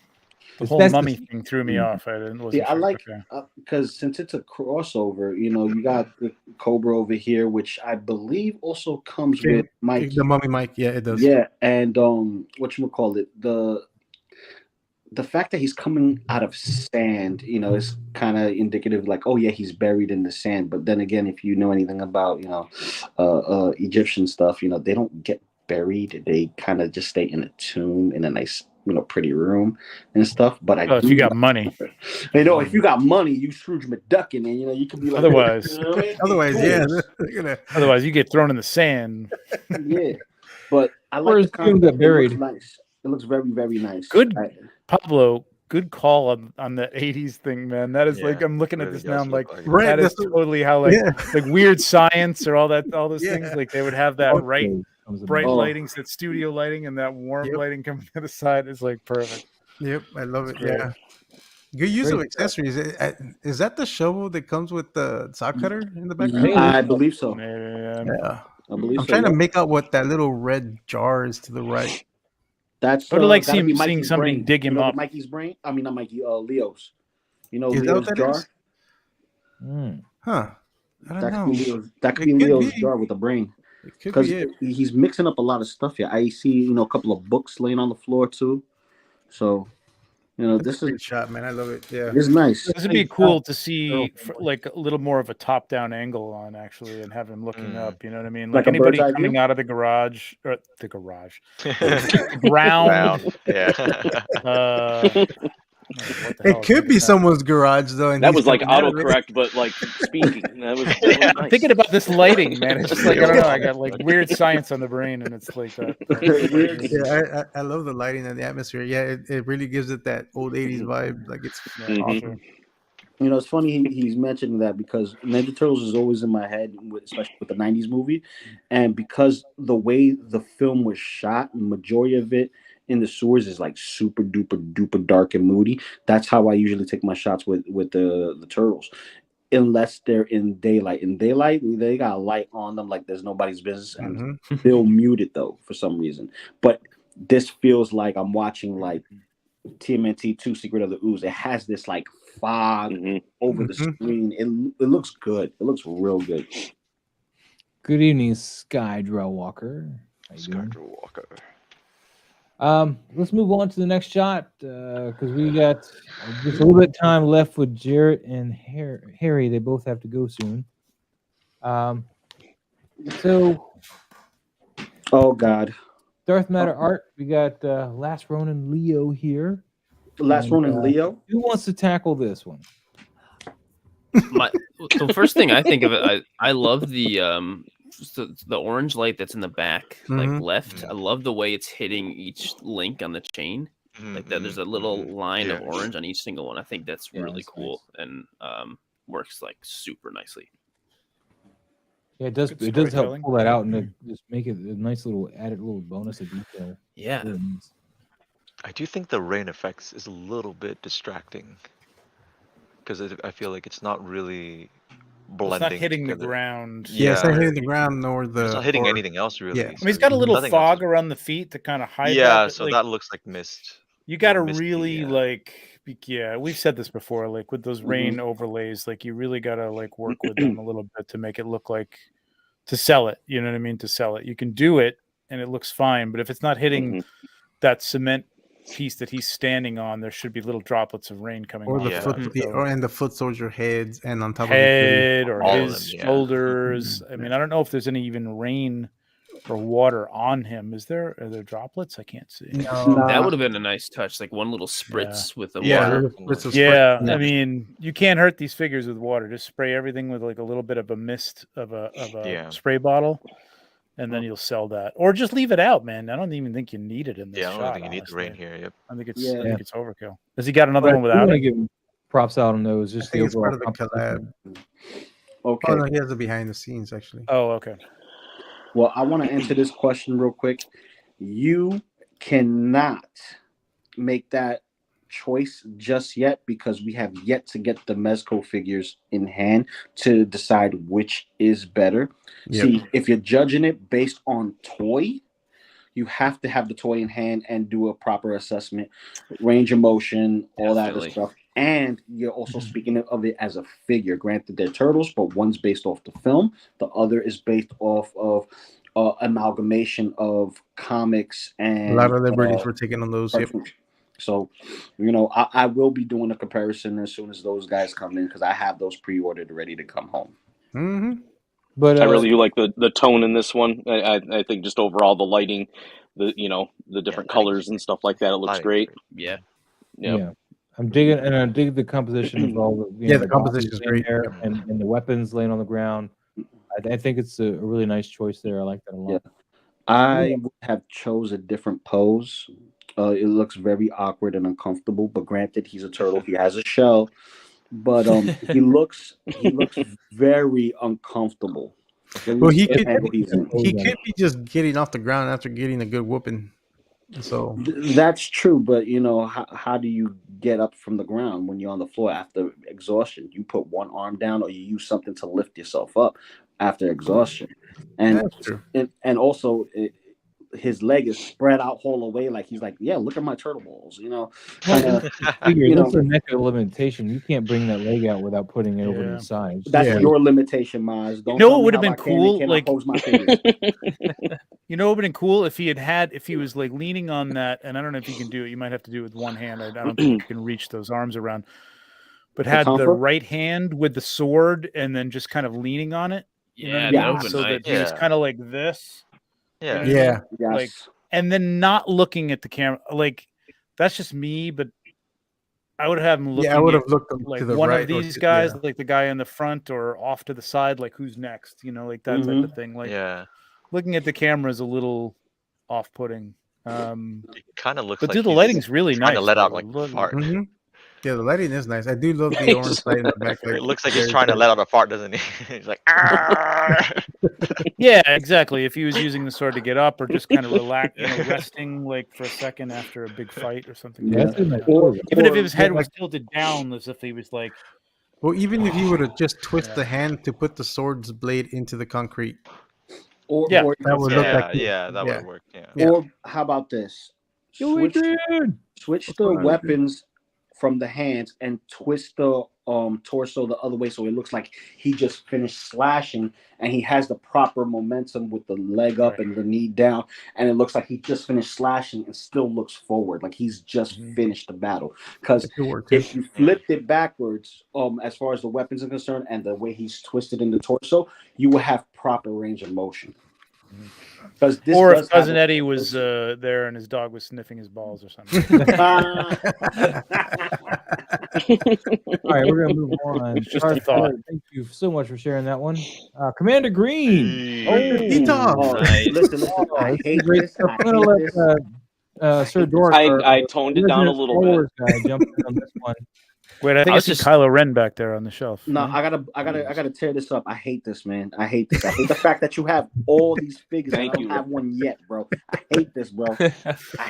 The whole That's mummy thing threw me off. I didn't. See, I sure. like Okay. because since it's a crossover, you got the Cobra over here, which I believe also comes with Mike. The mummy Mike, yeah, it does. Yeah, and whatchamacallit, the fact that he's coming out of sand, is kind of indicative, like, oh yeah, he's buried in the sand. But then again, if you know anything about Egyptian stuff, they don't get buried; they kind of just stay in a tomb in a nice, pretty room and stuff. But if you got money, if you got money, you Scrooge McDuck, and you can be like, otherwise, otherwise you get thrown in the sand. Yeah, but I Or like his the tomb concept. got buried. It looks nice. It looks very, very nice. Good. Pablo, good call on the 80s thing, man. That is like Yeah, I'm looking at really this does now. I'm look like, like it. Right, that is that's what- totally how like yeah. like Weird Science or all those Yeah. things. Like they would have that bright Oh. lighting, that studio lighting, and that warm Yep. lighting coming to the side. It's like perfect. Yep, I love It's it. great. Yeah, good use of Great stuff. accessories. Is that the shovel that comes with the saw cutter in the background? I believe so. Maybe, yeah. Yeah, I believe I'm so. trying to yeah. make out what that little red jar is to the right. That's I would like gotta be seeing Mikey's somebody brain. dig You him know, up. Mikey's brain. I mean, not Mikey. Leo's. You know, Is that what Leo's that jar. is? Mm. Huh? I don't That know. could be Leo's. That could It be could Leo's be. jar with the brain. It could Because be it. he's mixing up a lot of stuff here. I see, a couple of books laying on the floor too. So, That's this a great is shot, man. I love it. Yeah. it's nice. This would be cool to see like a little more of a top-down angle on actually, and have him looking up. You know what I mean? Like Like a bird's anybody eye coming view? out of the garage, the ground. Yeah. What the hell It is could thinking be that? someone's garage though, and That he's was like coming out of it. autocorrect, but like speaking. That was I'm nice. thinking about this lighting, man. It's just like I don't know. I got like Weird Science on the brain, and it's like that. Yeah, I love the lighting and the atmosphere. Yeah, it really gives it that old 80s vibe. Like it's awesome. It's funny he's mentioning that because Ninja Turtles is always in my head, especially with the 90s movie. And because the way the film was shot, the majority of it in the sewers is like super duper dark and moody. That's how I usually take my shots with the Turtles. Unless they're in daylight. In daylight, they got a light on them like there's nobody's business. And they'll mute it, though, for some reason. But this feels like I'm watching like TMNT 2 Secret of the Ooze. It has this like fog over the screen. It looks good. It looks real good. Good evening, Skydra Walker. How you doing? Skydra Walker. Let's move on to the next shot because we got just a little bit of time left with Jarrett and Harry. They both have to go soon. So, oh God, Darth Matter art. We got Last Ronin Leo here. Last Ronin Leo. Who wants to tackle this one? The first thing I think of it, I love the orange light that's in the back, like left. I love the way it's hitting each link on the chain. Like that, there's a little line of orange on each single one. I think that's really cool and works like super nicely. Yeah, it does. It does help pull that out and just make it a nice little added little bonus of detail. Yeah. I do think the rain effects is a little bit distracting because I feel like it's not really blending. It's not hitting together. the ground. Yeah, it's not hitting the ground nor the. It's not hitting anything else really. Yeah. I mean, he's got a little fog around the feet to kind of hide. Yeah, so that looks like mist. You got to really we've said this before, like with those rain overlays, like you really got to like work with them a little bit to make it look like to sell it. You know what I mean? To sell it, you can do it and it looks fine, but if it's not hitting that cement piece that he's standing on, there should be little droplets of rain coming or off the foot, and the foot soldier heads and on top head of or his shoulders. I mean, I don't know if there's any even rain or water on him. Are there droplets? I can't see. That would have been a nice touch, like one little spritz with the water. I mean, you can't hurt these figures with water. Just spray everything with like a little bit of a mist of a spray bottle, and then you'll sell that. Or just leave it out, man. I don't even think you need it in this shot. I don't think you need the rain here. Yep. I think it's overkill. Has he got another one without it? Give him props out on those. Just the overall part of the collab. Okay. Oh no, he has the behind the scenes actually. Oh, okay. Well, I want to answer this question real quick. You cannot make that choice just yet because we have yet to get the Mezco figures in hand to decide which is better. Yep. See, if you're judging it based on toy, you have to have the toy in hand and do a proper assessment, range of motion, all that other stuff. And you're also speaking of it as a figure. Granted, they're turtles, but one's based off the film. The other is based off of amalgamation of comics and a lot of liberties were taken on those. Yep. So, I will be doing a comparison as soon as those guys come in because I have those pre-ordered ready to come home. Mm-hmm. But I really do like the tone in this one. I think just overall the lighting, the different colors and stuff like that. It looks great. Yeah. I'm digging the composition of all the the composition is great there and the weapons laying on the ground. I think it's a really nice choice there. I like that a lot. Yeah. I would have chose a different pose It looks very awkward and uncomfortable. But granted, he's a turtle. He has a shell, but he looks very uncomfortable. At Well, least the angle he's in. he could be just getting off the ground after getting a good whooping. So That's true, but how do you get up from the ground when you're on the floor after exhaustion? You put one arm down, or you use something to lift yourself up after exhaustion. And that's true. and also his leg is spread out all the way, like he's like, yeah, look at my turtle balls, kinda, Figure that's a mecha limitation. You can't bring that leg out without putting it over Yeah. the side. That's your limitation, Maz. Don't You know tell what me would have how been I can and cool? cannot Like, pose my fingers. you know, it would have been cool if he was like leaning on that, and I don't know if you can do it. You might have to do it with one hand. I don't think you can reach those arms around. But The had the comfort? right hand with the sword, and then just kind of leaning on it. You know what I Yeah, mean? that would've So been that nice. he was kind of like this. Yeah. You know what I mean? Yes. Like, and then not looking at the camera. Like, that's just me, but I would have him looking. I would have at, looked like to the one right of or these to- guys, yeah. like the guy in the front or off to the side, like who's next, like that type of thing. Like, looking at the camera is a little off-putting. It kind of looks but like dude, the he's lighting's really trying nice. to let out though. like a fart. Mhm. Yeah, the lighting is nice. I do love the orange light in the back. It looks like he's trying to let out a fart, doesn't he? He's like, Yeah, exactly. If he was using the sword to get up, or just kind of relax, resting like for a second after a big fight or something. Yeah, like that's that. cool. Even if his head was tilted down, as if he was like. Well, even if you would have just twist the hand to put the sword's blade into the concrete, Or Yeah. that would look like that would yeah. have worked. Yeah. Yeah. Or how about this? Switch the weapons from the hands and twist the torso the other way, so it looks like he just finished slashing and he has the proper momentum with the leg up and the knee down, and it looks like he just finished slashing and still looks forward, like he's just finished the battle. Because if you flipped it backwards, as far as the weapons are concerned and the way he's twisted in the torso, you will have proper range of motion. Or if Cousin Eddie was there and his dog was sniffing his balls or something. All right, we're gonna move on. It's just a thought. Thank you so much for sharing that one, Commander Green. Listen, I hate this. I'm gonna let Sir Dork. I toned it down a little bit. Guy jump in on this one. Wait, I think I see Kylo Ren back there on the shelf. No, I gotta tear this up. I hate this, man. I hate this. I hate the fact that you have all these figures. I don't have one yet, bro. I hate this, bro. I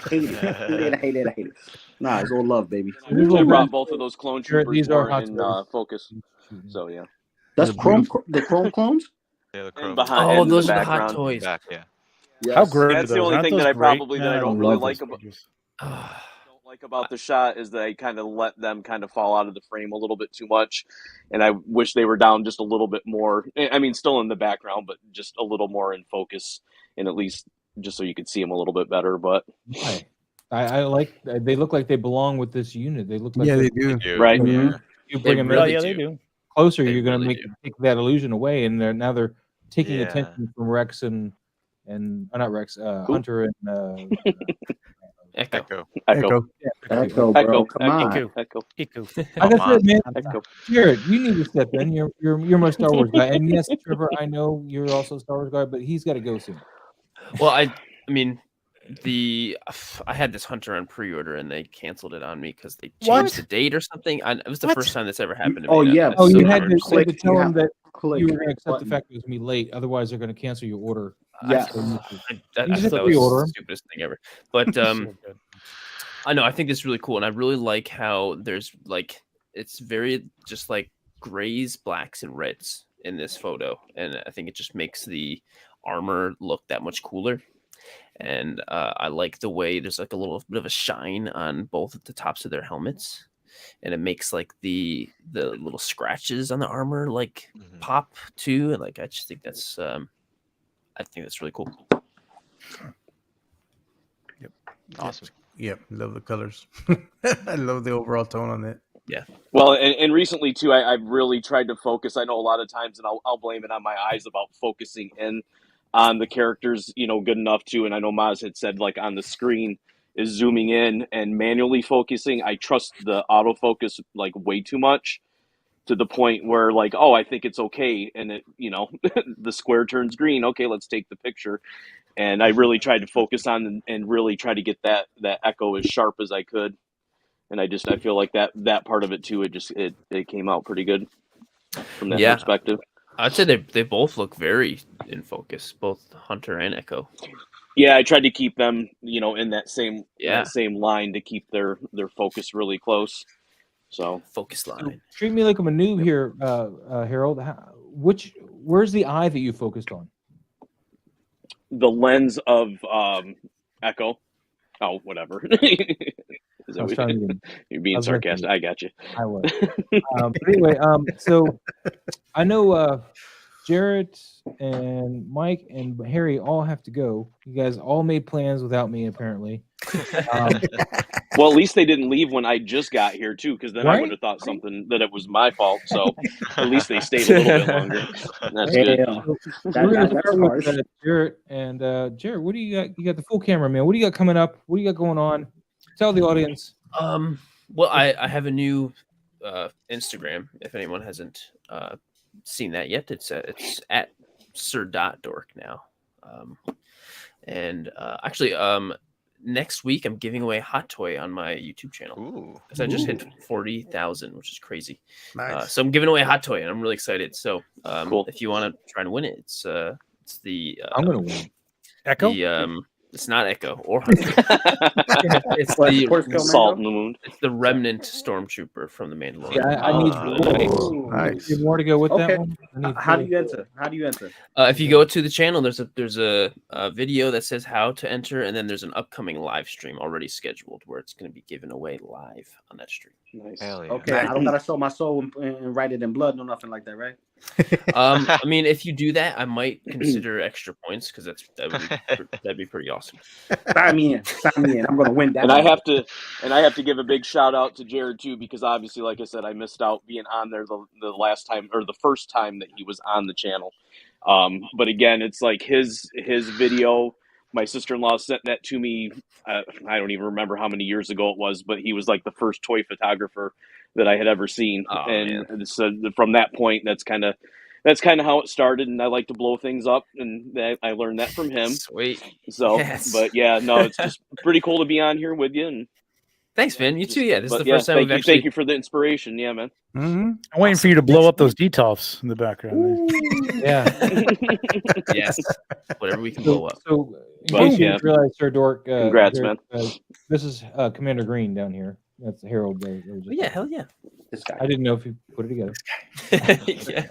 hate it. I hate it. Nah, it's all love, baby. I brought both of those clone troopers These are more hot in focus. So yeah. That's the chrome clones? Yeah, the chrome. Oh, those are the hot toys. Back, yeah. Yes. How great That's are the those? only Aren't thing those that I great? probably Man, that I don't love really those like about figures. about the shot is that I kind of let them kind of fall out of the frame a little bit too much, and I wish they were down just a little bit more. I mean, still in the background, but just a little more in focus, and at least just so you could see them a little bit better. But I like. They look like they belong with this unit. They look like they do. Right? You bring them really They do. closer, They you're going to really take that illusion away, and they're taking Yeah. attention from Rex and not Rex, Hunter and Echo. Echo. Echo, bro. Come on. Echo. Like I said, man, Echo. Jared, you need to step in. You're my Star Wars guy, and yes, Trevor, I know you're also a Star Wars guy, but he's got to go soon. Well, I mean, I had this Hunter on pre-order and they canceled it on me because they changed the date or something. It was the first time that's ever happened to me. Oh, and yeah. I'm Oh, so you had to nervous. tell them that Click. you were going to accept the Button. fact it was going to be late. Otherwise, they're going to cancel your order. Yes. I You thought just that pre-order was 'em. the stupidest thing ever. But I know, I think this is really cool, and I really like how there's like it's very just like grays, blacks, and reds in this photo, and I think it just makes the armor look that much cooler. And I like the way there's like a little bit of a shine on both of the tops of their helmets, and it makes like the little scratches on the armor like pop too. And like I just think that's really cool. Yep. Awesome. Yep. Love the colors. I love the overall tone on it. Yeah. Well, and recently too, I've really tried to focus. I know a lot of times, and I'll blame it on my eyes about focusing in on the characters, good enough to. And I know Maz had said like on the screen is zooming in and manually focusing. I trust the autofocus like way too much to the point where like, oh, I think it's okay, and it, the square turns green. Okay, let's take the picture. and I really tried to focus on and really try to get that echo as sharp as I could. And I feel like that part of it too, it came out pretty good from that perspective. I'd say they both look very in focus, both Hunter and Echo. Yeah, I tried to keep them, in that same line to keep their focus really close. So focus line. Treat me like I'm a noob here, Harold. Where's the eye that you focused on? The lens of Echo. Oh, whatever. You're being sarcastic. I got you. I was. But anyway, so I know Jarrett and Mike and Harry all have to go. You guys all made plans without me, apparently. Well, at least they didn't leave when I just got here, too, because then I would have thought that it was my fault. So at least they stayed a little bit longer. That's good. We're going to start with Jarrett. And Jarrett, what do you got? You got the full camera, man. What do you got coming up? What do you got going on? Tell the audience. Well, I have a new Instagram. If anyone hasn't seen that yet, it's at Sir.Dork now. Actually, next week I'm giving away a hot toy on my YouTube channel because I just hit 40,000, which is crazy. Nice. So I'm giving away a hot toy, and I'm really excited. So cool. If you want to try and win it, it's the I'm gonna win. Echo. It's not Echo or Hunter. It's the Salt in the Wound. It's the Remnant Stormtrooper from the Mandalorian. Yeah, I need Nice. more to go with Okay. that one. How do you enter? If you go to the channel, there's a video that says how to enter, and then there's an upcoming live stream already scheduled where it's going to be given away live on that stream. Nice. Hell yeah. Okay, I don't gotta sell my soul and write it in blood, no nothing like that, right? I mean, if you do that, I might consider extra points because that'd be pretty awesome. Sign me in. I'm gonna win that. And I have to give a big shout out to Jared too, because obviously, like I said, I missed out being on there the last time or the first time that he was on the channel. But again, it's like his video. My sister-in-law sent that to me. I don't even remember how many years ago it was, but he was like the first toy photographer that I had ever seen. So from that point, that's kind of how it started. And I like to blow things up, and I learned that from him. Sweet. So, yes. But yeah, no, it's just pretty cool to be on here with you. And thanks, man. You too. Yeah, this is the first time we've actually. Thank you for the inspiration. Yeah, man. Mm-hmm. I'm waiting for you to blow up those detolfs in the background. Yeah. Yes. Whatever we can blow up. So, in case you didn't realize, Sir Dork, congrats, man. This is Commander Green down here. That's Harold. Yeah, hell yeah. This guy. I didn't know if you put it together. Yeah.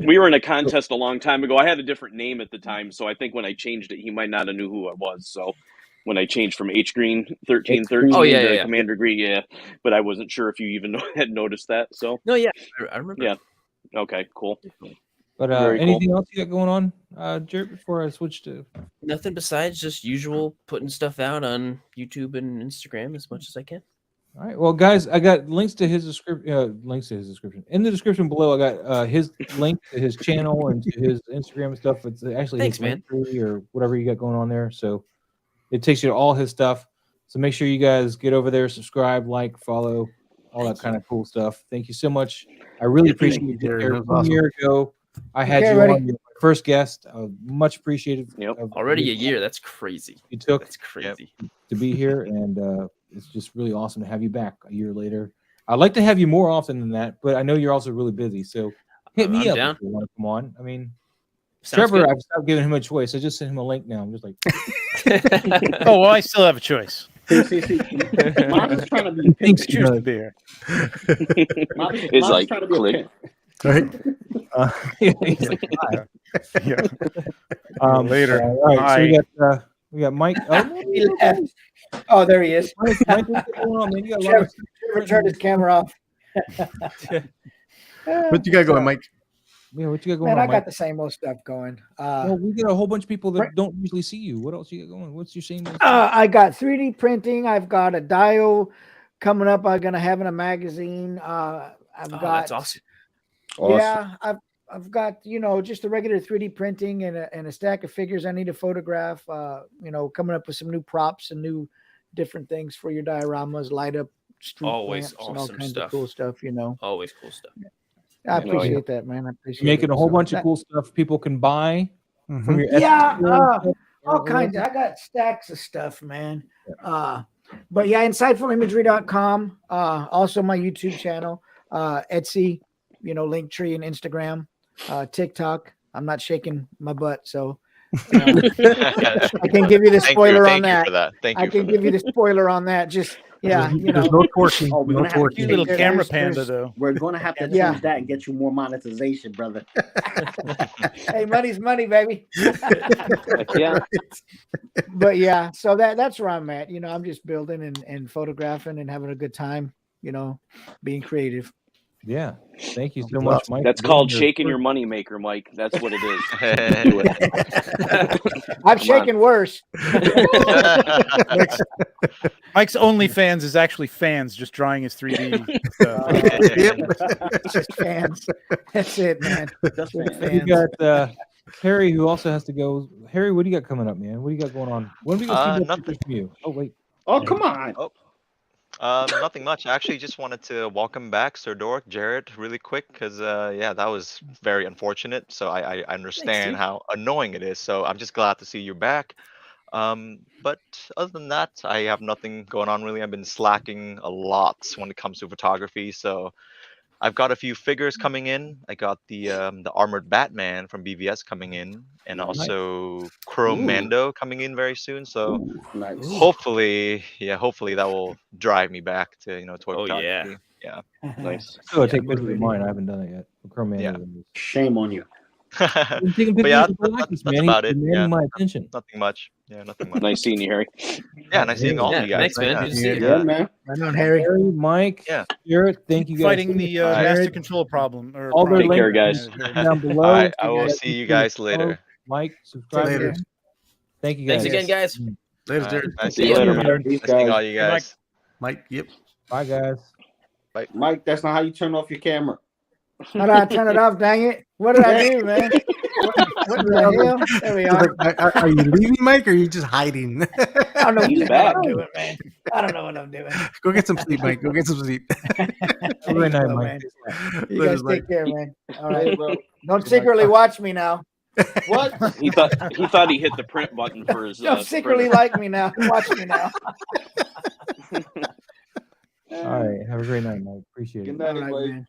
We were in a contest a long time ago. I had a different name at the time, so I think when I changed it, he might not have knew who I was. So when I changed from H Green 1313 to Commander Green, but I wasn't sure if you even had noticed that. So no, yeah, I remember. Yeah. Okay, cool. But anything else you got going on, Jared, before I switch to nothing besides just usual putting stuff out on YouTube and Instagram as much as I can. All right, well, guys, I got links to his description. In the description below, I got his link to his channel and to his Instagram and stuff. It's actually his link tree or whatever you got going on there. So it takes you to all his stuff. So make sure you guys get over there, subscribe, like, follow, all that kind of cool stuff. Thank you so much. I really appreciate you being here. 1 year ago, I had you on your first guest. Much appreciated. Yep. Already a year. That's crazy. You took That's crazy to be here, and it's just really awesome to have you back a year later. I'd like to have you more often than that, but I know you're also really busy. So hit me up if you want to come on. I mean, Trevor, I've stopped giving him a choice. I just sent him a link now. I'm just like, oh, well, I still have a choice. See. Mom's trying to be pink. Choose to be here. It's like trying to be click. Right. Later. All right. So we got Mike. Oh, there he is. Mike, what's going on, man? You got a lot of Trevor turned his camera off. What you got going, Mike? Yeah, what you got going on, I Mike? got the same old stuff going. Well, we got a whole bunch of people that don't usually see you. What else you got going? What's your same? I got 3D printing. I've got a dio coming up. I'm gonna have in a magazine. I've got. That's awesome. Yeah, I've got just the regular 3D printing and a stack of figures I need to photograph. Coming up with some new props and new different things for your dioramas, light up street always lamps and all awesome kinds stuff. of cool stuff. Always cool stuff. I appreciate that, man. I appreciate making a whole bunch of cool stuff people can buy from your yeah. all kinds. I got stacks of stuff, man. But yeah, insightfulimagery.com. Also my YouTube channel, Etsy, Linktree and Instagram, TikTok. I'm not shaking my butt, so I can give you the spoiler on that. I can give you the spoiler on that. Just There's no twerking. Oh, we're no gonna have to twerking. Cute little There- camera there's- panda, though. We're gonna have to Yeah. change that and get you more monetization, brother. Hey, money's money, baby. Yeah. But yeah, so that's where I'm at. I'm just building and photographing and having a good time. Being creative. Yeah. Thank you so much, Mike. That's for called being shaking here. your money maker, Mike. That's what it is. Do it. I've shaken worse. Mike's OnlyFans is actually fans just drawing his 3D. It's just fans. That's it, man. Just Just fans. We fans. got Harry, who also has to go. Harry, what do you got coming up, man? What do you got going on? When are we gonna see more Nothing. pictures from you? Oh wait. Oh, come on. Nothing much. I actually just wanted to welcome back Sir Dork, Jared, really quick, because that was very unfortunate. So I understand how annoying it is. So I'm just glad to see you back. But other than that, I have nothing going on really. I've been slacking a lot when it comes to photography. So I've got a few figures coming in. I got the armored Batman from BVS coming in, and also Chrome Mando coming in very soon. So Ooh, nice. hopefully that will drive me back to toy Oh, photography. yeah. Nice. So I take pictures of mine. I haven't done it yet. Chrome Man. Yeah. Shame on you. I'm taking But pictures yeah, of Galactus, that's man. about He's it. demanding Yeah. my attention. Nothing much. Yeah, nothing much. Nice seeing you, Harry. Yeah, nice seeing all Yeah, of you guys. thanks, man. Yeah. Good to see you. Yeah, man. Right on, Harry. Harry, Mike, Yeah. Garrett, thank you guys. Fighting the Jared, master control problem. Or all their Take care, links guys. down below. All right, I So will guys see you can guys follow. later. Mike, subscribe. Later. Thank you guys. Thanks again, guys. Later, All Jared. right, nice See seeing you later, you. man. These Nice seeing guys. all you guys. Mike, yep. Bye, guys. Mike, that's not how you turn off your camera. How did I turn it off? Dang it! What did I do, man? What the hell? There we are. Are you leaving, Mike, or are you just hiding? I don't know He's what back. I'm doing, man. I don't know what I'm doing. Go get some sleep, Mike. Go get some sleep. Have a great night, Well, Mike. man. You Later, guys Mike. take care, man. All Hey, right. bro. Don't secretly watch me now. What? He thought he hit the print button for his. Don't secretly printer. like me now. Watch me now. All right. Have a great night, Mike. Appreciate Good it. night, All right, everybody. man.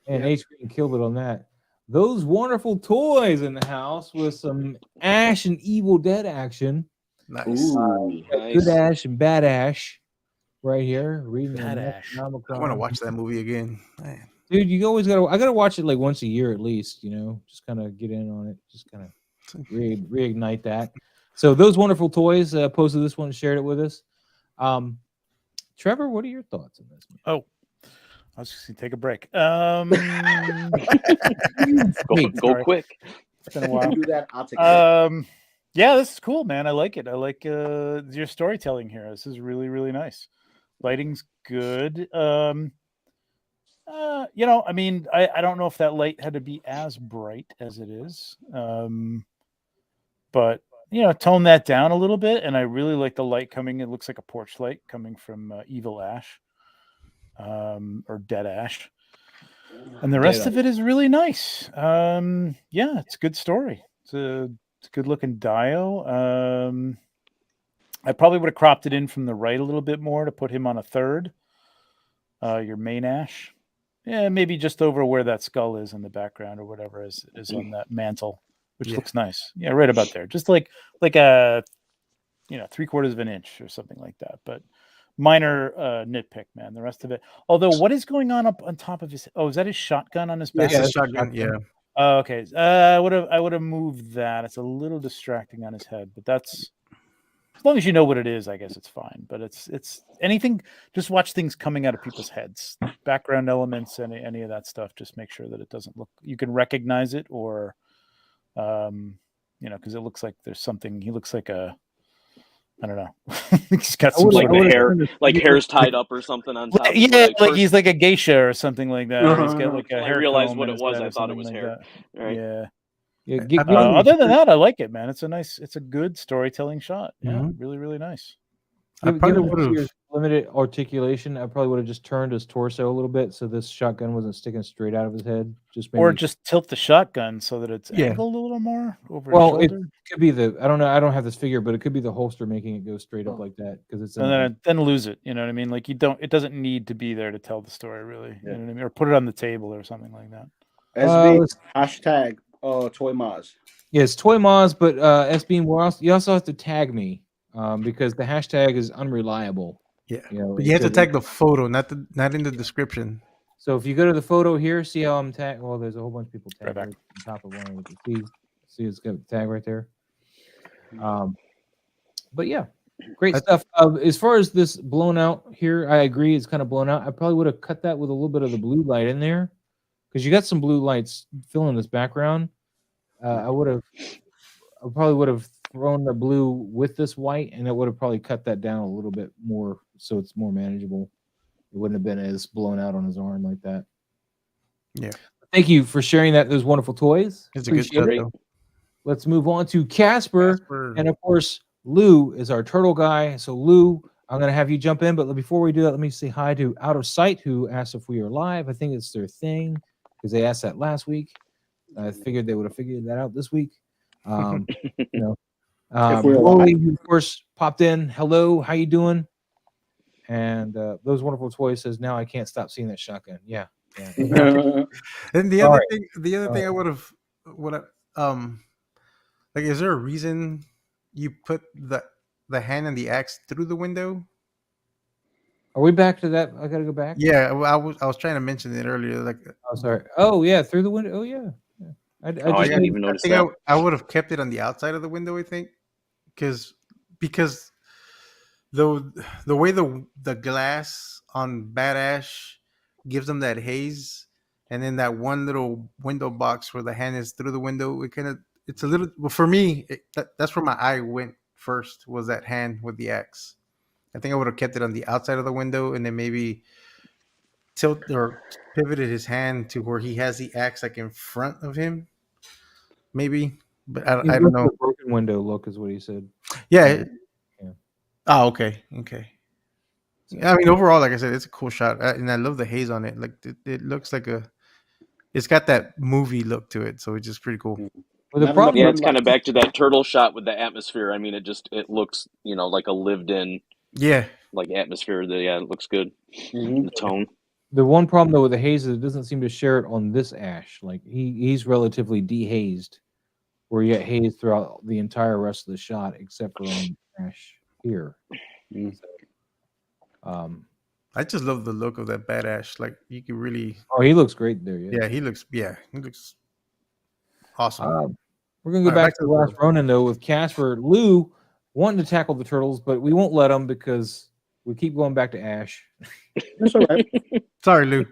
And H Green killed it on that. Those wonderful toys in the house with some Ash and Evil Dead action. Nice. Ooh, nice. Good Ash and Bad Ash right here. Reading the Bad Ash. Necronomicon. I want to watch that movie again. Man. Dude, you always gotta. I gotta watch it like once a year at least. Just kind of get in on it. Just kind of reignite that. So those wonderful toys. Posted this one, and shared it with us. Trevor, what are your thoughts on this? Oh, I was just gonna take a break. Go Sorry. quick. It's been a while. Do that. I'll take it. Yeah, this is cool, man. I like it. I like your storytelling here. This is really, really nice. Lighting's good. I mean, I don't know if that light had to be as bright as it is. But tone that down a little bit. And I really like the light coming. It looks like a porch light coming from Evil Ash, or Dead Ash. And the rest of it is really nice. Yeah, it's a good story. It's a good looking dial. I probably would have cropped it in from the right a little bit more to put him on a third. Your main Ash. Yeah, maybe just over where that skull is in the background or whatever is on that mantle, which looks nice. Yeah, right about there. Just like a 3/4 of an inch or something like that. But minor nitpick, man. The rest of it. Although, what is going on up on top of his? Oh, is that his shotgun on his back? That's a shotgun. Yeah. Oh, okay. I would have moved that. It's a little distracting on his head, but that's as long as you know what it is, I guess it's fine. But it's anything. Just watch things coming out of people's heads, background elements, any of that stuff. Just make sure that it doesn't look. You can recognize it, or because it looks like there's something. He looks like a. I don't know. He's got some Like sort the of- hair's tied up or something on top. Yeah, like first, he's like a geisha or something like that. Or he's got like a I hair realized comb what in it his was. head I or thought it something was like hair. that. Right. Yeah. Yeah, Other than that, I like it, man. It's a good storytelling shot. Yeah, Mhm. really, really nice. I probably Given would have. his limited articulation, I probably would have just turned his torso a little bit so this shotgun wasn't sticking straight out of his head. Just maybe, Or just tilt the shotgun so that it's Yeah. angled a little more over his well, it shoulder. could be the I don't know. I don't have this figure, but it could be the holster making it go straight up like that because it's. And then lose it. You know what I mean? Like it doesn't need to be there to tell the story, really. You know what I mean? Or put it on the table or something like that. SB hashtag Toy Maz. Yes, Toy Moz, but SB, you also have to tag me because the hashtag is unreliable. Yeah, You know, but you have to because- tag the photo, not in the description. So if you go to the photo here, see how I'm tagged. Well, there's a whole bunch of people tagged back. right on top of one. See, it's got a tag right there. But yeah, great stuff. As far as this blown out here, I agree. It's kind of blown out. I probably would have cut that with a little bit of the blue light in there because you got some blue lights filling this background. I probably would have thrown the blue with this white, and it would have probably cut that down a little bit more so it's more manageable. It wouldn't have been as blown out on his arm like that. Yeah. Thank you for sharing those wonderful toys. It's a good Appreciate stuff, it. though. Let's move on to Casper. Casper. And of course, Lou is our turtle guy. So Lou, I'm going to have you jump in. But before we do that, let me say hi to Out of Sight, who asked if we are live. I think it's their thing because they asked that last week. I figured they would have figured that out this week. Rolly, who of course popped in. Hello, how you doing? And those wonderful toys says now I can't stop seeing that shotgun. Yeah. And the other thing I would have like, is there a reason you put the hand and the axe through the window? Are we back to that? I gotta go back. Yeah, well, I was trying to mention it earlier. Like, oh, sorry. Oh yeah, through the window. Oh yeah. I didn't even notice that. I would have kept it on the outside of the window. I think because the way the glass on Bad Ash gives them that haze, and then that one little window box where the hand is through the window, it's a little, well, for me, that's where my eye went first, was that hand with the axe. I think I would have kept it on the outside of the window and then maybe tilt or pivoted his hand to where he has the axe like in front of him, maybe. But I don't know. Broken window look is what he said. Yeah. Oh, okay. I mean, overall, like I said, it's a cool shot, and I love the haze on it. Like it looks like it's got that movie look to it, so it's just pretty cool. Well, the problem, it's kind of back to that turtle shot with the atmosphere. I mean, it looks, like a lived-in, like atmosphere. It looks good. The tone. The one problem though with the haze is it doesn't seem to share it on this Ash. Like he's relatively dehazed, where you get haze throughout the entire rest of the shot, except for on Ash here. I just love the look of that Bad Ash. Like you can really. Oh, he looks great there. Yeah, he looks awesome. We're gonna go back to the last Ronin though with Casper. Lou wanting to tackle the turtles, but we won't let him because we keep going back to Ash. That's all right. Sorry, Lou.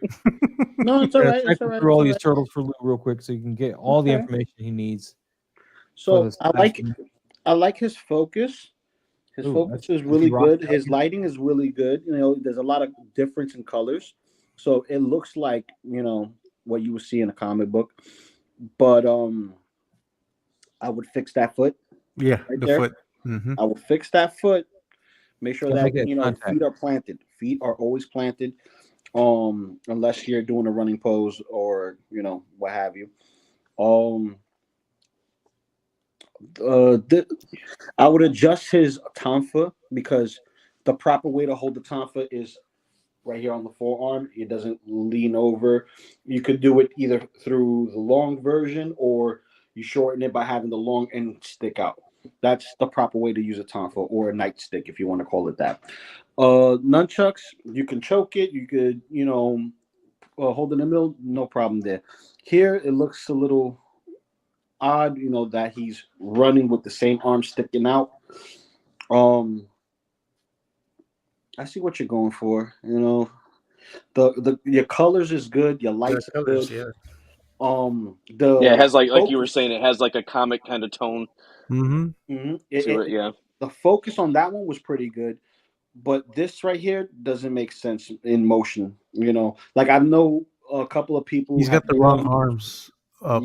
No, it's all right. It's all right. Through all these turtles for Lou real quick, so you can get all the information he needs. So I like his focus. His focus is really good. His lighting is really good. There's a lot of difference in colors, so it looks like what you would see in a comic book. But I would fix that foot. Yeah, right the there. foot. Mm-hmm. I would fix that foot. Make sure that contact. feet are planted. Feet are always planted, unless you're doing a running pose or what have you. I would adjust his tonfa because the proper way to hold the tonfa is right here on the forearm. It doesn't lean over. You could do it either through the long version or you shorten it by having the long end stick out. That's the proper way to use a tonfa or a nightstick if you want to call it that. Nunchucks, you can choke it. You could, hold in the middle. No problem there. Here, it looks a little odd, that he's running with the same arm sticking out. I see what you're going for. Your colors is good. Your lights are good. Yeah. It has like you were saying, it has like a comic kind of tone. Mm-hmm. The focus on that one was pretty good, but this right here doesn't make sense in motion. Like I know a couple of people. He's got the wrong arms up.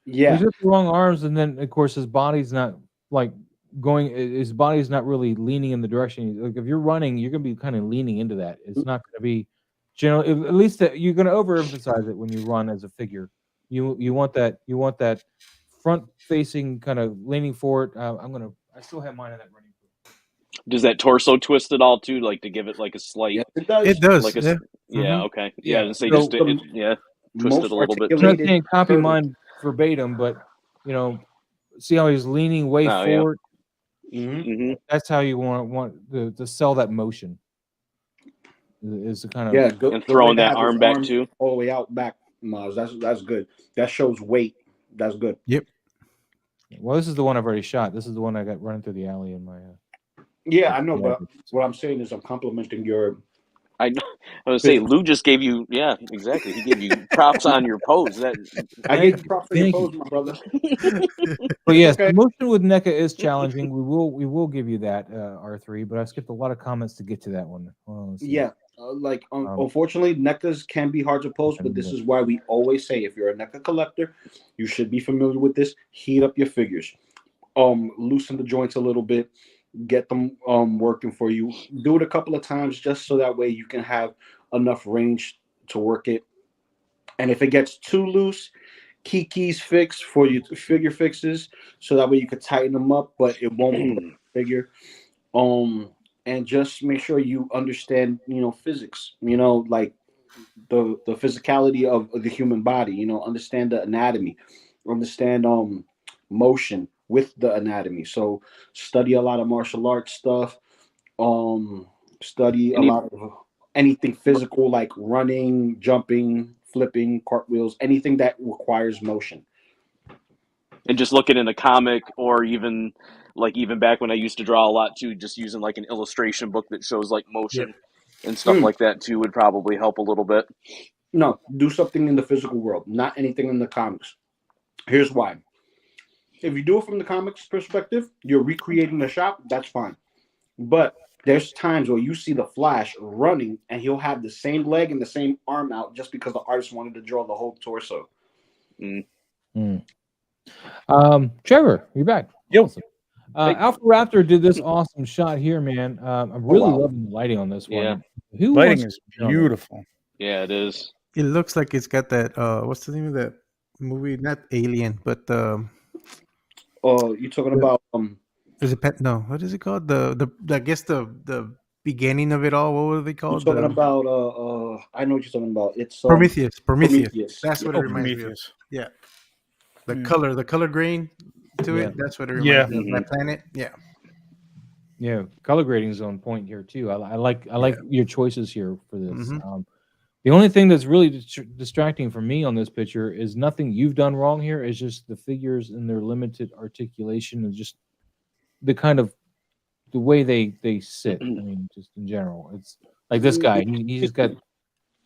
Yeah, he's got the wrong arms, and then of course his body's not like going. His body's not really leaning in the direction. Like if you're running, you're gonna be kind of leaning into that. It's not gonna be generally. At least you're gonna overemphasize it when you run as a figure. You want that front facing kind of leaning forward. I still have mine in that running. Does that torso twist at all too, like to give it like a slight? Yes, it does. It does. Like a Yeah. yeah, okay, Yeah, yeah. And say so just twist most it a little bit. I'm not articulated saying copy turtle. mine verbatim, but see how he's leaning way Oh, yeah. forward. Mm-hmm. That's how you want to sell that motion. Is the kind of Yeah, good. And good throwing way to that have his arm back arms too. all the way out back, Maz. That's good. That shows weight. That's good. Well, this is the one I've already shot. This is the one I got running through the alley in my. Yeah, I know, but Yeah. what I'm saying is I'm complimenting your. I was say Lou just gave you exactly. He gave you props on your pose. That I Thank gave you props for your thank pose, my brother. But yes, Okay. the motion with NECA is challenging. We will give you that R3, but I skipped a lot of comments to get to that one. Let's see. Yeah, unfortunately, NECAs can be hard to pose, but this is why we always say if you're a NECA collector, you should be familiar with this. Heat up your figures, loosen the joints a little bit, get them working for you. Do it a couple of times just so that way you can have enough range to work it. And if it gets too loose, keys fix for your figure fixes so that way you could tighten them up, but it won't break the figure. And just make sure you understand, physics, like the physicality of the human body, understand the anatomy, understand motion with the anatomy. So study a lot of martial arts stuff, study a lot of anything physical like running, jumping, flipping, cartwheels, anything that requires motion. and just looking in a comic or even back when I used to draw a lot too, just using like an illustration book that shows like motion and stuff like that too would probably help a little bit. No, do something in the physical world, not anything in the comics. Here's why. If you do it from the comics perspective, you're recreating the shot, that's fine. But there's times where you see the Flash running and he'll have the same leg and the same arm out just because the artist wanted to draw the whole torso. Trevor, you're back. Yo. Awesome. Alpha Raptor did this awesome shot here, man. I'm really loving the lighting on this one. Yeah. Lighting is beautiful. Yeah, it is. It looks like it's got that what's the name of that movie? Not Alien, but you're talking about is it Pet? No, what is it called? The I guess the beginning of it all. What were they called? You're talking about I know what you're talking about. It's Prometheus. Prometheus. That's what it reminds me of. Yeah. The color green to it. That's what it reminds me of. My planet. Yeah. Yeah, color grading is on point here too. I like your choices here for this. The only thing that's really distracting for me on this picture is nothing you've done wrong here. It's just the figures and their limited articulation and just the kind of the way they sit. I mean, just in general, it's like this guy. He just got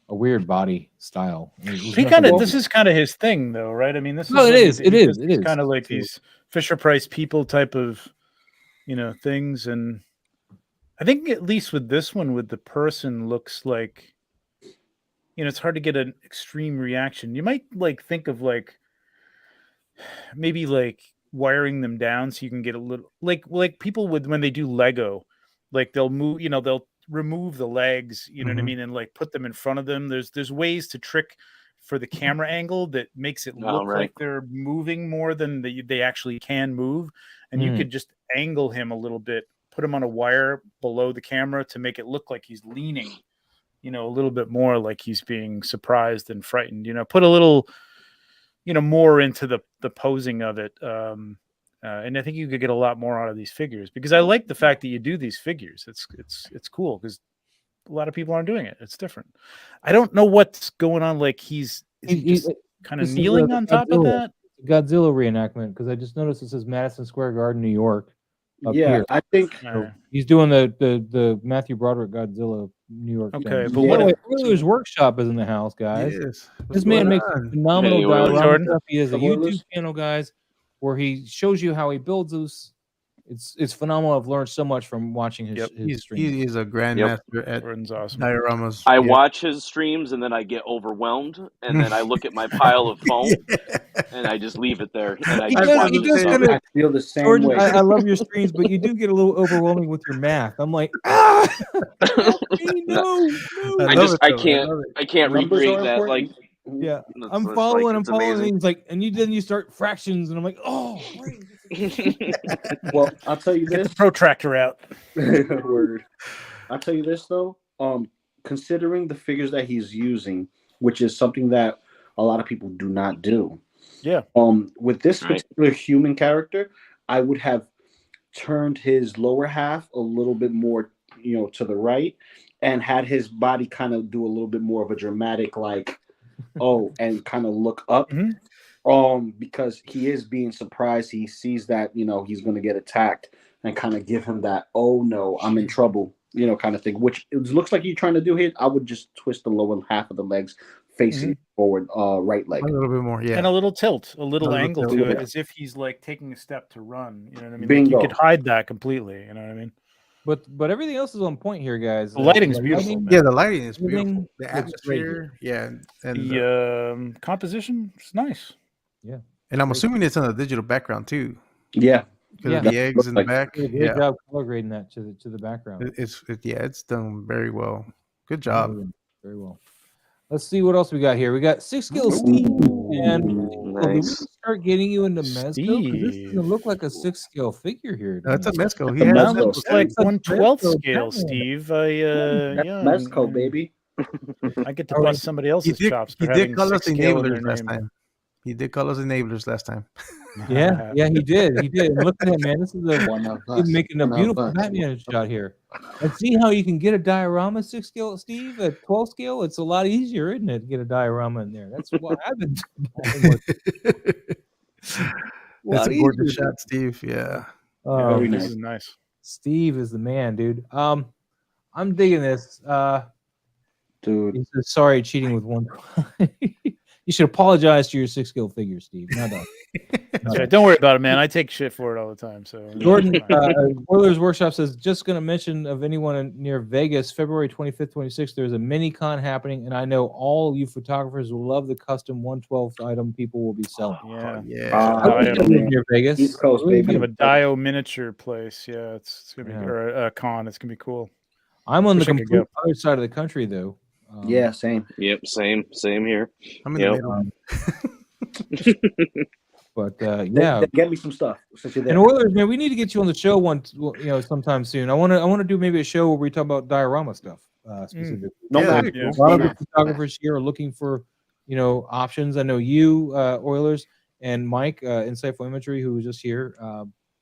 a weird body style. This is kind of his thing, though, right? I mean, this is it is kind of like these Fisher Price people type of things, and I think at least with this one, with the person looks like. It's hard to get an extreme reaction. You might think of maybe wiring them down so you can get a little like people would when they do Lego, they'll move, they'll remove the legs, you know what I mean, and put them in front of them. There's ways to trick for the camera angle that makes it look like they're moving more than they actually can move, and you could just angle him a little bit, put him on a wire below the camera to make it look like he's leaning. A little bit more like he's being surprised and frightened, put a little, more into the posing of it. And I think you could get a lot more out of these figures because I like the fact that you do these figures. It's cool because a lot of people aren't doing it. It's different. I don't know what's going on. He's just kind of kneeling on top of that. Godzilla reenactment. Cause I just noticed it says Madison Square Garden, New York. Here. I think he's doing the Matthew Broderick Godzilla New York. Okay, thing. But Wheeler's Workshop is in the house, guys. Yes. This man makes phenomenal Jordan. stuff. He has a YouTube channel, guys, where he shows you how he builds those it's phenomenal. I've learned so much from watching his, Yep. his streams. He is a grandmaster at Jordan's awesome. dioramas. I yeah. watch his streams and then I get overwhelmed, and then I look at my pile of foam and I just leave it there, and I He just does- watch he it. does So- kinda- I feel the same Jordan, way. I love your streams, but you do get a little overwhelming with your math. I'm like, help me, no. I can't Numbers recreate are that. Like, important. Yeah, It's- I'm it's following. like, I'm it's following. amazing. Things like, and then you start fractions, and I'm like, oh, great. Well, I'll tell you Get this. the protractor out. Word. I'll tell you this though. Considering the figures that he's using, which is something that a lot of people do not do. Yeah. With this Right. particular human character, I would have turned his lower half a little bit more, to the right, and had his body kind of do a little bit more of a dramatic, like, and kind of look up. Because he is being surprised. He sees that, he's going to get attacked, and kind of give him that, oh no, I'm in trouble, kind of thing, which it looks like you're trying to do here. I would just twist the lower half of the legs facing forward, right leg. A little bit more, yeah. And a little tilt, a little A little angle tilt, to it, yeah. as if he's like taking a step to run. You know what I mean? Like, Bingo. you could hide that completely. You know what I mean? But everything else is on point here, guys. The lighting's beautiful. man. Yeah, the lighting is Everything beautiful. The looks great atmosphere, yeah, and The composition is nice. and I'm assuming it's on a digital background too, Yeah. because Yeah. of the eggs in the Like- back. Did a great Yeah, job color grading that to the background. it's done very well. Good job. Very well. Let's see what else we got here. We got 6 skill Steve, and did we Nice. start getting you into Mezco? Because this Steve. doesn't look like a 6 scale figure here. That's a Mezco. He The has That Mezco. looks like That's a 1/12 Mezco scale, Batman. Steve. That's Yeah, Mezco, baby. I get to Alright. bust somebody He else's did, chops. he for did having call us 6 scale in enablers their last name. time. He did call us enablers last time. Yeah, he did. He did. And look at him, man. This is One of he's us. making a One of beautiful us. Batman shot here. And see how you can get a diorama 6 scale, Steve, at 12 scale? It's a lot easier, isn't it, to get a diorama in there? That's what I've been doing. That's a gorgeous shot, Steve. Yeah. Oh, Very This nice. is nice. Steve is the man, dude. I'm digging this. Dude. He says, sorry, cheating with one. You should apologize to your 6 skill figure, Steve. No, no. That's right. Don't worry about it, man. I take shit for it all the time. So Jordan, Oilers Workshop says, just going to mention of anyone near Vegas, February 25th, 26th, there's a mini con happening, and I know all you photographers will love the custom 1/12 item people will be selling. yeah, Yeah. I wish I lived near Vegas. East Coast, Really baby. kind of a Dio miniature place. Yeah, it's gonna be Yeah. or a con. It's gonna be cool. I'm on the Wish I could complete go. other side of the country, though. Yeah, same. Yep, same here. I'm in Yep. the middle. But Yeah. Get me some stuff since you're there. And Oilers, man, we need to get you on the show sometime soon. I want to do maybe a show where we talk about diorama stuff specifically. No Yeah, matter. that'd be Yeah. A lot of the photographers here are looking for options. I know you, Oilers, and Mike, Insightful Imagery, who was just here.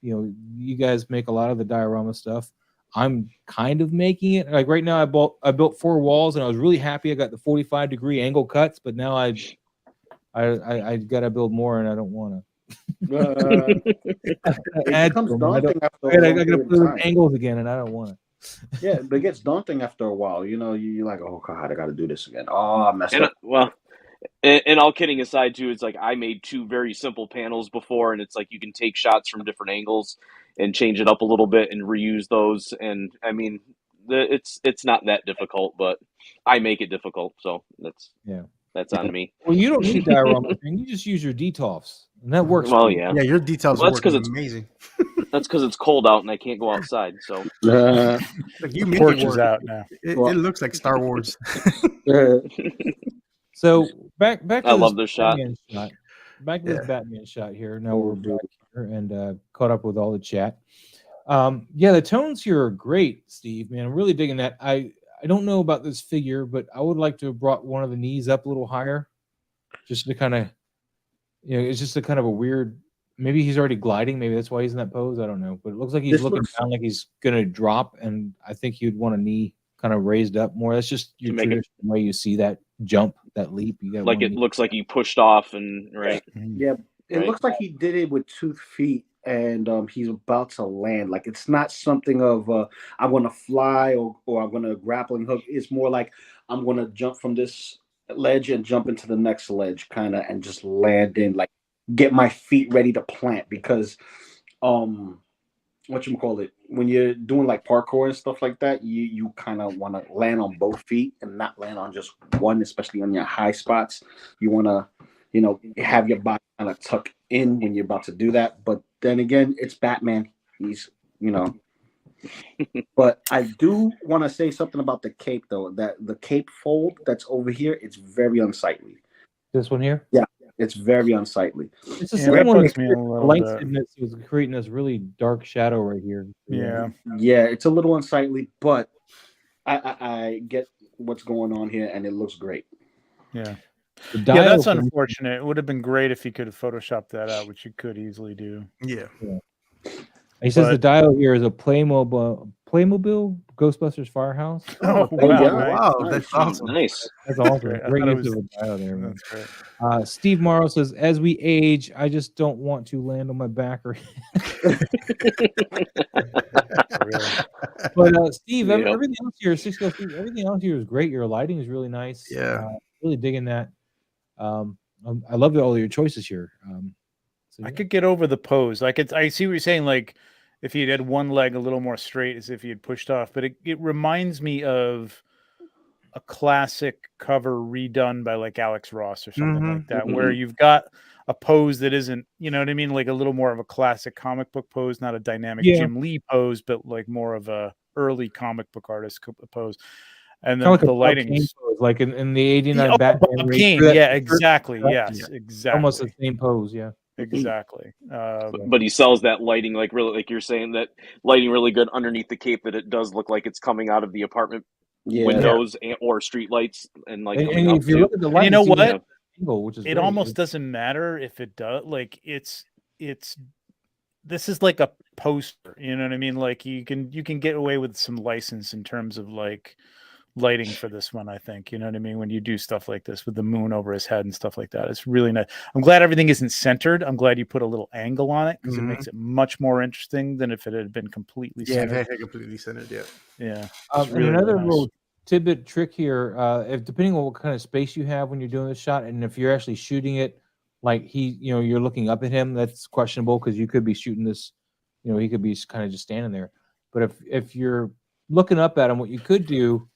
You guys make a lot of the diorama stuff. I'm kind of making it. Like right now, I built 4 walls, and I was really happy. I got the 45-degree angle cuts, but now I got to build more, and I don't want to. It becomes daunting after a I long got to period put of in time. angles again, and I don't want to. Yeah, but it gets daunting after a while. You're like, oh god, I got to do this again. Oh, I messed And up. and all kidding aside, too, it's like I made 2 very simple panels before, and it's like you can take shots from different angles and change it up a little bit and reuse those. And I mean, it's not that difficult, but I make it difficult, so that's on me. Well, you don't need dioramas, man. You just use your DTOFs, and that works. Well, for you. yeah, Yeah, your details Well, that's work 'cause it's- amazing. that's because it's cold out and I can't go outside. So Like you make Torch it is work. out now. It Well- looks like Star Wars. So back to I love this shot. Batman shot. Back to this Batman shot here. Now we're back here and caught up with all the chat. The tones here are great, Steve. Man, I'm really digging that. I don't know about this figure, but I would like to have brought one of the knees up a little higher, just to kind of, it's just a kind of a weird. Maybe he's already gliding. Maybe that's why he's in that pose. I don't know, but it looks like he's This looking looks- down like he's gonna drop, and I think you'd want a knee kind of raised up more. That's just your make it- traditional way you see that jump, that leap. You got like it looks like he pushed off and right. Yeah, it Right. looks like he did it with 2 feet, and he's about to land. Like it's not something of I'm gonna fly or I'm gonna grappling hook. It's more like I'm gonna jump from this ledge and jump into the next ledge, kind of, and just land in, like get my feet ready to plant, because whatchamacallit, when you're doing like parkour and stuff like that, you kind of want to land on both feet and not land on just one, especially on your high spots. You want to, have your body kind of tuck in when you're about to do that. But then again, it's Batman. He's, but I do want to say something about the cape though. That the cape fold that's over here, it's very unsightly. This one here? Yeah, it's very unsightly. It's the Yeah, same that one bugs that me a little light bit. sickness was creating this really dark shadow right here. Yeah. Yeah, it's a little unsightly, but I get what's going on here, and it looks great. Yeah. The Yeah, dial that's for- unfortunate. It would have been great if you could have photoshopped that out, which you could easily do. Yeah. He says the But- dial here is a Playmobil Ghostbusters Firehouse. Oh, Oh, wow. yeah. Nice. Wow, that's awesome. Nice. That's awesome. Great. I Great thought it use was- of a dial there, man. That's great. Steve Morrow says, as we age, I just don't want to land on my back or But Steve, Yep. everything else here, everything else here is great. Your lighting is really nice. Yeah. Really digging that. I love all your choices here. So I yeah. could get over the pose. I see what you're saying. Like if he had one leg a little more straight, as if he had pushed off. But it reminds me of a classic cover redone by like Alex Ross or something like that, where you've got a pose that isn't, you know what I mean, like a little more of a classic comic book pose, not a dynamic Jim Lee pose, but like more of a early comic book artist pose. And then Kinda like a the Bob lighting, Kane pose, like in the '89 oh, Batman. Bob where he Kane, threw that yeah, shirt exactly, back. yes, exactly, Almost the same pose, yeah. exactly. But he sells that lighting like really, like you're saying, that lighting really good underneath the cape, that it does look like it's coming out of the apartment windows or street lights, and like coming And up if you too. look at the light, you know see we what? have angle, which is It great. almost doesn't matter if it does. Like it's this is like a poster. You know what I mean? Like you can get away with some license in terms of like lighting for this one. I think, you know what I mean, when you do stuff like this with the moon over his head and stuff like that. It's really nice. I'm glad everything isn't centered. I'm glad you put a little angle on it because it makes it much more interesting than if it had been completely Yeah, centered. completely centered. Yeah. Yeah. And really another nice. little tidbit trick here, if depending on what kind of space you have when you're doing this shot, and if you're actually shooting it like you're looking up at him, that's questionable because you could be shooting this, he could be kind of just standing there. But if you're looking up at him, what you could do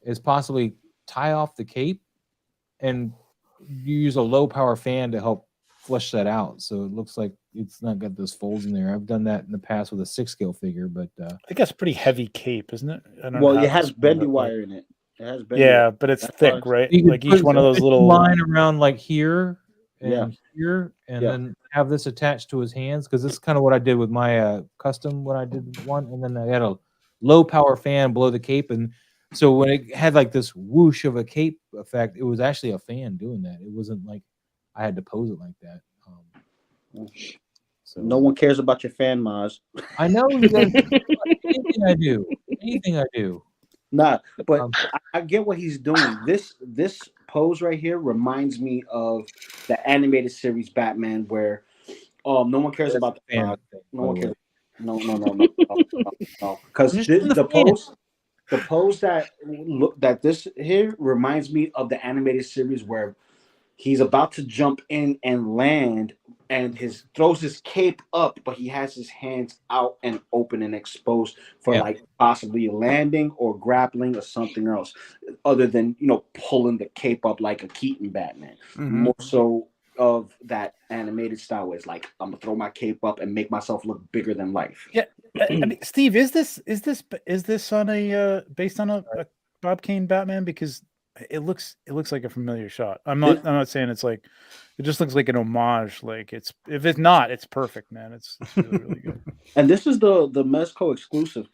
is possibly tie off the cape, and you use a low power fan to help flush that out, so it looks like it's not got those folds in there. I've done that in the past with a 6-scale figure, but I think that's a pretty heavy cape, isn't it? I don't know Well, how it to has explain bendy it, but- wire in it. It has bendy Yeah, wire. but it's That's thick, why- right? you could Like each put one of those a little line around like here and Yeah. here, and Yeah. then have this attached to his hands, because this is kind of what I did with my custom when I did one, and then I had a low power fan below the cape, and so when it had like this whoosh of a cape effect, it was actually a fan doing that. It wasn't like I had to pose it like that. So No one cares about your fan, Maz. I know you guys. Anything I do. Nah, but I get what he's doing. This pose right here reminds me of the animated series Batman, where no one cares about the fan. No one cares. No. Because the pose that this here reminds me of the animated series where he's about to jump in and land, and throws his cape up, but he has his hands out and open and exposed for like possibly landing or grappling or something else, other than pulling the cape up like a Keaton Batman. More so of that animated style, where it's like I'm gonna throw my cape up and make myself look bigger than life. Yeah, I mean, Steve, is this on a based on a Bob Kane Batman? Because it looks like a familiar shot. I'm not saying it's like, it just looks like an homage. Like if it's not, it's perfect, man. It's really, really good. And this is the Mezco exclusive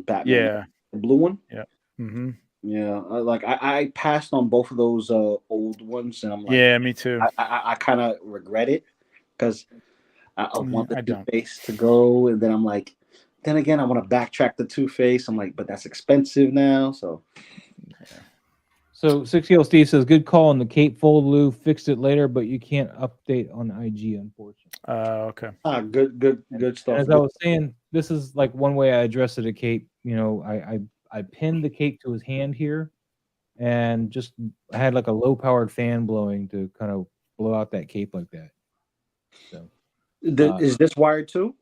Batman. Yeah, the blue one. Yeah. Mm-hmm. Yeah, I passed on both of those old ones, and I'm like, yeah, me too. I kind of regret it because I want the I don't. Two-Face to go, and then I'm like, then again, I want to backtrack the Two-Face. I'm like, but that's expensive now, so. So 6-year-old Steve says, good call on the cape fold, Lou. Fixed it later, but you can't update on IG, unfortunately. Okay. Good stuff. As I was saying, this is like one way I addressed it. A cape, I pinned the cape to his hand here, and just I had like a low powered fan blowing to kind of blow out that cape like that. So is this wired too?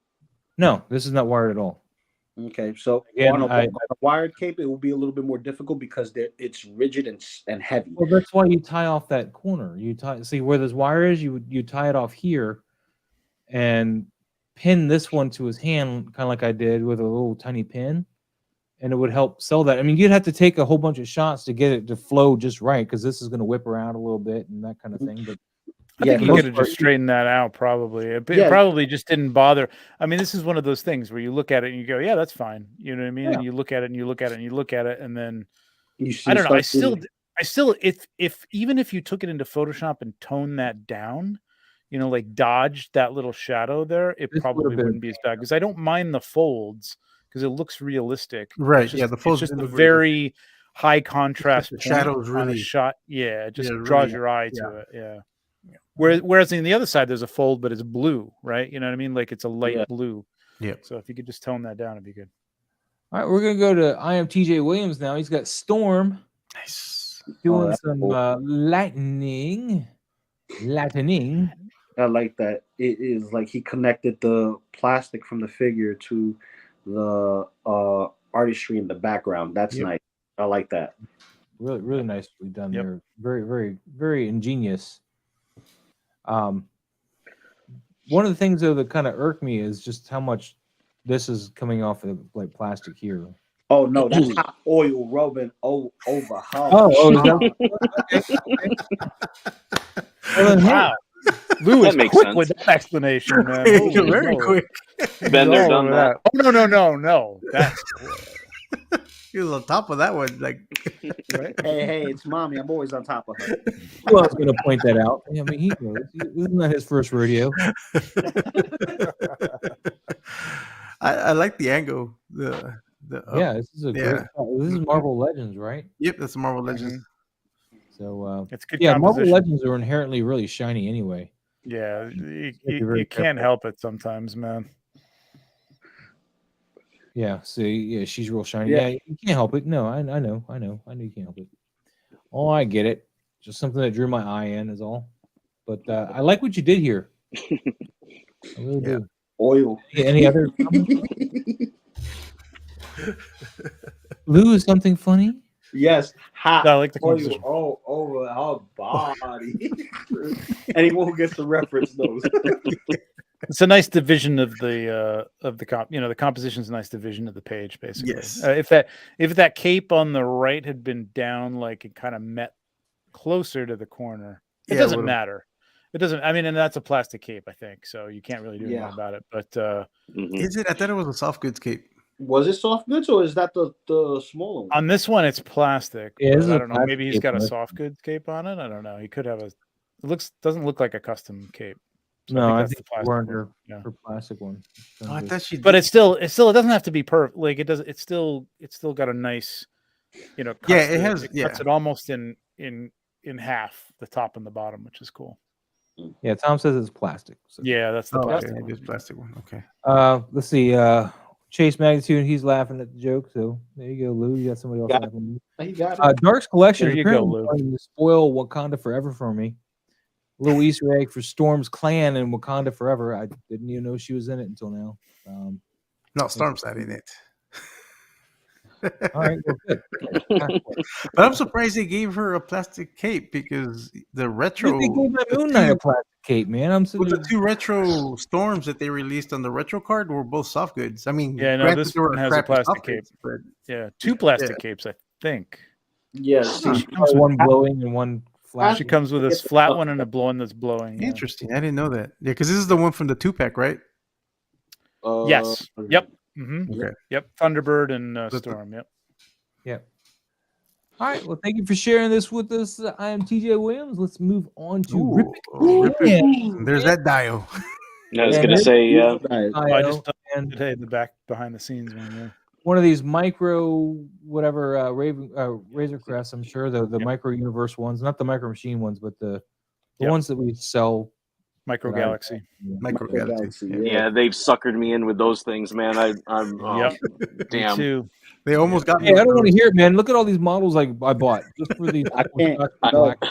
No, this is not wired at all. Okay, so Again, on a wired cape, it will be a little bit more difficult because it's rigid and heavy. Well, that's why you tie off that corner. You see where this wire is. You tie it off here, and pin this one to his hand, kind of like I did with a little tiny pin, and it would help sell that. I mean, you'd have to take a whole bunch of shots to get it to flow just right, because this is going to whip around a little bit and that kind of thing. But I think you could have just straightened that out. Probably it probably just didn't bother. I mean, this is one of those things where you look at it and you go, "Yeah, that's fine." You know what I mean? Yeah. And you look at it and you look at it and you look at it, and then I don't know. I still, if even if you took it into Photoshop and toned that down, you know, like dodged that little shadow there, it probably wouldn't be as bad. Because I don't mind the folds because it looks realistic. Right? The folds just a very high contrast shadows really shot. Yeah, it just draws your eye to it. Yeah. Whereas on the other side, there's a fold, but it's blue, right? You know what I mean? Like it's a light blue. Yeah. So if you could just tone that down, it'd be good. All right, we're gonna go to I am TJ Williams now. He's got Storm. Nice. Doing some lightning. I like that. It is like he connected the plastic from the figure to the artistry in the background. That's nice. I like that. Really, really nicely done there. Very, very, very ingenious. One of the things though that kind of irked me is just how much this is coming off of like plastic here. Oh no, that's hot oil rubbing over. Wow. Lou is quick with that explanation, man. Very quick. Been there, done that. Oh, no. That's he was on top of that one, like. Right? Hey, it's mommy. I'm always on top of her. Who else going to point that out? I mean, he knows. This is not his first rodeo. I like the angle. This is a great. This is Marvel Legends, right? Yep, that's Marvel Legends. So it's good. Marvel Legends are inherently really shiny anyway. Yeah, you can't help it sometimes, man. Yeah, see, she's real shiny. Yeah, you can't help it. No, I know you can't help it. Oh, I get it. Just something that drew my eye in is all. But I like what you did here. I really do. Oil. Any other? Lou, is something funny? Yes, hot. I like the oil all over her body. Anyone who gets the reference knows. It's a nice division of the the composition is a nice division of the page, basically. Yes. If that cape on the right had been down, like it kind of met closer to the corner, it doesn't matter. It doesn't. I mean, and that's a plastic cape, I think, so you can't really do anything about it. But is it? I thought it was a soft goods cape. Was it soft goods or is that the smaller one? On this one, it's plastic. Yeah, I don't know. Maybe he's got a soft goods cape on it. I don't know. He could have doesn't look like a custom cape. So no, I think that's the plastic one. Her plastic one. Oh, I thought but it doesn't have to be perfect. Like it does. It's still got a nice, cuts it has. Cuts it almost in half, the top and the bottom, which is cool. Yeah, Tom says it's plastic. So. Yeah, that's the plastic. Okay. It is plastic one. Okay. Let's see. Chase Magnitude, he's laughing at the joke. So there you go, Lou. You got somebody else laughing. He got it. Dark's collection is apparently trying to spoil Wakanda Forever for me. A little Easter egg for Storm's clan in Wakanda Forever. I didn't even know she was in it until now. No, Storm's not in it. All right, well, good. But I'm surprised they gave her a plastic cape because the retro. They gave that Moon Knight a plastic cape, man. The two retro Storms that they released on the retro card were both soft goods. I mean, this one has a plastic cape. But two plastic capes, I think. Yes, one blowing and one flat. She comes with a flat one and a one that's blowing. Interesting. I didn't know that. Yeah, because this is the one from the 2-pack, right? Yes. Yep. Mm-hmm. Okay. Yep. Thunderbird and Storm. Yep. All right. Well, thank you for sharing this with us. I am TJ Williams. Let's move on to Rip It. There's that dial. I was going to say, I just today the back behind the scenes one. Yeah. One of these micro whatever Razor Crests, I'm sure the micro universe ones, not the micro machine ones, but the ones that we sell. Micro Galaxy. Micro Galaxy. Yeah, they've suckered me in with those things, man. I'm damn. Me too. They almost got me. Hey, I don't want to hear it, man. Look at all these models I bought just for these. I can't.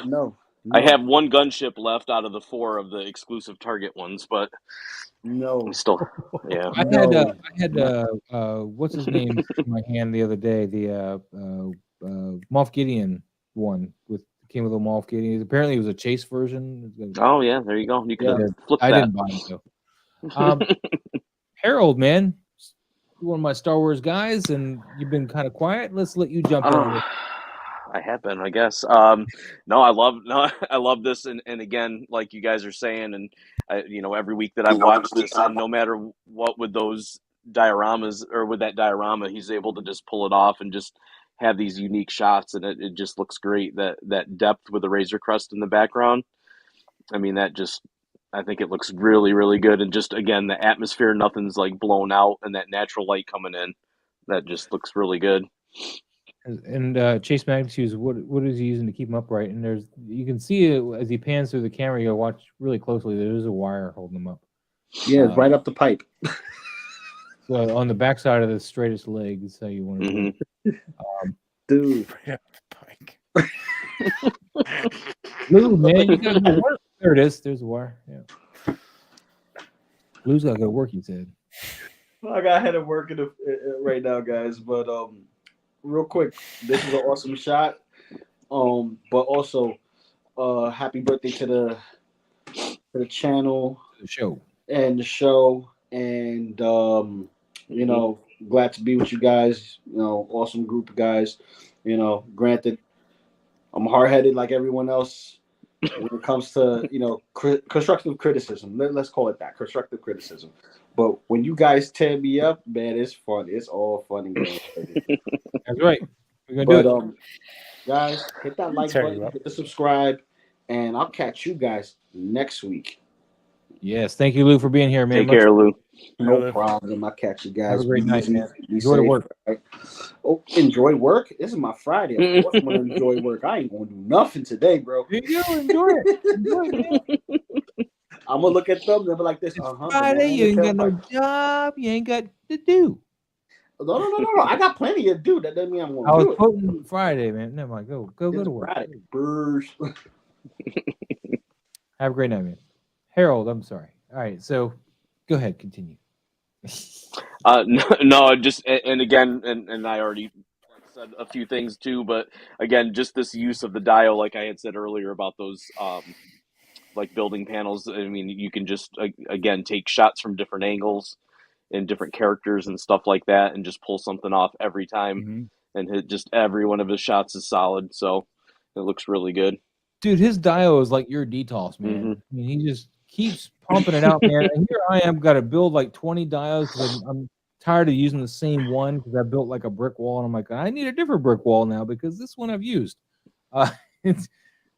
No. I have one gunship left out of the 4 of the exclusive Target ones, but No. I'm still, yeah. I had what's his name in my hand the other day, the Moff Gideon one came with a Moff Gideon. Apparently it was a chase version. Oh yeah, there you go. You could have flipped I that. didn't buy it though. Harold, man, you're one of my Star Wars guys, and you've been kind of quiet. Let's let you jump in. I have been, I guess. No, I love this, and again, like you guys are saying, and every week that I watch this, and no matter what with those dioramas or with that diorama, he's able to just pull it off and just have these unique shots, and it just looks great. That depth with the Razor Crest in the background. I mean, I think it looks really, really good, and just again, the atmosphere, nothing's like blown out, and that natural light coming in, that just looks really good. And Chase Magnus, what is he using to keep him upright? And you can see it as he pans through the camera. You gotta watch really closely. There's a wire holding him up. Yeah, it's right up the pipe. So on the backside of the straightest leg is how you want to do it. Dude. Right up the pike. Blue, man, you gotta go work. There it is. There's a wire. Yeah. Blue's gotta go work, he said. I got head of work right now, guys. But real quick, this is an awesome shot. But also, happy birthday to the channel, the show, and glad to be with you guys. Awesome group of guys. Granted, I'm hard-headed like everyone else when it comes to constructive criticism. Let's call it that, constructive criticism. But when you guys tear me up, man, it's fun. It's all fun and games. That's right. We're gonna do it. Guys, hit that like button, hit the subscribe, and I'll catch you guys next week. Yes, thank you, Lou, for being here, man. Take care, Lou. No problem. I'll catch you guys. Have a great night, man. Enjoy the work. Right? Oh, enjoy work? This is my Friday. Of course I'm going to enjoy work. I ain't going to do nothing today, bro. You enjoy it. Enjoy it, man. I'm going to look at them. They'll be like this. Friday, you ain't got no job. You ain't got to do. No. I got plenty to do. That doesn't mean I'm going to do it. I was quoting Friday, man. Never mind. Go to work. Friday. Burrs. Have a great night, man. Harold, I'm sorry. All right, so go ahead, continue. No, just and again, and I already said a few things too, but again, just this use of the dial, like I had said earlier about those like building panels. I mean, you can just again take shots from different angles and different characters and stuff like that, and just pull something off every time, and hit just every one of his shots is solid. So it looks really good. Dude, his dial is like your DTOS, man. I mean, he just keeps pumping it out, man. And here I am, got to build like 20 dials because I'm tired of using the same one because I built like a brick wall, and I'm like, I need a different brick wall now because this one I've used. And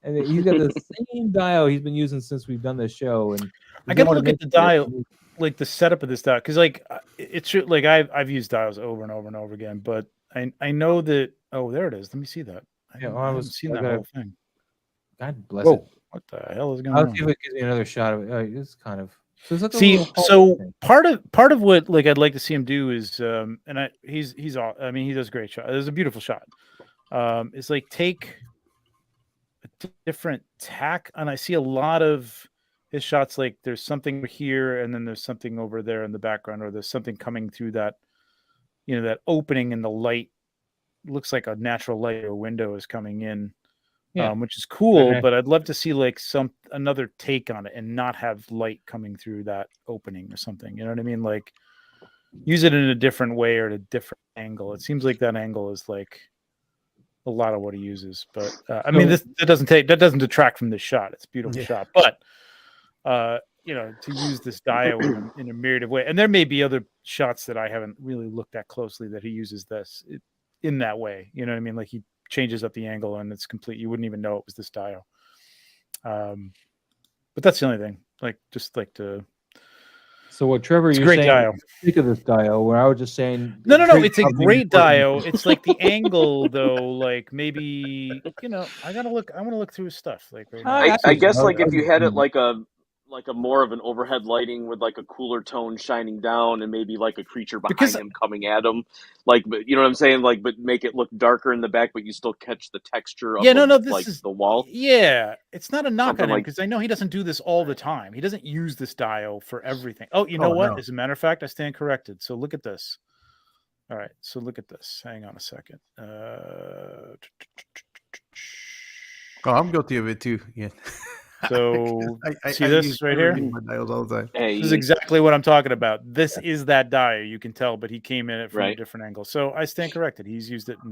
he's got the same dial he's been using since we've done this show. And I gotta look at the dial, like the setup of this dial, because like it's like I've used dials over and over and over again, but I know that. Oh, there it is. Let me see that. I haven't seen that whole thing. God bless it. What the hell is going on? I'll see if it gives me another shot of it. It's kind of part of what like I'd like to see him do is he's all, I mean, he does a great shot. It's a beautiful shot. It's like take a different tack, and I see a lot of his shots like there's something here and then there's something over there in the background, or there's something coming through that that opening in the light. Looks like a natural light or window is coming in. Which is cool, but I'd love to see like another take on it and not have light coming through that opening or something. You know what I mean? Like use it in a different way or at a different angle. It seems like that angle is like a lot of what he uses. But I mean, that doesn't detract from this shot. It's a beautiful shot, but to use this dial in a myriad of ways, and there may be other shots that I haven't really looked at closely that he uses this in that way. You know what I mean? Like he changes up the angle and it's complete. You wouldn't even know it was this dial. But that's the only thing. Like just like to. So what Trevor, you're great saying? Dial. Think of this dial. Where I was just saying. No. It's a great dial. It's like the angle though. Like maybe I gotta look. I want to look through his stuff. Like right now. I guess like if you had it like a like a more of an overhead lighting with like a cooler tone shining down and maybe like a creature behind Because- him coming at him, like, but you know what I'm saying, like, but make it look darker in the back, but you still catch the texture of this like is the wall. Yeah, it's not a knock Something on him like- because I know he doesn't do this all the time. He doesn't use this dial for everything. Oh, you know Oh, what? no. As a matter of fact, I stand corrected. So look at this. All right, so look at this. Hang on a second. Oh, I'm guilty of it too. Yeah. So see I this use right here? everything with dials all the time. Hey, This is exactly what I'm talking about. This is that dial. You can tell, but he came in it from a Right. different angle. So I stand corrected. He's used it in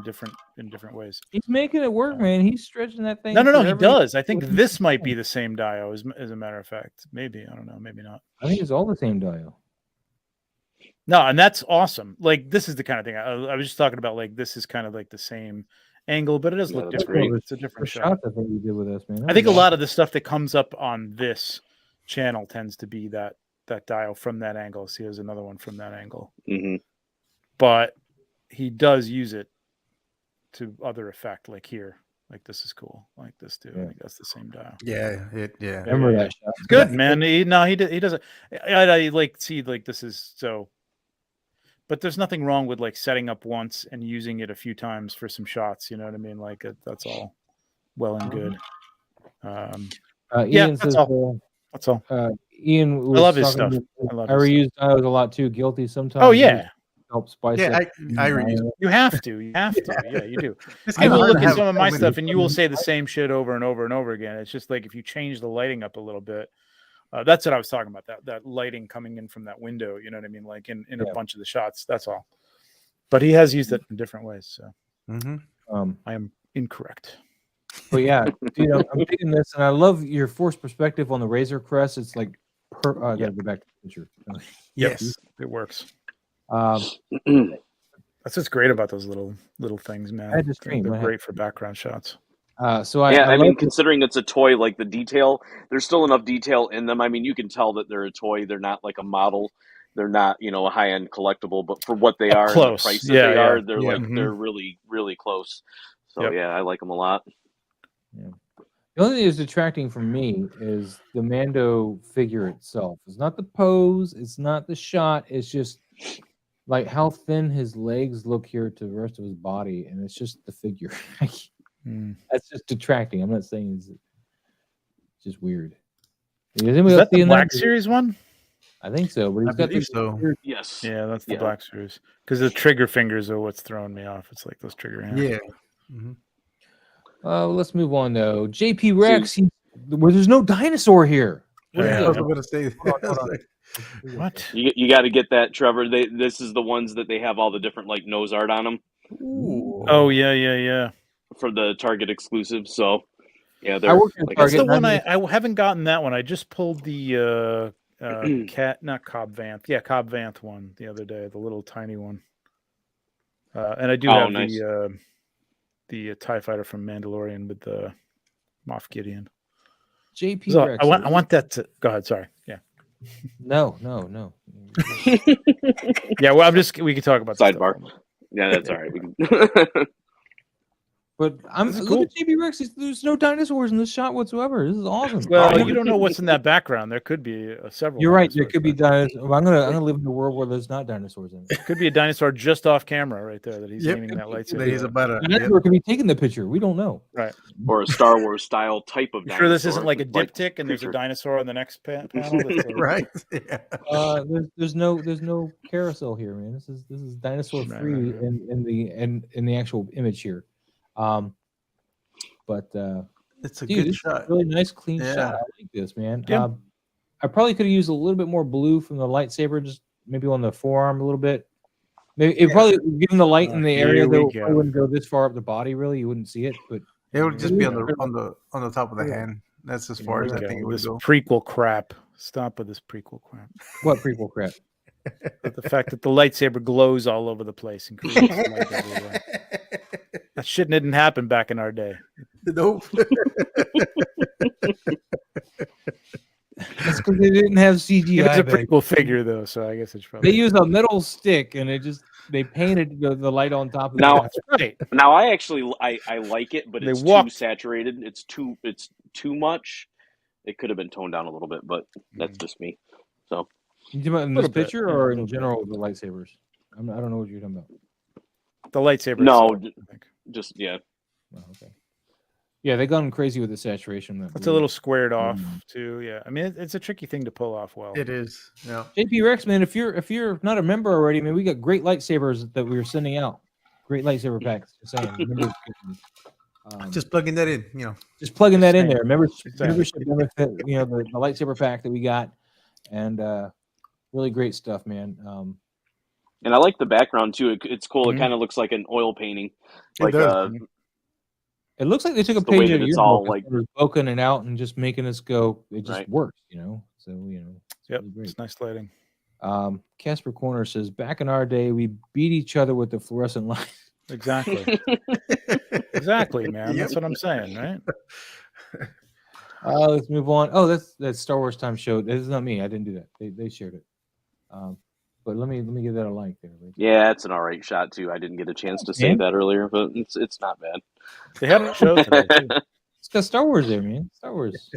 different ways. He's making it work, man. He's stretching that thing. No, for he every- does. I think this might be the same dial, as a matter of fact. Maybe, I don't know, maybe not. I think it's all the same dial. No, and that's awesome. Like, this is the kind of thing I was just talking about. Like, this is kind of like the same angle, but it does Yeah, look that's different. great. It's a The different shot. shots I think you did with us, man. I think a lot of the stuff that comes up on this channel tends to be that dial from that angle. See, there's another one from that angle. Mm-hmm. But he does use it to other effect, like here. Like, this is cool. Like this too. I Yeah. think that's the same dial. Yeah. Yeah, Remember yeah, that shot? It's good, man. He doesn't. I like see like this is so. But there's nothing wrong with like setting up once and using it a few times for some shots. You know what I mean? Like that's all well and good. Ian Yeah, says, that's all. That's all. Ian was love his talking stuff. about- I love I his reuse dials a lot too. Guilty sometimes. Oh yeah, help spice Yeah, it. I reuse. you have to. You have to. Yeah, you do. It's You kinda will hard look to at have some of so my many stuff and you will different- say the same shit over and over and over again. It's just like if you change the lighting up a little bit. That's what I was talking about. That lighting coming in from that window. You know what I mean? Like in Yeah. a bunch of the shots. That's all. But he has used it in different ways. So I am incorrect. But yeah, dude, I'm digging this, and I love your forced perspective on the Razor Crest. It's like, I gotta go back to the picture. Yes, it works. Um, That's what's great about those little things, man. I had to stream. They're What great for background shots. so I, Yeah, I I mean, love considering it's a toy, like the detail, there's still enough detail in them. I mean, you can tell that they're a toy. They're not like a model. They're not, a high-end collectible. But for what they are, and the close. price that Yeah, they yeah. are, they're Yeah. like they're really, really close. So Yep. yeah, I like them a lot. the only thing that's detracting from me is the Mando figure itself. It's not the pose. It's not the shot. It's just like how thin his legs look here to the rest of his body, and it's just the figure. That's just detracting. I'm not saying it's just weird. Is Is that the Black Series one? I think so, but he's I got believe this so. weird- Yes. Yeah, that's the Yeah. Black Series. Because the trigger fingers are what's throwing me off. It's like those trigger hands. Yeah. let's move on though. JP Rex, where there's no dinosaur here. What is Yeah. I was this? going to say. Hold on. What? You got to get that, Trevor. This is the ones that they have all the different like nose art on them Oh yeah. for the Target exclusive. So yeah, I they're work at like, That's the Target, one and I haven't gotten that one. I just pulled the not Cobb Vanth. Yeah, Cobb Vanth one the other day, the little tiny one. And I do have nice. the TIE fighter from Mandalorian with the Moff Gideon. JP So Rex. I want that to go ahead. Sorry. Yeah. No. Yeah. Well, we can talk about this Sidebar. stuff. Yeah, that's all right. We can... But I'm This is look at JP Rex. There's no dinosaurs in this shot whatsoever. This is awesome. Well, I you never- don't know what's in that background. There could be several. You're right. There dinosaurs could be back there. dinosaurs. I'm gonna live in a world where there's not dinosaurs in it. Could be a dinosaur just off camera right there that he's Yep. aiming that lightsaber. That he's at. about A a. dinosaur could be taking the picture. We don't know. Right. or a Star Wars style type of You dinosaur. sure this isn't like a like diptych and there's a creature. dinosaur on the next panel? That's like, Right. Yeah. There's no carousel here, man. This is dinosaur Right, free right, right. in the actual image here. But It's a dude, good this is a shot. really nice clean Yeah. shot. I like this, man. Yeah. I probably could have used a little bit more blue from the lightsaber, just maybe on the forearm a little bit. Maybe it probably given the light in the Here area we though, go. I wouldn't go this far up the body. Really, you wouldn't see it. But It would just be on the top of the hand. That's as far as I Okay, think it would this go. prequel crap. Stop with this prequel crap. what prequel crap? But the fact that the lightsaber glows all over the place and creates light everywhere. That shit didn't happen back in our day. Nope. That's because they didn't have CGI. It's a back prequel figure though, so I guess it's probably They use a metal stick and they painted the light on top of Now- it. right. Now I actually I like it, but They it's walked- too saturated. It's too much. It could have been toned down a little bit, but that's just me. So You talking about in this Little bit, picture yeah, or a in little bit. general the lightsabers? I don't know what you're talking about. The lightsaber. no, itself, I think. just yeah. Oh, okay. Yeah, they've gone crazy with the saturation. Of that It's a blue. little squared off Mm. too. Yeah, I mean it's a tricky thing to pull off well. It is. Yeah. JP Rex, man, if you're not a member already, man, we got great lightsabers that we were sending out. Great lightsaber packs. Just saying. Members can, Just plugging that in, just plugging that in saying. there. Membership Exactly. benefit, the lightsaber pack that we got, and really great stuff, man. And I like the background too. It's cool. Mhm. It kind of looks like an oil painting, It like does. It looks like they took a It's the way page that out of it's your all, book, like- poking it out and just making us go. It just Right. works, So it's Yep, really great. it's nice lighting. Casper Corner says, back in our day, we beat each other with the fluorescent light. Exactly. Exactly, man. Yep. That's what I'm saying, right? Let's move on. Oh, that's Star Wars Time Show. This is not me. I didn't do that. They shared it. But let me give that a like there. Right? Yeah, it's an all right shot too. I didn't get a chance to say Man. that earlier, but it's not bad. They had a show today too. It's got Star Wars there, man. Star Wars.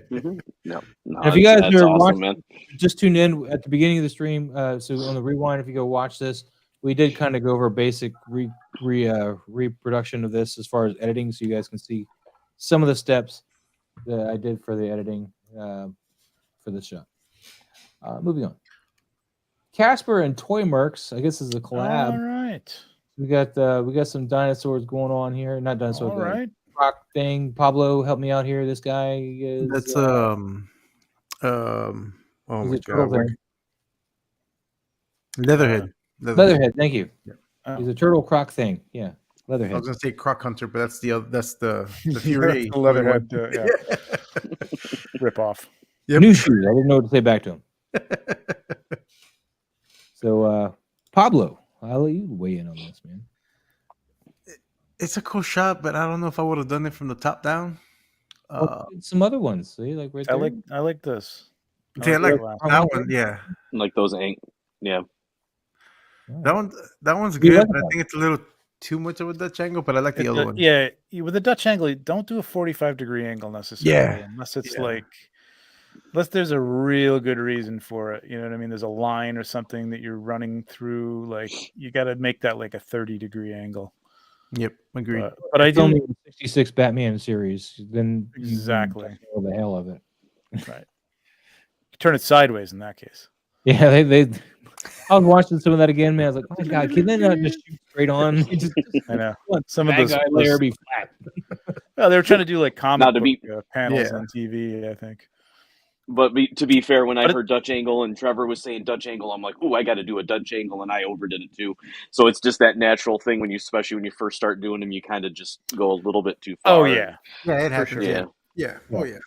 No, If you guys that's are awesome, watching, man. just tuned in at the beginning of the stream. So on the rewind, if you go watch this, we did kind of go over a basic reproduction of this as far as editing, so you guys can see some of the steps that I did for the editing for this shot. Moving on. Casper and Toy Mercs. I guess this is a collab. All right. We got some dinosaurs going on here. Not dinosaurs. All but right. rock thing. Pablo, help me out here. This guy is. That's oh oh he's my a turtle god, thing. Leatherhead. Leatherhead. Thank you. Oh. He's a turtle croc thing. Yeah, I Leatherhead. was gonna say Croc Hunter, but that's the The Fury. Leatherhead, yeah. Rip off. Yep. New shoes. I didn't know what to say back to him. So Pablo, I'll let you weigh in on this, man. It's a cool shot, but I don't know if I would have done it from the top down. Some other ones. See, like right I there. like this. See, I like the last that one. Yeah, Like those ain't. Yeah. Yeah. that one's You good. like But I that? think it's a little too much of a Dutch angle, but I like the other one. Yeah, with the Dutch angle, don't do a 45-degree angle necessarily, unless it's unless there's a real good reason for it. You know what I mean? There's a line or something that you're running through. Like you got to make that like a 30-degree angle. Yep, agreed. But I It's do only the 66 Batman series. Then you can Exactly. feel the hell of it. right. Turn it sideways in that case. Yeah, they. I was watching some of that again, man. I was like, oh my god, can they not just shoot straight on? Just I know. let Some of bad those guy layer be flat. Well, they were trying to do like comic Now, to be- book, panels Yeah. on TV, I think. But to be fair, when I But it- heard Dutch angle and Trevor was saying Dutch angle, I'm like, ooh, I got to do a Dutch angle, and I overdid it too. So it's just that natural thing especially when you first start doing them, you kind of just go a little bit too far. Oh yeah. Yeah, it For happens. sure. Yeah. Yeah. Oh yeah.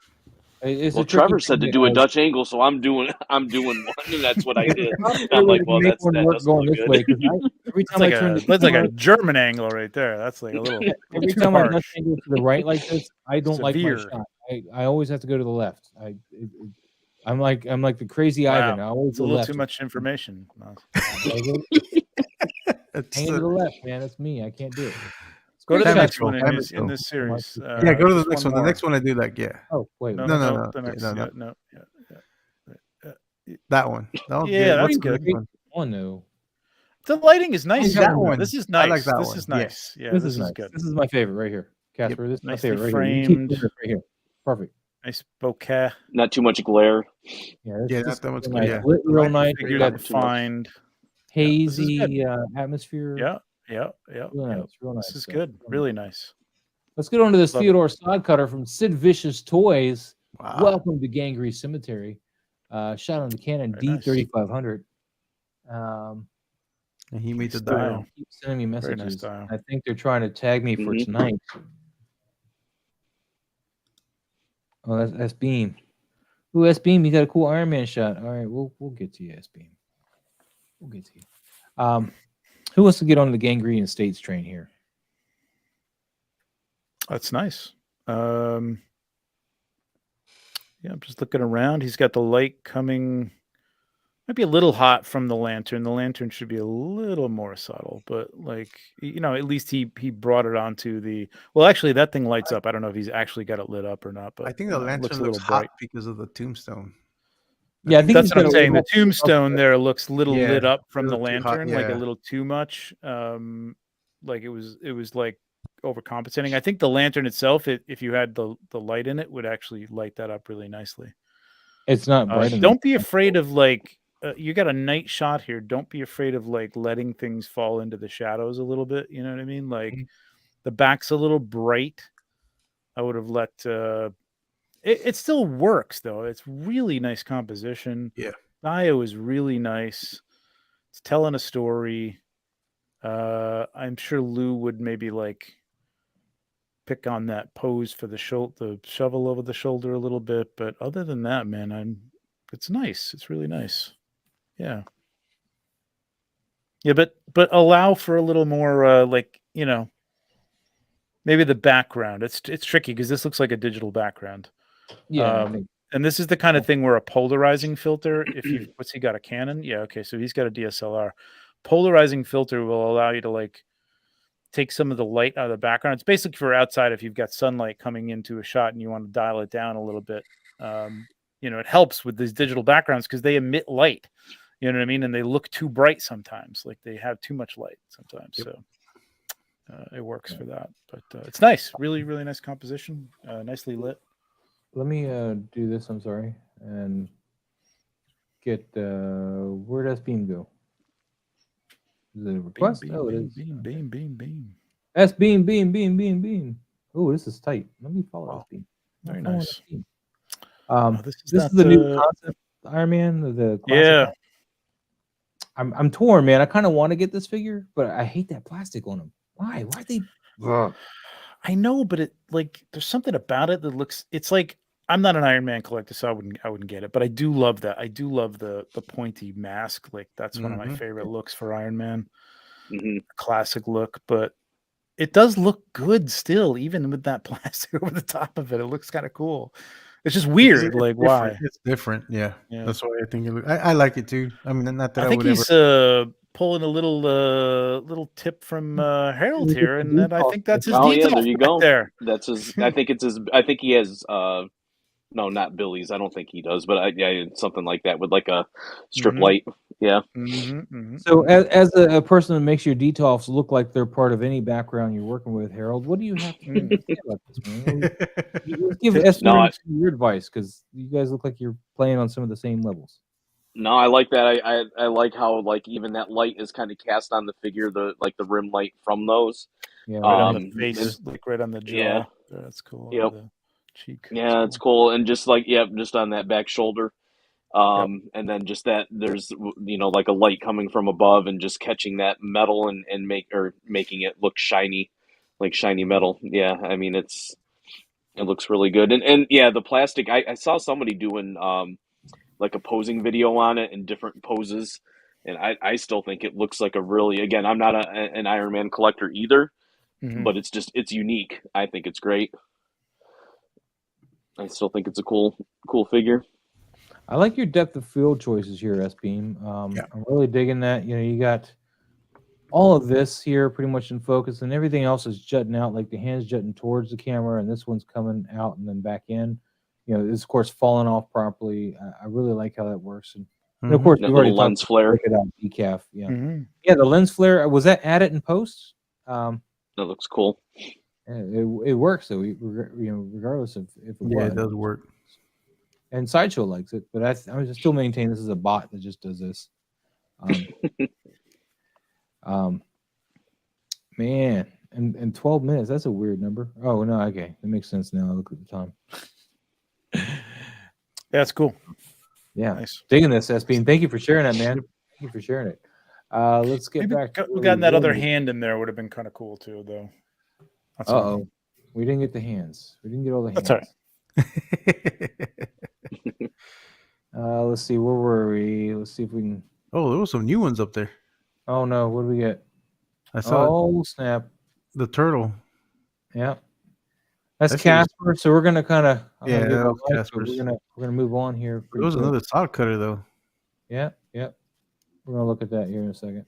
It's Well, a tricky Trevor said to thing, do a guys. Dutch angle, so I'm doing one, and that's what I did. I'll And I'm like, well, make that one work doesn't going look this good. way, 'cause every time That's like a German angle right there. That's like a little every too time I harsh. Dutch angle to the right like this, I don't like my Severe. shot. I always have to go to the left. I'm like the crazy Wow. Ivan. I always It's a go little left. too much information. It's, Hang it to the left, man. That's me. I can't do it. Go to the Time next is cool. one Time in is this, in cool. this series. yeah, go to the just next one. The more. next one I do like, yeah, Oh wait, No, The next, no. yeah, no. that one. That one's Yeah, good. that's What's the good. next one? Oh no, The lighting is nice. that here. one. This is I nice. like that this one. is Yeah. nice. Yeah, this this is is nice. good. This is my favorite right here, Casper. This is my Nicely favorite right here. You keep framed. doing it right here. Perfect. Nice bokeh. Not too much glare. Yeah, Yeah, this that one's is good. nice. Yeah. Lit real like the nice. Figures You got too much. defined. this is hazy atmosphere. Yeah. Real nice. Real nice. This is stuff. good. Real Really nice. nice. Let's get on to this Love it. Theodore Sodcutter from Sid Vicious Toys. Wow. Welcome to Gangrene Cemetery. Shot on the Canon Very nice. D3500. And he made the Style. dial. Keep sending me Very nice messages. style. I think they're trying to tag me for Mhm. tonight. Oh, that's S Beam. Ooh, S Beam, you got a cool Iron Man shot. All right, we'll get to you, S Beam. We'll get to you. Who wants to get on the Gangrene Estates train here? That's nice. Yeah, I'm just looking around. He's got the light coming Might be a little hot from the lantern. The lantern should be a little more subtle, but like at least he brought it onto the. Well, actually, that thing lights up. I don't know if he's actually got it lit up or not, but I think the it lantern looks a looks little hot bright. because of the tombstone. Yeah, I think That's he's what I'm got a saying. The little- tombstone there looks a little lit up from the little too hot, lantern, like a yeah. little too much. Like it was like overcompensating. I think the lantern itself, if you had the light in it, would actually light that up really nicely. It's not bright enough. Don't be afraid of like you got a night shot here. Don't be afraid of like letting things fall into the shadows a little bit. You know what I mean? Like the back's a little bright. I would have let it still works though. It's really nice composition. Yeah. Bio is really nice. It's telling a story. I'm sure Lou would maybe like pick on that pose for the shovel over the shoulder a little bit, but other than that, man, it's nice. It's really nice. Yeah. Yeah, but allow for a little more maybe the background. It's tricky because this looks like a digital background. Yeah, I think. And this is the kind of thing where a polarizing filter, what's he got, a Canon? Yeah, okay, so he's got a DSLR. Polarizing filter will allow you to like take some of the light out of the background. It's basically for outside if you've got sunlight coming into a shot and you want to dial it down a little bit. It helps with these digital backgrounds because they emit light. You know what I mean? And they look too bright sometimes, like they have too much light sometimes. Yep. So it works for that. But it's nice, really, really nice composition, nicely lit. Let me do this. I'm sorry, and get where does Beam go? Is it a request? Beam, Oh, it is. Beam. S beam. Oh, this is tight. Let me follow this Beam. Very I'm following nice. this Beam. This is the new concept Iron Man. The classic. Yeah. I'm torn, man. I kind of want to get this figure, but I hate that plastic on him. Why? Why they? Ugh. I know, but it like there's something about it that looks. It's like I'm not an Iron Man collector, so I wouldn't get it. But I do love that. I do love the pointy mask. Like that's one of my favorite looks for Iron Man. Classic look, but it does look good still, even with that plastic over the top of it. It looks kind of cool. It's just weird. It's like different. why? It's different. Yeah. That's why I think I like it too. I mean, not that I think would he's pulling a little tip from Harold here, and then I think that's his detail. There you go. There. That's his. I think it's his. I think he has. No, not Billy's. I don't think he does, but something like that with like a strip light. Yeah. So, as a person that makes your details look like they're part of any background you're working with, Harold, what do you have to say about this, man? Give your advice because you guys look like you're playing on some of the same levels. No, I like that. I like how like even that light is kind of cast on the figure, the rim light from those. Yeah, right on the face, like right on the jaw. Yeah, that's cool. Yep. The cheek. Yeah, it's cool, and just like just on that back shoulder, and then just that there's like a light coming from above and just catching that metal and making it look shiny, like shiny metal. Yeah, I mean it looks really good, and yeah, the plastic. I saw somebody doing like a posing video on it in different poses, and I still think it looks like a really, again, I'm not an Iron Man collector either, but it's unique. I think it's great. I still think it's a cool figure. I like your depth of field choices here, S-Beam. I'm really digging that. You got all of this here pretty much in focus, and everything else is jutting out, like the hand's jutting towards the camera, and this one's coming out and then back in. This of course falling off properly. I really like how that works, and of course that we've already little lens flare. It out decaf, yeah, the lens flare was that added in post. That looks cool. It works though, regardless of if it was. It does work. And Sideshow likes it, but I still maintain this is a bot that just does this. Man, and 12 minutes, that's a weird number. Oh no, okay, that makes sense now. I look at the time. That's cool. Yeah, nice. Digging this, S-Beam. Thank you for sharing that, man. Thank you for sharing it. Let's get back. We got that other hand in there. Would have been kind of cool too, though. We didn't get the hands. We didn't get all the hands. That's all right. Let's see. Where were we? Let's see if we can. Oh, there were some new ones up there. Oh no! What do we get? I saw. Oh snap! The turtle. Yeah, that's Casper. So we're gonna kind of Casper. We're gonna move on here. There was another saw cutter though. Yeah. We're gonna look at that here in a second.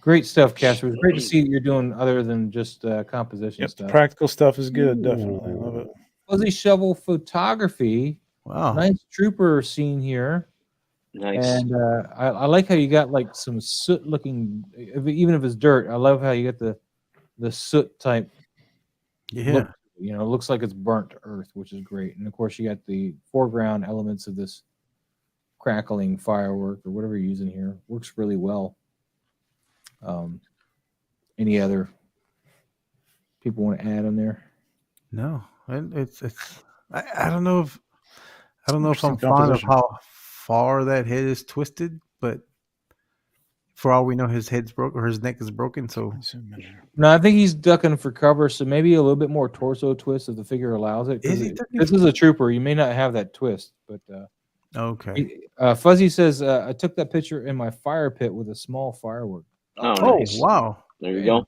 Great stuff, Casper. It's great to see that you're doing other than just composition Yep, stuff. practical stuff is good. Definitely love it. Fuzzy Shovel photography. Wow. Nice trooper scene here. Nice. And I like how you got like some soot looking, even if it's dirt. I love how you got the soot type. Yeah. Look, you know, it looks like it's burnt earth, which is great. And of course, you got the foreground elements of this crackling firework or whatever you're using here. Works really well. Any other people want to add on there? No, it's I don't know if I'm Interesting fond of composition. how far that head is twisted, but for all we know, his head's broken or his neck is broken. So No, I think he's ducking for cover, so maybe a little bit more torso twist if the figure allows it. 'cause Is he ducking this is a trooper. You may not have that twist, but okay. Fuzzy says I took that picture in my fire pit with a small firework. Oh, Oh nice. wow. There you Yeah. go.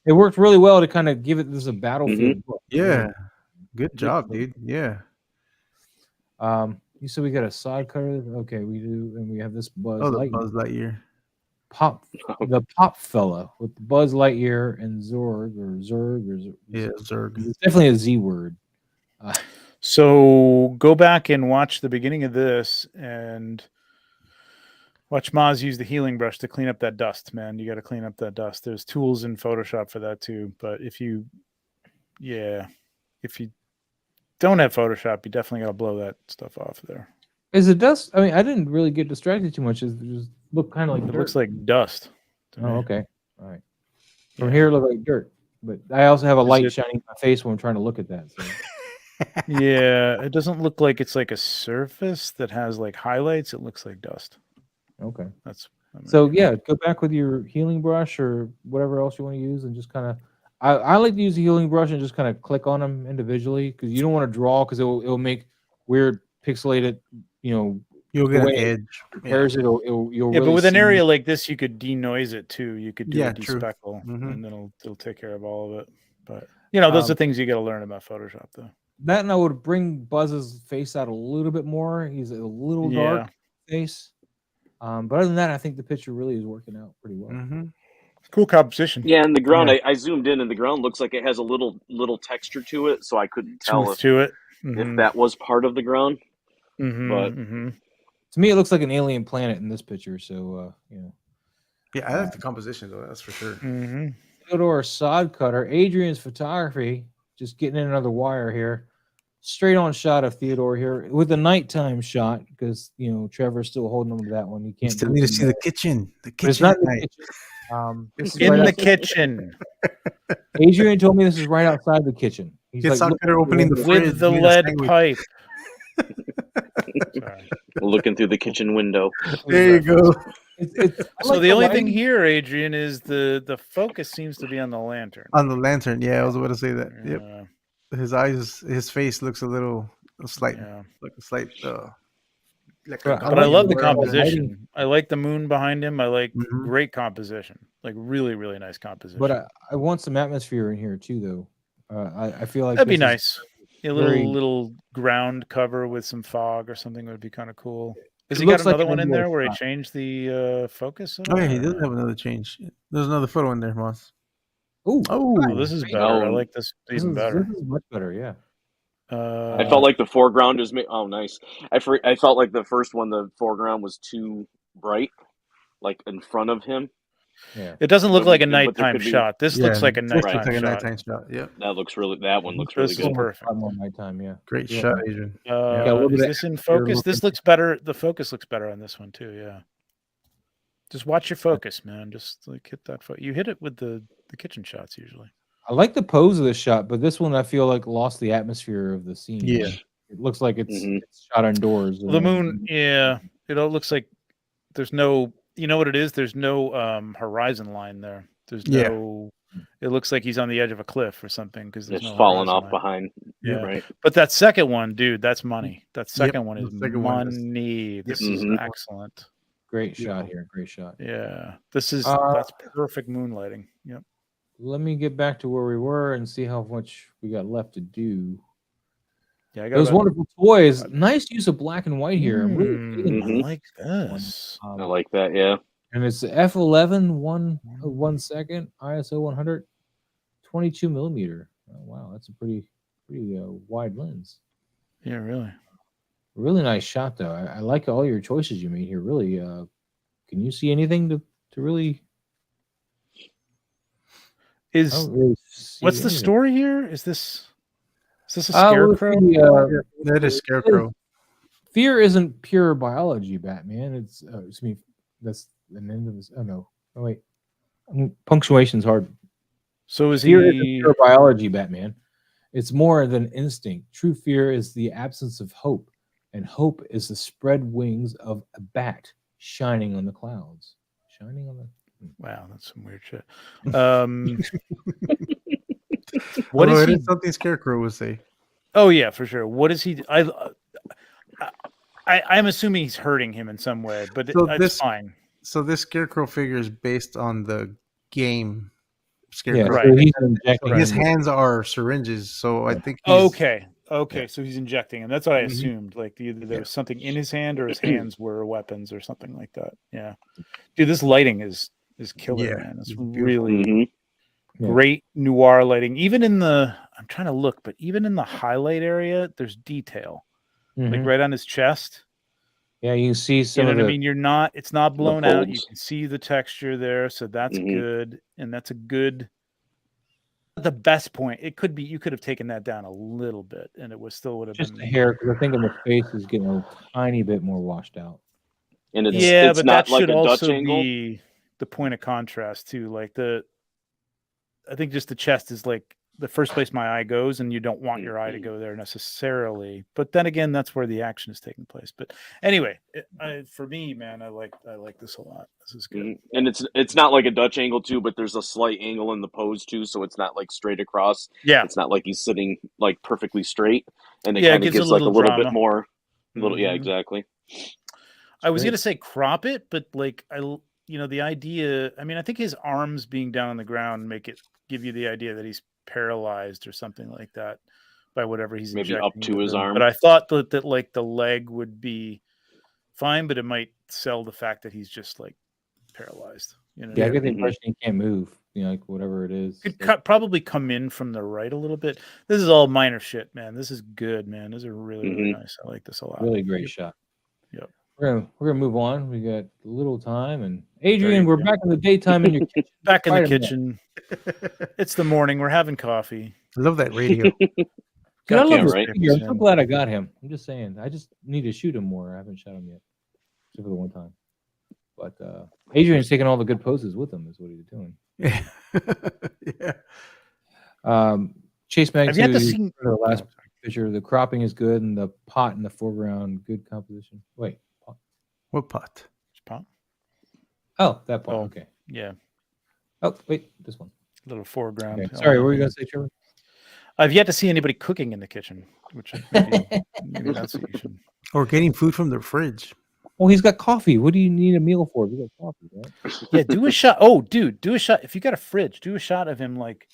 It worked really well to kind of give it this a battlefield look. Yeah. Good job, dude. Yeah. You said we got a side cutter. Okay, we do, and we have this Buzz Oh, the Lightyear. Buzz Lightyear. The pop fella with the Buzz Lightyear and Zorg or Zerg or Zerg. Yeah, Zerg. It's definitely a Z word. So go back and watch the beginning of this and watch Maz use the healing brush to clean up that dust, man. You got to clean up that dust. There's tools in Photoshop for that too. But if you don't have Photoshop, you definitely got to blow that stuff off there. Is it dust? I mean, I didn't really get distracted too much. It just looked kind of like It dirt. looks like dust. to me. Oh, okay. All right. From Yeah. here, it looked like dirt. But I also have a Is light it- shining in my face when I'm trying to look at that. So. Yeah, it doesn't look like it's like a surface that has like highlights. It looks like dust. Okay. That's So yeah, go back with your healing brush or whatever else you want to use, and just kind of. I like to use the healing brush and just kind of click on them individually because you don't want to draw because it'll make weird pixelated, You'll the get an way it edge. Yeah. compares it. You'll yeah, really but with an see- area like this, you could denoise it too. You could do Yeah, a true. despeckle, Mhm. and then it'll take care of all of it. But those are things you got to learn about Photoshop, though. that, and I would bring Buzz's face out a little bit more. He's a little Yeah. dark face. But other than that, I think the picture really is working out pretty well. Mm-hmm. Cool composition. Yeah, and the ground, I zoomed in, and the ground looks like it has a little texture to it, so I couldn't tell Tooth if to it. that was part of the ground. But To me, it looks like an alien planet in this picture. So Yeah, I like the composition though. That's for sure. Theodore Sod Cutter, Adrian's photography, just getting in another wire here. Straight on shot of Theodore here with a nighttime shot because Trevor's still holding on to that one. You You can't still do need to it see in the there. kitchen. The But it's kitchen. not at in the night. kitchen. This is In right the outside- kitchen Adrian told me this is right outside the kitchen. He's It's like, not better opening the fridge. with the made a lead sandwich. pipe. Sorry. looking through the kitchen window. There you go. I So like the only thing lighting. here, Adrian, is the focus seems to be on the lantern. On the lantern. Yeah, I was about to say that. Yep. Yeah, His face looks a slight, yeah. like a slight, like But But I like love the the composition. I like the moon behind him. I like Mhm. great composition. Like really, really nice composition. But I want some atmosphere in here too, though. I feel like That'd be this is nice. A little very- little ground cover with some fog or something would be kind of cool. Has It he got looks like another an one in indoor there where he shot. changed the focus? Oh yeah, he does have another change. There's another photo in there, Moss. Ooh, Oh, this is better. I Oh, like this this even is, better. this is much better. Yeah. I felt like the foreground is. Oh, nice. I felt like the first one, the foreground was too bright, like in front of him. Yeah. It doesn't look But- like a but there nighttime could be- shot. This looks like a This looks nighttime like a shot. nighttime shot. Yep. That one looks This really is good. perfect. A lot more nighttime. Yeah. Great Yeah. shot, Adrian. got a little Is bit of this in atmosphere focus? This looking- looks better. The focus looks better on this one too. Yeah. Just watch your focus, man. Just like hit that. You hit it with the kitchen shots usually. I like the pose of this shot, but this one I feel like lost the atmosphere of the scene. Yeah. It looks like it's, Mhm. it's shot indoors. The moon, yeah. It all looks like there's no. You know what it is? There's no horizon line there. There's Yeah. no. It looks like he's on the edge of a cliff or something because there's It's no falling horizon off line. behind. Yeah. Right. But that second one, dude, that's money. That second one is the second one is- money. This is Mhm. excellent. Great shot here. Great shot. Yeah, this is Uh, that's perfect moonlighting. Yep. Let me get back to where we were and see how much we got left to do. Yeah, I got Those about- wonderful toys. Nice use of black and white here. I'm really digging I this like this. I like that. Yeah. And it's F11 1 second ISO 100 22 millimeter. Oh, wow, that's a pretty wide lens. Yeah, really. Really nice shot though. I like all your choices you made here. Really, can you see anything to really? I Is don't really see what's the anything. story here? Is this a Well, let's scarecrow? see, That is Scarecrow. fear isn't pure biology, Batman. It's excuse me. That's the end of this. Oh no. Oh wait. Punctuation's hard. So is Fear isn't he? pure biology, Batman. It's more than instinct. True fear is the absence of hope, and hope is the spread wings of a bat shining on the clouds. Shining on the. Wow, that's some weird shit. What Although is it he? is something Scarecrow would say. Oh yeah, for sure. What is he? I'm assuming he's hurting him in some way, but So it's this- fine. So this Scarecrow figure is based on the game Yeah, Scarecrow. Right. so he's injecting His him. hands are syringes, so I think he's, Okay. So he's injecting him. That's what I Mhm. assumed. Like either there Yeah. was something in his hand or his hands were weapons or something like that. Yeah, dude, this lighting is killer, Yeah, man. It's it's beautiful. really Mhm. Yeah. great noir lighting. Even in the, I'm trying to look, but even in the highlight area, there's detail. Like Mhm. right on his chest. Yeah, you can see You some know of what I the. mean? It's not blown out. You folds. can see the texture there, so that's Mhm. good, and that's a good. The best point. It could be you could have taken that down a little bit, and it was still would have Just been. a hair, because I think in the face is getting a tiny bit more washed out. And it's Yeah, it's but not that like should a Dutch also angle. be the point of contrast too. Like I think just the chest is like the first place my eye goes, and you don't want your eye to go there necessarily. But then again, that's where the action is taking place. But anyway, for me, man, I like this a lot. This is good. Mhm. And it's not like a Dutch angle too, but there's a slight angle in the pose too, so it's not like straight across. Yeah, It's not like he's sitting like perfectly straight, and it Yeah, it kind of gives a gives like a little little drama. bit more. Yeah, Mhm. exactly. I was great. gonna say crop it, but like the idea. I mean, I think his arms being down on the ground make it give you the idea that he's paralyzed or something like that by whatever he's Maybe injecting up to with his him. arm. But I thought that like the leg would be fine, but it might sell the fact that he's just like paralyzed. You know, Yeah, I get the Mhm. impression he can't move. You know, like whatever it is. could Like, probably come in from the right a little bit. This is all minor shit, man. This is good, man. This is really Mhm. nice. I like this a lot. really great shot. Yep. We're gonna move on. We got a little time, and There Adrian, you we're go. back in the daytime in your kitchen. Back in the Right a minute. kitchen. It's the morning. We're having coffee. I love that radio. Dude, I Got love Yeah, this right. figure. I'm so papers in. glad I got him. I'm just saying. I just need to shoot him more. I haven't shot him yet, except for the one time. But Adrian's taking all the good poses with him. Is what he's doing. Yeah. Yeah. Chase Mag I've yet to too, see- the last picture. The cropping is good, and the pot in the foreground, good composition. Wait, pot. What pot? Pop. Oh, that pot. Oh. Okay. Yeah, Oh, wait, this one. little foreground. Okay. Sorry, what were you gonna say, Trevor? I've yet to see anybody cooking in the kitchen, which maybe that's what you should. Or getting food from the fridge. Well, he's got coffee. What do you need a meal for? If you got coffee, right? Yeah, do a shot. Oh, dude, do a shot. If you got a fridge, do a shot of him like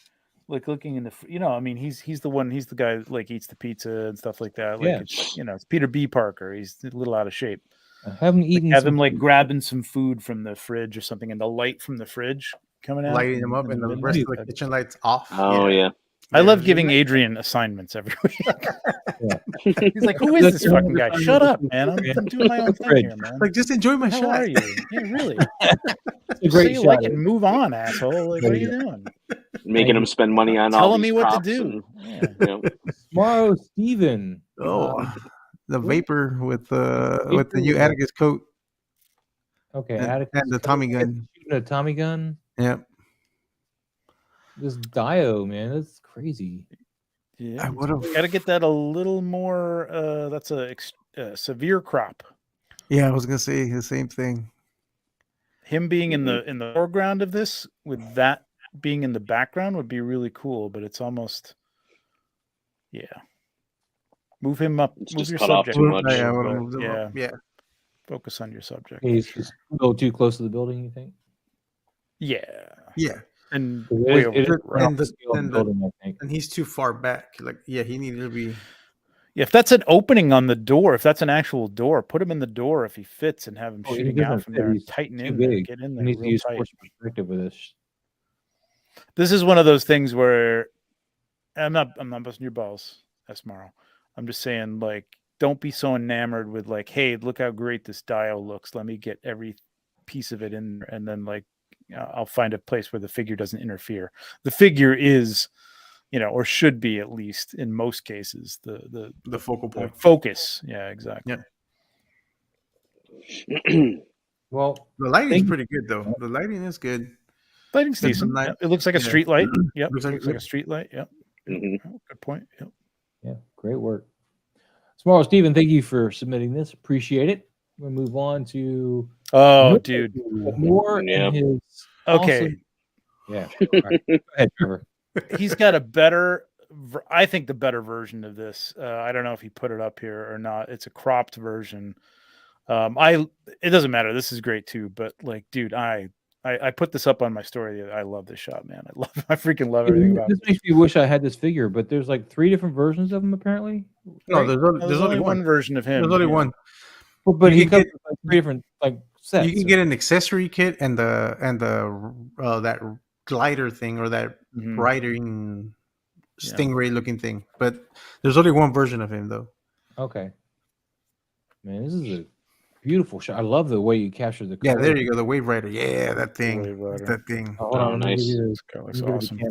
looking in the. I mean, he's the one. He's the guy that, like eats the pizza and stuff like that. Like Yeah. it's Peter B. Parker. He's a little out of shape. I haven't eaten. Have some him like food. grabbing some food from the fridge or something, and the light from the fridge coming out, Lighting them up in and the middle. rest of the That'd- kitchen lights off. Oh yeah. I love Yeah. giving Adrian assignments every week. Yeah. He's like, "Who is this fucking guy? Shut up, man! I'm doing my own thing Fridge. here, man. Like, just enjoy my How shot. are you? Yeah, really. It's a Say great you shot. like it and move on, asshole. Like, what are you doing? Making him spend money on all Telling these me what to props do. and, Yeah. you know, Tomorrow, Steven. Oh, the vapor with the Vapor new with- Atticus coat Okay, and, Atticus and the Tommy gun. shooting a Tommy gun. Yeah, This Dio, man, that's crazy. Yeah. I would have. Got to get that a little more. That's a severe crop. Yeah, I was gonna say the same thing. Him being in the foreground of this, with that being in the background, would be really cool. But it's almost, yeah. Move him up. It's move just your cut off subject. too up much. a Yeah, I little wanna bit. move them Yeah. up. Yeah, Focus on your subject. He's just a little too close to the building, you think? Yeah. yeah. And It way is- over it is there. right off And the the- scale of the and the- building, I think. And he's too far back. Like, yeah, he needed to be. If that's an opening on the door, if that's an actual door, put him in the door if he fits, and have him Oh, he shooting out doesn't from fit. there. And He's tighten too in there. big. Get in He there needs to real use tight. force perspective with this. This is one of those things where I'm not busting your balls, tomorrow. I'm just saying, like, don't be so enamored with like, hey, look how great this dial looks. Let me get every piece of it in there, and then like I'll find a place where the figure doesn't interfere. The figure is, or should be, at least in most cases, the focal point. focus. Yeah, exactly. Yeah. Well, The lighting's pretty good though. The lighting is good. Lighting's There's decent. some nice- Yep. It looks like a yeah. street light. Yep. Looks Looks like- like a street light. Yep. Mhm. Good point. Yep. yeah, great work. Tomorrow, Stephen, thank you for submitting this. Appreciate it. We'll move on to Oh, dude. more Yeah. and his Okay. awesome- yeah. All right. Go ahead, Trevor. He's got a better, I think the better version of this. I don't know if he put it up here or not. It's a cropped version. It doesn't matter. This is great too. But like, dude, I put this up on my story. I love this shot, man. I freaking love everything about This it. makes me wish I had this figure, but there's like 3 different versions of him apparently. No, right? there's only one. version of him. There's only yeah. one. But You he can comes get- with like 3 different like sets. You can get an accessory kit and the that glider thing, or that Mhm. riding Yeah. stingray looking thing. But there's only one version of him though. Okay. Man, this is a beautiful shot. I love the way you captured the Yeah, color. there you go. The Wave Rider. Yeah, that thing. Wave Rider. That thing. Oh, hold on, let me nice. give you This guy the- looks let me give you awesome. the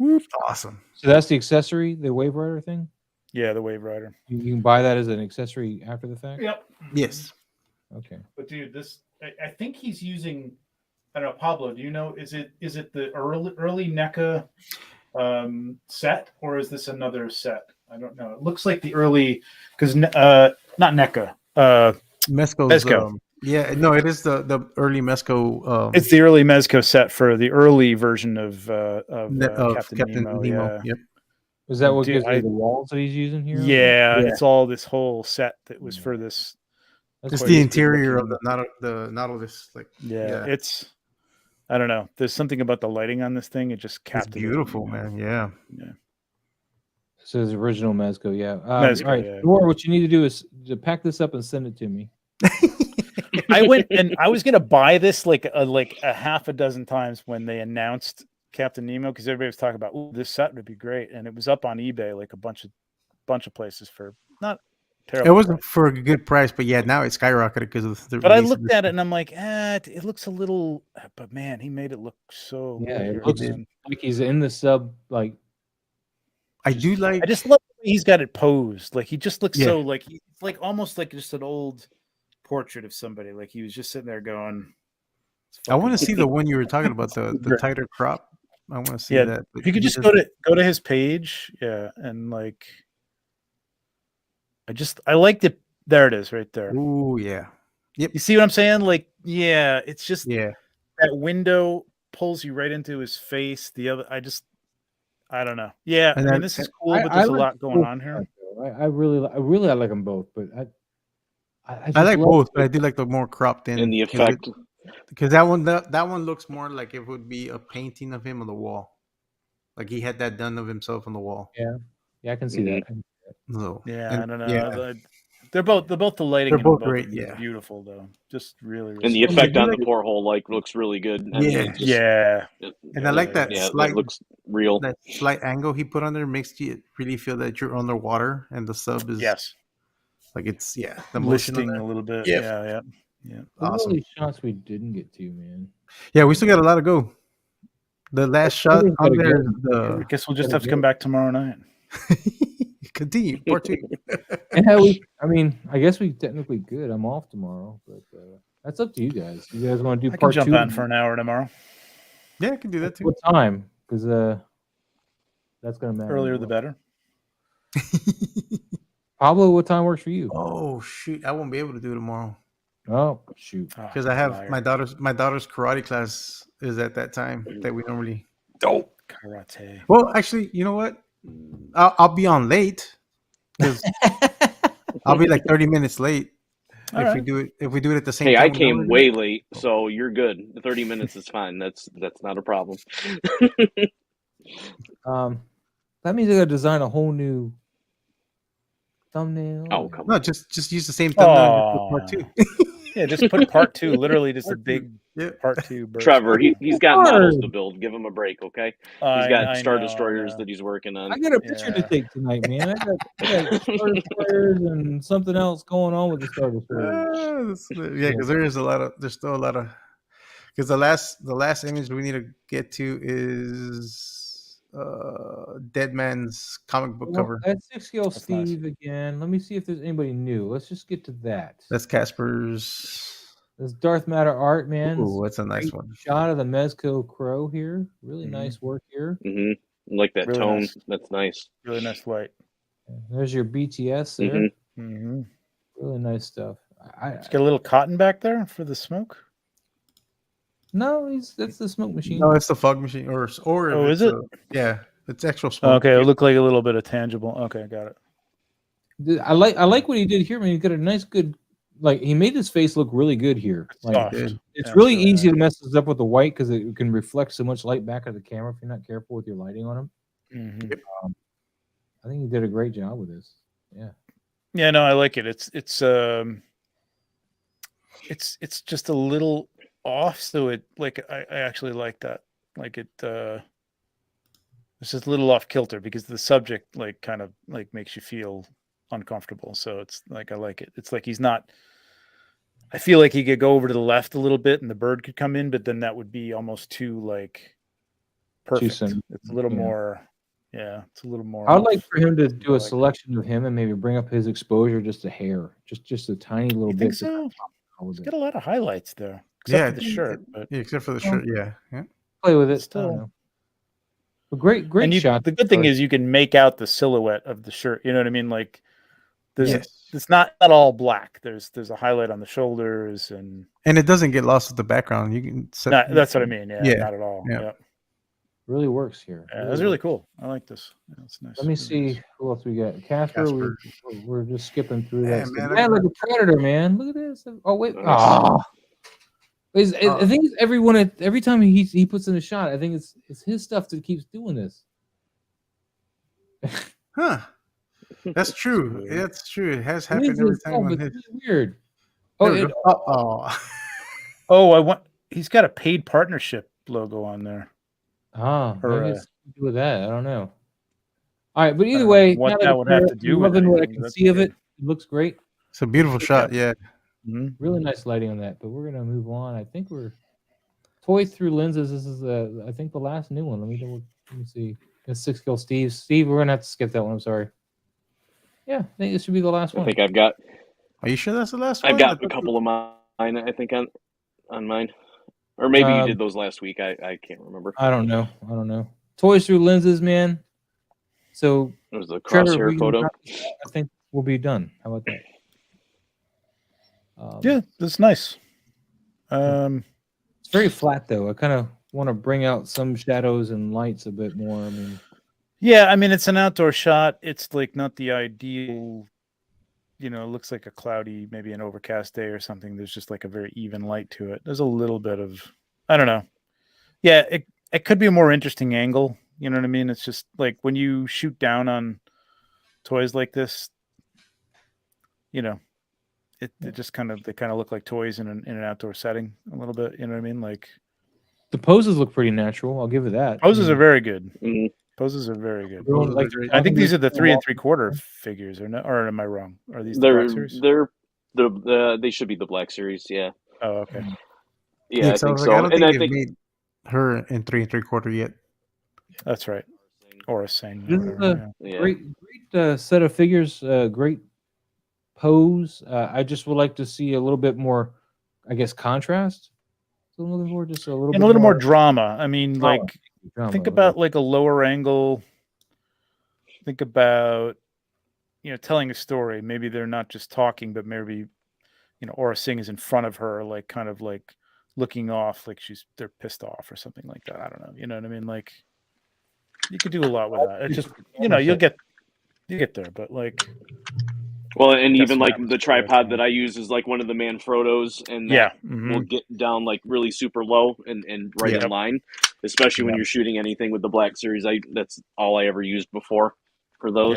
camera. Awesome. So that's the accessory, the Wave Rider thing. Yeah, the Wave Rider. You can buy that as an accessory after the fact. Yep. Yes. Okay. But dude, I think he's using. I don't know, Pablo. Do you know? Is it the early NECA set, or is this another set? I don't know. It looks like the early, because not NECA. Mezco's, Mezco. yeah, no, it is the early Mezco. It's the early Mezco set for the early version of Captain Nemo. Yeah. Yep. Is that what Dude, gives you the walls that he's using here? Yeah, it's all this whole set that was for this. That's It's quite the good interior of looking. the Nautilus. Like, Yeah, Yeah. it's. I don't know. There's something about the lighting on this thing. It just it's captivated me, beautiful, man. Yeah. So his original Mezco, yeah. Mezco, all right, yeah. Dora, what you need to do is to pack this up and send it to me. I went and I was gonna buy this like a half a dozen times when they announced Captain Nemo, because everybody was talking about, "Ooh, this set would be great," and it was up on eBay like a bunch of places for not terrible. It wasn't price. for a good price, but yeah, now it's skyrocketed because of the. But I release of looked this at it and I'm like, it looks a little. But man, he made it look so. Yeah, good, it looks man. like he's in the sub. Like, I do like. I just love the way he's got it posed. Like he just looks Yeah. so like he's like almost like just an old portrait of somebody. Like he was just sitting there going. I want to see the one you were talking about, the Great. tighter crop. I want to see Yeah, that. If you could just go to his page, yeah, and like, I liked it. There it is, right there. Ooh, yeah. You see what I'm saying? Like, yeah, it's just Yeah. that window pulls you right into his face. The other, I don't know. Yeah, And I mean, then- this is cool, but there's a lot going on here. I really like them both, but I I like just love- both, but I do like the more cropped in. And the effect. Because that one looks more like it would be a painting of him on the wall. Like he had that done of himself on the wall. Yeah, I can see that. So, Yeah, and- I don't know. Yeah. They're both the lighting. They're in both them great, is yeah. beautiful though. Just really, really And the smart. effect on like the porthole looks really good. I Yeah. mean, it just- Yeah, And I like that Yeah, slight that looks real. that slight angle he put on there makes you really feel that you're underwater and the sub is yes, like it's the motion on listing there. a little bit. Yep. Yeah. Look at Awesome. all these shots we didn't get to, man. Yeah, we still got a lot to go. The last shot Somebody's on gotta there go. is I guess we'll just have to come back tomorrow night. continue part 2. Yeah, I guess we technically could. I'm off tomorrow, but that's up to you guys. You guys want to do I can part jump 2? on for an hour tomorrow. Yeah, I can do that too. What time? Because that's gonna matter. Earlier as the well. better. Pablo, what time works for you? Oh shoot, I won't be able to do it tomorrow Oh shoot. Oh, because I have liar. my daughter's karate class is at that time that we normally. karate. Well, actually, you know what? I'll be on late because I'll be like 30 minutes late All if right. we do it. If we do it at the same Hey, time. I we came normally way do. late, so you're good. 30 minutes is fine. That's not a problem. That means I gotta design a whole new thumbnail. Oh, or- come No, on. just use the same thumbnail and put part Aw. 2. Yeah, just put part 2. Literally, just a Part 2. big Yeah. part 2. Bert Trevor, Scott. he's got models Hard. to build. Give him a break, okay? He's I got Star know, Destroyers I that he's working on. I got a picture to Yeah. take tonight, man. I got Star Destroyers and something else going on with the Star Destroyers. Yeah, because there's still a lot of, because the last image we need to get to is Dead Man's comic book Well, cover. that's 6 scale That's nice. Steve again. Let me see if there's anybody new. Let's just get to that. That's Casper's. This Darth Matter art, man. Ooh, that's a nice Great one. shot of the Mezco Crow here. Really nice work here. I like that Really tone. nice. That's nice. Really nice white. There's your BTS there. Mm-hmm. Really nice stuff. Let's get a little cotton back there for the smoke. No, that's the smoke machine. No, it's the fog machine, or Oh, it's is it? yeah, it's actual smoke. Okay, it looked like a little bit of tangible. Okay, got it. I like what he did here. I mean, he got a nice, good. Like he made his face look really good here. Like Soft. Dude. it's Yeah, really so, easy to mess this up with the white because it can reflect so much light back at the camera if you're not careful with your lighting on him. Mm-hmm. I think he did a great job with this. Yeah. Yeah, no, I like it. It's just a little off, so it like I actually like that. Like it it's just a little off kilter because the subject like kind of like makes you feel uncomfortable. So it's like I like it. It's like he's not. I feel like he could go over to the left a little bit and the bird could come in, but then that would be almost too like perfect. soon. It's a little Yeah. more. Yeah, it's a little more. I'd like for him to do a like it. selection of him and maybe bring up his exposure just a hair, just a tiny little You bit. think to so? go with He's it. got a lot of highlights there, except for the shirt. But Yeah, except for the shirt. Yeah. Play with it. I Still- don't know. But great and shot. the good thing is you can make out the silhouette of the shirt. You know what I mean? Like there's Yes. it's not all black. There's a highlight on the shoulders and And it doesn't get lost with the background. You can set. that's what I mean. Yeah, Yeah. not at all. Yeah. Yeah, really works here. yeah that's really cool. I like this. Yeah, that's nice. Let me Really see who else we got. Casper, we're just skipping through Yeah, that. stuff. man, Man, like a predator, man. Look at this. Oh wait. Nice. Ah. I think it's every time he puts in a shot, I think it's his stuff that keeps doing this. Huh. That's true. That's true. It has It happened is every his time stuff, on it's his. really weird. Oh, Oh. Oh, he's got a paid partnership logo on there. maybe it's something to do with that. I don't know. All right, but I either don't know way, what now that would have to I'm do with loving what I anything, can that's see of good. it. It looks great. It's a beautiful shot. Yeah. Mhm. Really nice lighting on that. But we're gonna move on. I think we're toy through lenses. This is I think the last new one. Let me see. It's 6 scale Steve. Steve, we're gonna have to skip that one. I'm sorry. Yeah, I think this should be the last I one. think I've got Are you sure that's the last one? I've got a couple of mine. I think on mine, or maybe you did those last week. I can't remember. I don't know. Toys through lenses, man. So It was the Trevor, crosshair we can photo. wrap this up. I think we'll be done. How about that? Yeah, that's nice. It's very flat though. I kind of want to bring out some shadows and lights a bit more. I mean, Yeah, I mean it's an outdoor shot. It's like not the ideal, it looks like a cloudy, maybe an overcast day or something. There's just like a very even light to it. There's a little bit of, I don't know. Yeah, it could be a more interesting angle. You know what I mean? It's just like when you shoot down on toys like this, it just they kind of look like toys in an outdoor setting a little bit. You know what I mean? Like the poses look pretty natural. I'll give it that. poses are very good. Mhm. Poses are very good. Like, I think these are the 3 3/4 figures, or am I wrong? Are these the They're Black Series? they should be the Black Series. Yeah. Oh, okay. Yeah, I so think like, so. I don't And I think think they've made her in 3 3/4 yet. That's right. Or a Sing. This is a yeah. great set of figures. Great pose. I just would like to see a little bit more, I guess, contrast. So I'm looking for just a little And bit a little more drama. I mean, drama. like, Drama, think okay. about like a lower angle. Think about, telling a story. Maybe they're not just talking, but maybe, Aura Singh is in front of her, like kind of like looking off, like they're pissed off or something like that. I don't know. You know what I mean? Like, you could do a lot with that. It's just, you'll get there, but like, Well, and That's even what like happens the to tripod Dork. that I use is like one of the Manfrottos, and yeah. that Mhm. will get down like really super low and right Yep. in line, especially when Yep. you're shooting anything with the Black Series. That's all I ever used before for those.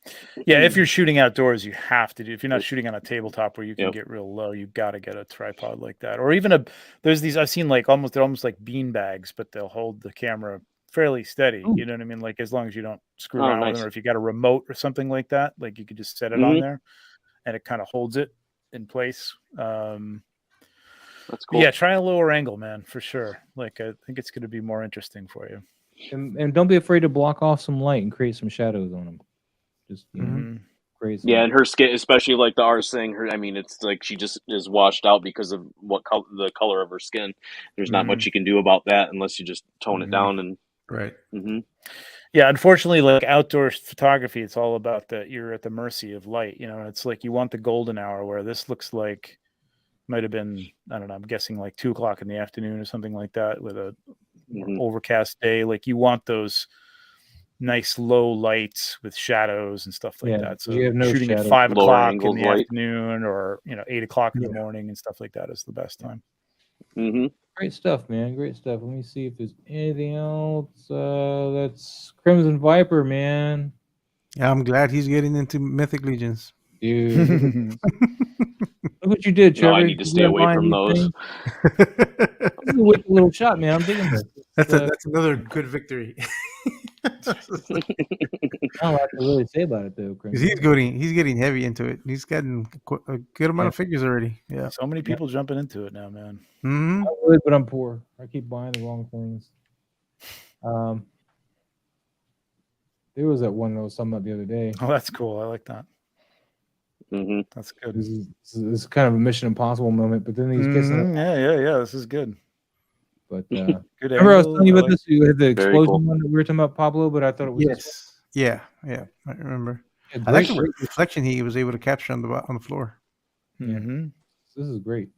Yep. Yeah, if you're shooting outdoors, you have to do. If you're not shooting on a tabletop where you can get real low, you've got to get a tripod like that, or even there's these I've seen like they're almost like bean bags, but they'll hold the camera fairly steady. You know what I mean? Like as long as you don't screw around with them, or if you got a remote or something like that, like you could just set it on there, and it kind of holds it in place. That's cool. Yeah, try a lower angle, man, for sure. Like I think it's going to be more interesting for you. And don't be afraid to block off some light and create some shadows on them. Just crazy. Yeah, and her skin, especially like the R's thing, I mean, it's like she just is washed out because of the color of her skin. There's not much you can do about that unless you just tone it down. And Right. Yeah, unfortunately, like outdoor photography, it's all about that you're at the mercy of light. You know, it's like you want the golden hour where this looks like might have been, I don't know, I'm guessing like 2:00 in the afternoon or something like that with a overcast day. Like you want those nice low lights with shadows and stuff like that. So you have no shooting shadow. at 5:00 in the light. afternoon, or 8:00 in the morning and stuff like that is the best time. Great stuff, man. Great stuff. Let me see if there's anything else. That's Crimson Viper, man. Yeah, I'm glad he's getting into Mythic Legions. Dude. Look what you did, Trevor. No, I need to stay away from those. This is a wicked little shot, man. I'm digging this. That's another good victory. I don't know what to really say about it, though. Because he's getting heavy into it. He's gotten a good amount of figures already. Yeah. So many people jumping into it now, man. I would, but I'm poor. I keep buying the wrong things. There was that one that was talking about the other day. Oh, that's cool. I like that. That's good. This is kind of a Mission Impossible moment, but then he's kissing. Yeah. This is good. But good. Remember, I was telling you about this. You had the Very explosion cool. one that we were talking about, Pablo, but I thought it was Yes. Yeah. I remember. Yeah, I like the great. reflection he was able to capture on the floor. This is great.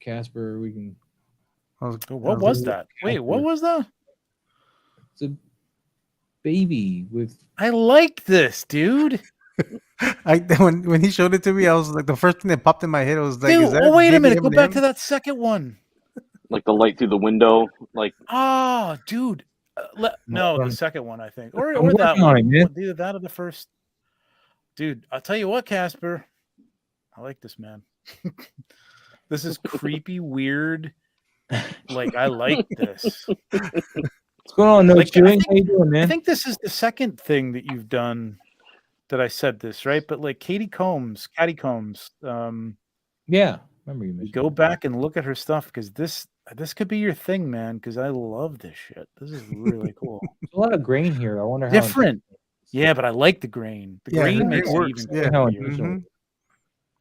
Casper, we can. What was that? Wait, what was that? It's a baby with. I like this, dude. When he showed it to me, I was like, the first thing that popped in my head was like, Dude, is that wait a baby minute. Go back M&M? to that second one. Like the light through the window, like Dude. No, the second one, I think, or I'm that working on one. it, man. Either that or the first. Dude, I'll tell you what, Casper. I like this, man. This is creepy, weird. Like I like this. What's going on? No chewing. How you doing, man? I think this is the second thing that you've done that I said this, right? But like Catty Combs. Yeah, remember you mentioned. Go back and look at her stuff because this could be your thing, man. Because I love this shit. This is really cool. There's a lot of grain here. I wonder how Different. Yeah, but I like the grain. The grain makes it works. even Yeah. cooler.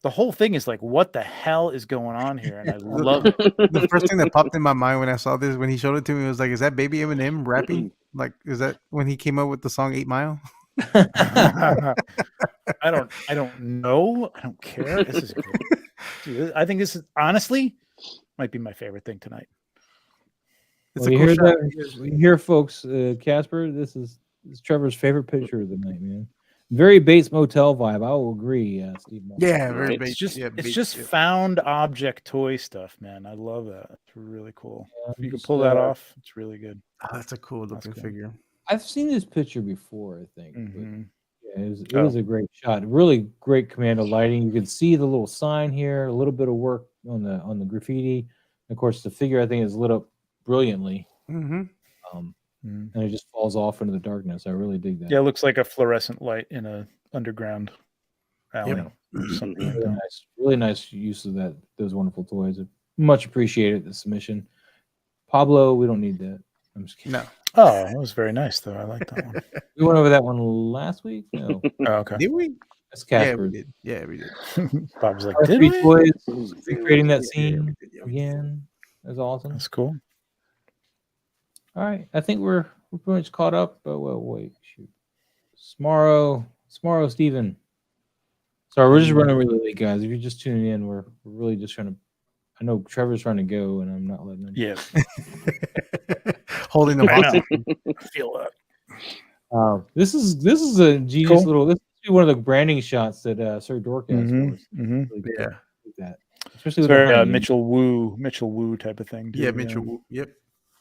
The whole thing is like, what the hell is going on here? And I love it. The first thing that popped in my mind when I saw this, when he showed it to me, was like, is that baby Eminem rapping? Like, is that when he came up with the song 8 Mile? I don't know. I don't care. This is great. Dude, I think this is honestly might be my favorite thing tonight. It's Well, a you cool hear shot. that? You hear, folks, Casper, this is Trevor's favorite picture of the night, man. Very Bates Motel vibe. I will agree, Steve. Yeah, very It's basic. it's just found object toy stuff, man. I love that. It's really cool. Yeah, If you can just, pull that off, it's really good. Oh, that's a cool looking cool. figure. I've seen this picture before, I think. But yeah, it Oh. was a great shot. Really great command of lighting. You can see the little sign here, a little bit of work on the graffiti. Of course, the figure I think is lit up brilliantly. And it just falls off into the darkness. I really dig that. Yeah, it looks like a fluorescent light in a underground alley. Yep. Or something like Really that. nice, really nice use of those wonderful toys. Much appreciated the submission. Pablo, we don't need that. I'm just kidding. No. Oh, that was very nice, though. I like that one. We went over that one last week. No, Oh, okay. Did we? that's Yeah, Casper. we did. Yeah, we did. Bob was like, Our did three we? toys, recreating that scene Yeah. again. That's awesome. That's cool. All right, I think we're pretty much caught up. But well, wait, shoot, Smaro, Steven. Sorry, we're just running really late, guys. If you're just tuning in, we're really just trying to. I know Trevor's trying to go, and I'm not letting him. Yeah. Holding the I box. know. I feel that. This is a genius Cool. little. This is one of the branding shots that Sir Dork has for us. Really good. Yeah. Like that, especially It's with very the lighting. Mitchell Woo type of thing. Yeah, Mitchell. Yep.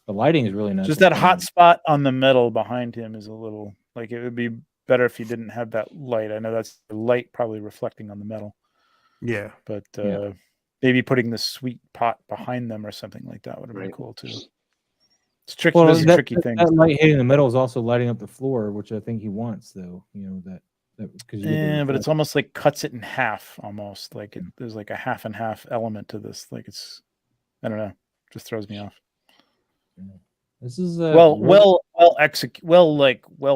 The lighting is really nice. Just that hot spot on the metal behind him is a little Like it would be better if you didn't have that light. I know that's the light probably reflecting on the metal, Yeah. but Yeah. maybe putting the sweet pot behind them or something like that would have been Right. cool too. It's tricky. Well, Those are that, tricky that, things. that light hitting the metal is also lighting up the floor, which I think he wants, though. You know that because But it's almost like cuts it in half, almost like there's like a half and half element to this. Like it's, I don't know, just throws me off. This is well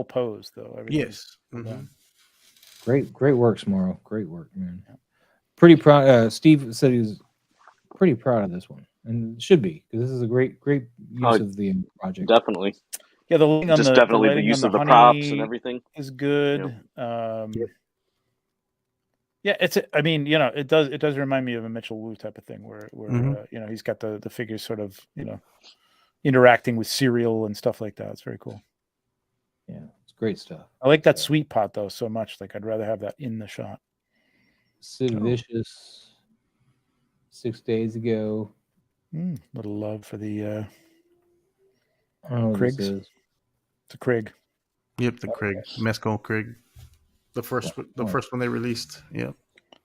posed though. Yes. Great work, Morrow. Great work, man. Pretty proud. Steve said he was pretty proud of this one, and should be, because this is a great use of the project. Definitely. Yeah, the lighting on Just the definitely the lighting use on of the honey props and everything. is good. Yeah, it's. I mean, you know, it does remind me of a Mitchell Wu type of thing, where you know, he's got the figures sort of, you know, interacting with cereal and stuff like that. It's very cool. Yeah, it's great stuff. I like that sweet pot though so much. Like I'd rather have that in the shot. Sid Vicious, 6 days ago. Little love for the I don't know what Krigs. this is. It's a Krig. Yep, the Krig. Mescal Krig. The first one they released. Yep.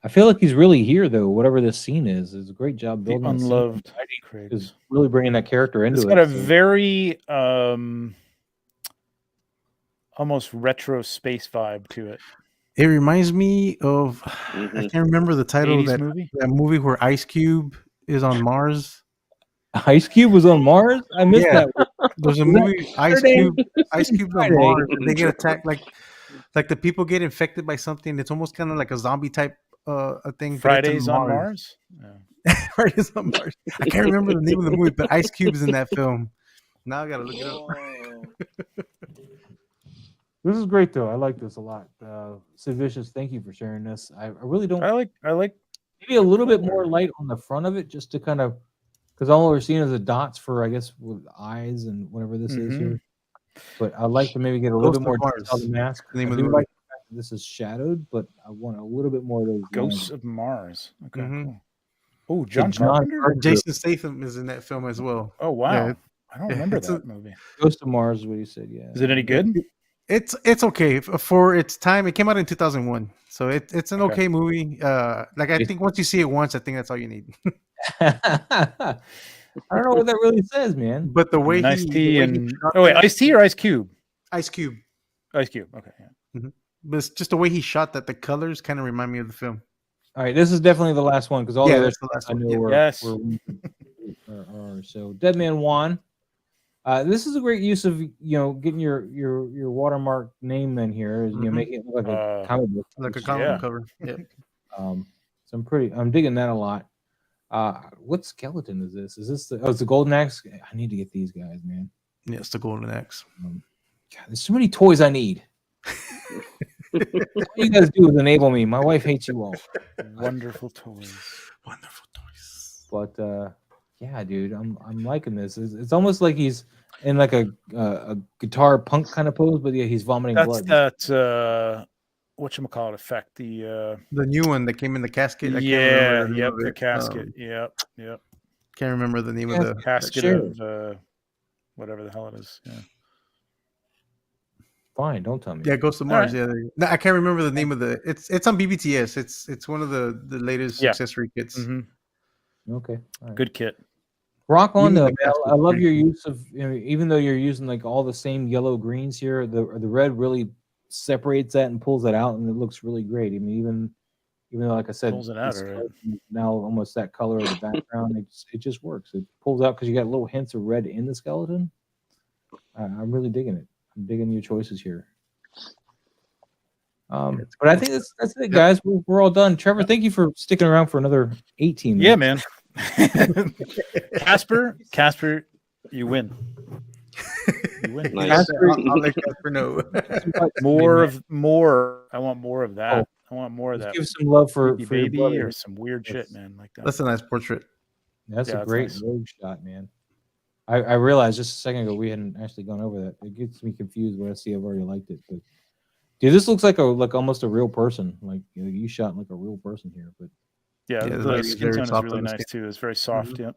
I feel like he's really here though. Whatever this scene is a great job The building. unloved Krig is really bringing that character into it's it. got a very almost retro space vibe to it. It reminds me of I can't remember the title of 80s movie? that movie where Ice Cube is on Mars. Ice Cube was on Mars? I missed that one. There's a movie Ice Cube's on Mars, and they get attacked like the people get infected by something. It's almost kind of like a zombie type a thing. Fridays on Mars? Yeah. Fridays on Mars. I can't remember the name of the movie, but Ice Cube's in that film. Now I gotta look it up. This is great though. I like this a lot. Sid Vicious, thank you for sharing this. I really don't. I like maybe a little bit more light on the front of it, just to kind of, because all we're seeing is the dots for, I guess, with eyes and whatever this is here. But I'd like to maybe get a little bit more detail on the mask. I do like the fact that this is shadowed, but I want a little bit more of those Ghosts lines. of Mars. Okay. Cool. Oh, John Carpenter? Jason Statham is in that film as well. Oh wow. Yeah. I don't remember that movie. Ghost of Mars is what you said, yeah. Is it any good? It's okay for its time. It came out in 2001, so it's an okay movie. Like I think once you see it once, I think that's all you need. I don't know what that really says, man. But the way Ice-T and Ice-T or Ice Cube? Ice Cube. Ice Cube. Okay. Yeah. But it's just the way he shot that. The colors kind of remind me of the film. All right, this is definitely the last one because all the that's the last I one. know Yes. are so Dead Man Juan. This is a great use of getting your watermark name in here, making it look like a comic book, like a comic book cover. Yeah. So I'm digging that a lot. What skeleton is this? Is this it's the Golden Axe? I need to get these guys, man. Yeah, it's the Golden Axe. God, there's so many toys I need. What you guys do is enable me. My wife hates you all. Wonderful toys. Wonderful toys. But yeah, dude, I'm liking this. It's almost like he's in like a guitar punk kind of pose, but yeah, he's vomiting blood. That's that whatchamacallit effect. The new one that came in the casket. The casket. Yep. Can't remember the name of the casket of whatever the hell it is. Yeah. Fine, don't tell me. Yeah, Ghost of Mars. Right. Yeah, no, I can't remember the name of the. It's on BBTS. It's one of the latest accessory kits. Mm-hmm. Okay, right. Good kit. Rock on though. I love your use of, even though you're using like all the same yellow greens here, the red really separates that and pulls it out, and it looks really great. I mean, even though, like I said, pulls it out, right? Now almost that color of the background, it just works. It pulls out because you got little hints of red in the skeleton. I'm really digging it. I'm digging your choices here. But I think that's it, guys. We're all done. Trevor, thank you for sticking around for another 18 minutes. Yeah, man. Casper, you win. You win. Nice. I'll let Casper know. more. I want more of that. I want more of that. Give some love for baby or some weird shit, man. Like that. That's a nice portrait. That's a great rogue shot, man. I realized just a second ago we hadn't actually gone over that. It gets me confused when I see I've already liked it. But dude, this looks like almost a real person. Like you shot like a real person here. But yeah, the skin tone is really nice too. It's very soft. Mm-hmm. Yep.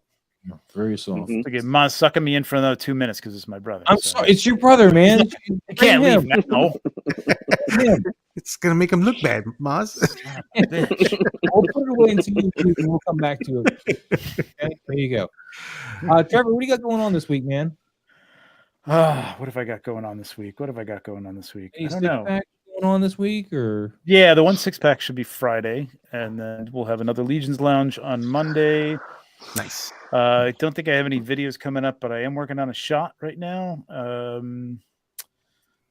Very soft. Mhm. Okay, Ma's sucking me in for another 2 minutes because it's my brother. I'm so- sorry. It's your brother, man. I can't leave now. It's gonna make him look bad, Maz. Bitch. We'll put it away into YouTube and we'll come back to it. Okay, there you go. Trevor, what do you got going on this week, man? What have I got going on this week? I Any don't know. six-pack going on this week, or Yeah, the 1 6-pack should be Friday, and then we'll have another Legion's Lounge on Monday. Nice. I don't think I have any videos coming up, but I am working on a shot right now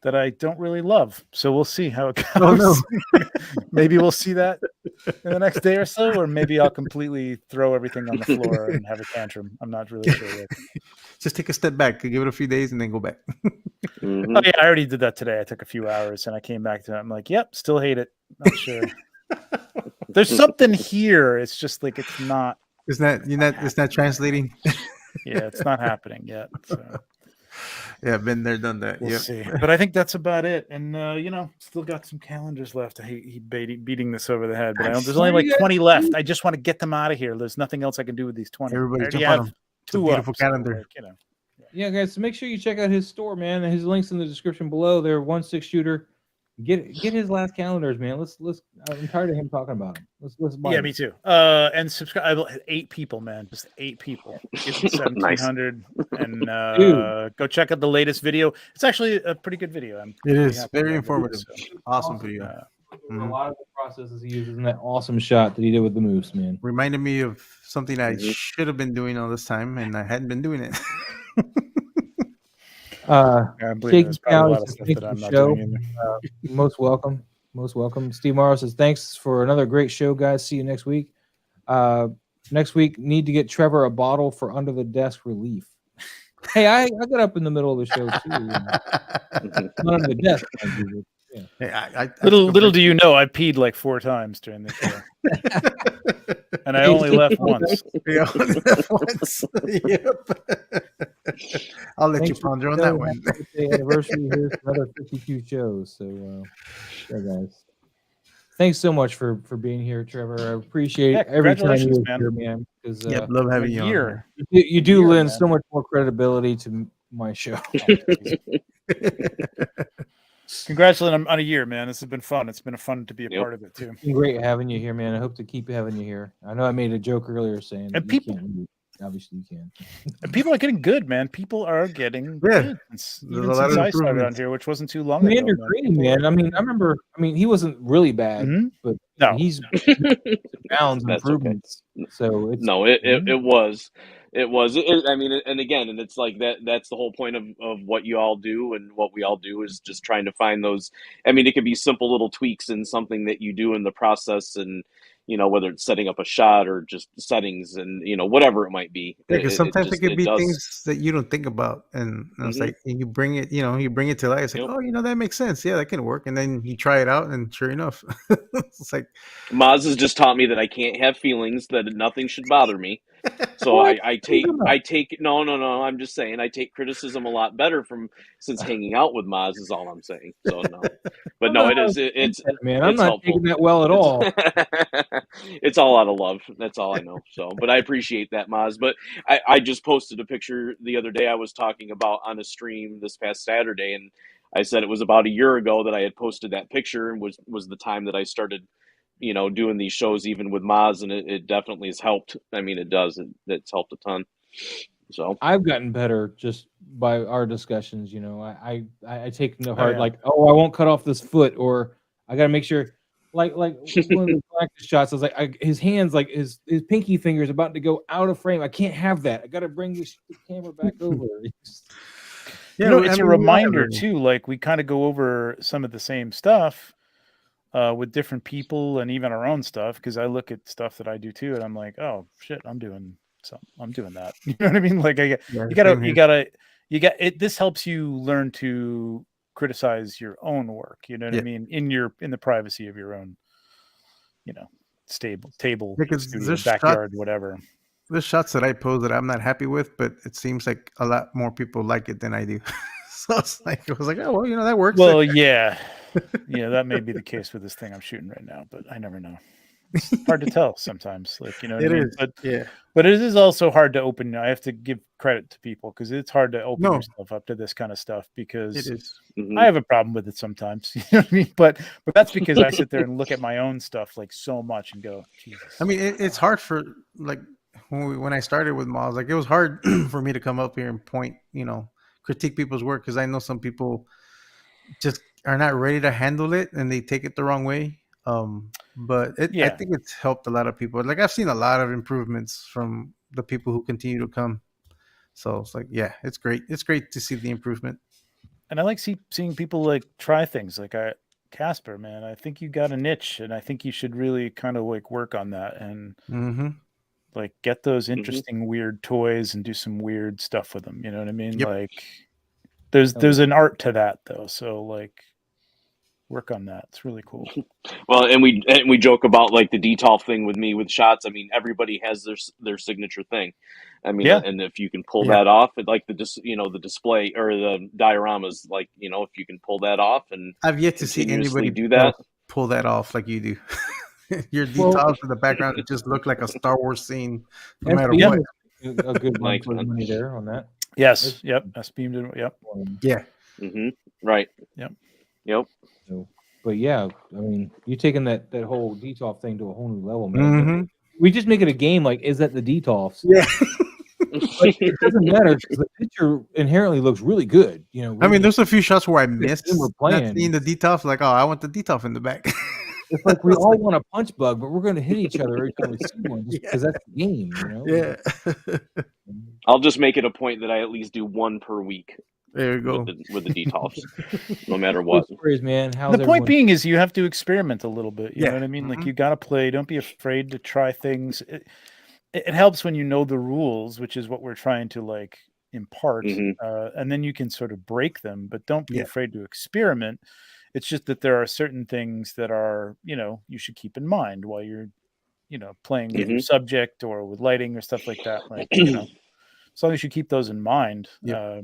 that I don't really love. So we'll see how it goes. Oh, no. Maybe we'll see that in the next day or so, or maybe I'll completely throw everything on the floor and have a tantrum. I'm not really sure yet. Just take a step back, give it a few days, and then go back. Mhm. Oh yeah, I already did that today. I took a few hours and I came back to it. I'm like, yep, still hate it. Not sure. There's something here. It's just like it's not. It's not translating. Yeah, it's not happening yet. So Yeah, been there, done that. we'll Yeah. see. But I think that's about it. And still got some calendars left. I hate beating this over the head, but there's only like 20 left. I just want to get them out of here. There's nothing else I can do with these 20. Everybody I already jump on have them. It's a 2 beautiful up, so, calendar. like, yeah, guys. So make sure you check out his store, man. His links in the description below. They're 1/6 shooter. Get his last calendars, man. Let's. I'm tired of him talking about them. Let's buy Yeah, them. me too. And subscribe. 8 people, man. Just 8 people. Give me 1,700. And go check out the latest video. It's actually a pretty good video. It is very informative. So, Awesome video. A lot of the processes he uses in that awesome shot that he did with the moose, man. Reminded me of something I should have been doing all this time, and I hadn't been doing it. I believe Shaky there's probably a lot Cows of stuff thanks that I'm for not the show. doing either. Most welcome. Steve Morrow says thanks for another great show, guys. See you next week. Next week, need to get Trevor a bottle for under the desk relief. Hey, I got up in the middle of the show too. Not under the desk. Yeah. Hey, I Little do you know, I peed like 4 times during the show, and I only left once. Yeah, once. Yep. I'll let you Thanks for ponder on the that show. one. Happy birthday anniversary. Here's another 52 shows. So, yeah, guys. Thanks so much for being here, Trevor. I appreciate Yeah, every time congratulations, you're man. here, man. Because Yep, love A having you on. year. you do Year, lend man. so much more credibility to my show. Congratulations on a year, man. This has been fun. It's been fun to be a Yep. part of it too. It's been great having you here, man. I hope to keep having you here. I know I made a joke earlier saying that And you people- can't leave. Obviously you can. And people are getting good, man. People are getting Yeah. good. Since, There's even a lot since of I started on improvements. here, which wasn't too long Commander ago. Green, man. I mean, he wasn't really bad, Mhm. but No. he's bounds That's okay. improvements. So it's No, it was. I mean, and again, and it's like that's the whole point of what you all do and what we all do is just trying to find those. I mean, it could be simple little tweaks in something that you do in the process, and whether it's setting up a shot or just settings and whatever it might be. Because sometimes it could be does- things that you don't think about, and it's Mhm. like you bring it to life. It's like, Yep. oh, that makes sense. Yeah, that can work. And then you try it out, and sure enough, it's like, Maz has just taught me that I can't have feelings, that nothing should bother me. So What? I take no. I'm just saying I take criticism a lot better since hanging out with Maz is all I'm saying. So no, but no, it's man. I'm it's not helpful. taking that well at all. It's all out of love. That's all I know. So, but I appreciate that, Maz. But I just posted a picture the other day I was talking about on a stream this past Saturday, and I said it was about a year ago that I had posted that picture, and was the time that I started doing these shows even with Maz, and it definitely has helped. I mean, it does. It's helped a ton. So I've gotten better just by our discussions. I take no heart yeah. like, oh, I won't cut off this foot, or I got to make sure. Like one of the Galactus shots, I was like, his hands, like his pinky finger is about to go out of frame. I can't have that. I got to bring the camera back over. It's I a mean, reminder whatever. too. Like we kind of go over some of the same stuff with different people and even our own stuff. Because I look at stuff that I do too, and I'm like, oh shit, I'm doing that. You know what I mean? Like you gotta it. This helps you learn to criticize your own work. You know what I mean? In the privacy of your own, table, Because studio, there's backyard, whatever. There's shots that I pose that I'm not happy with, but it seems like a lot more people like it than I do. So I was like, oh well, that works. Well, yeah, that may be the case with this thing I'm shooting right now, but I never know. It's hard to tell sometimes. Like, you know what It I mean? is. Yeah. But it is also hard to open. I have to give credit to people because it's hard to open No. yourself up to this kind of stuff It because is. I have a problem with it sometimes. You know what I mean? But that's because I sit there and look at my own stuff like so much and go, Jesus. I mean, it's hard for like when I started with Moz, like it was hard for me to come up here and point, critique people's work because I know some people just are not ready to handle it and they take it the wrong way. But I think it's helped a lot of people. Like I've seen a lot of improvements from the people who continue to come. So it's like, yeah, it's great. It's great to see the improvement. And I like seeing people like try things. Like Casper, man, I think you got a niche, and I think you should really kind of like work on that and like get those interesting weird toys and do some weird stuff with them. You know what I mean? Yep. Like there's an art to that though. So like work on that. It's really cool. Well, and we joke about like the DTOL thing with me with shots. I mean, everybody has their signature thing. I mean, and if you can pull that off, like the display or the dioramas, like if you can pull that off, and I've yet to see anybody do that, pull that off like you do. Your details in the background just look like a Star Wars scene, no matter what. A good money there on that. Yes. Yep. I beamed it. Yep. Yeah. Right. Yep. So, but yeah, I mean, you're taking that whole DTOF thing to a whole new level, man. We just make it a game. Like, is that the DTOFs? Yeah. Like, it doesn't matter because the picture inherently looks really good. I mean, there's a few shots where I missed not seeing the DTOF. Like, oh, I want the DTOF in the back. It's like we all want a punch bug, but we're going to hit each other every time we see one just because that's the game, Yeah. I'll just make it a point that I at least do one per week. There you go. With the DTOFs, no matter what. Stories, man. The point being is you have to experiment a little bit. You know what I mean? Mm-hmm. Like you got to play. Don't be afraid to try things. It helps when you know the rules, which is what we're trying to like impart, and then you can sort of break them. But don't be afraid to experiment. It's just that there are certain things that are, you should keep in mind while you're, playing with your subject or with lighting or stuff like that. Like, as long as you keep those in mind, go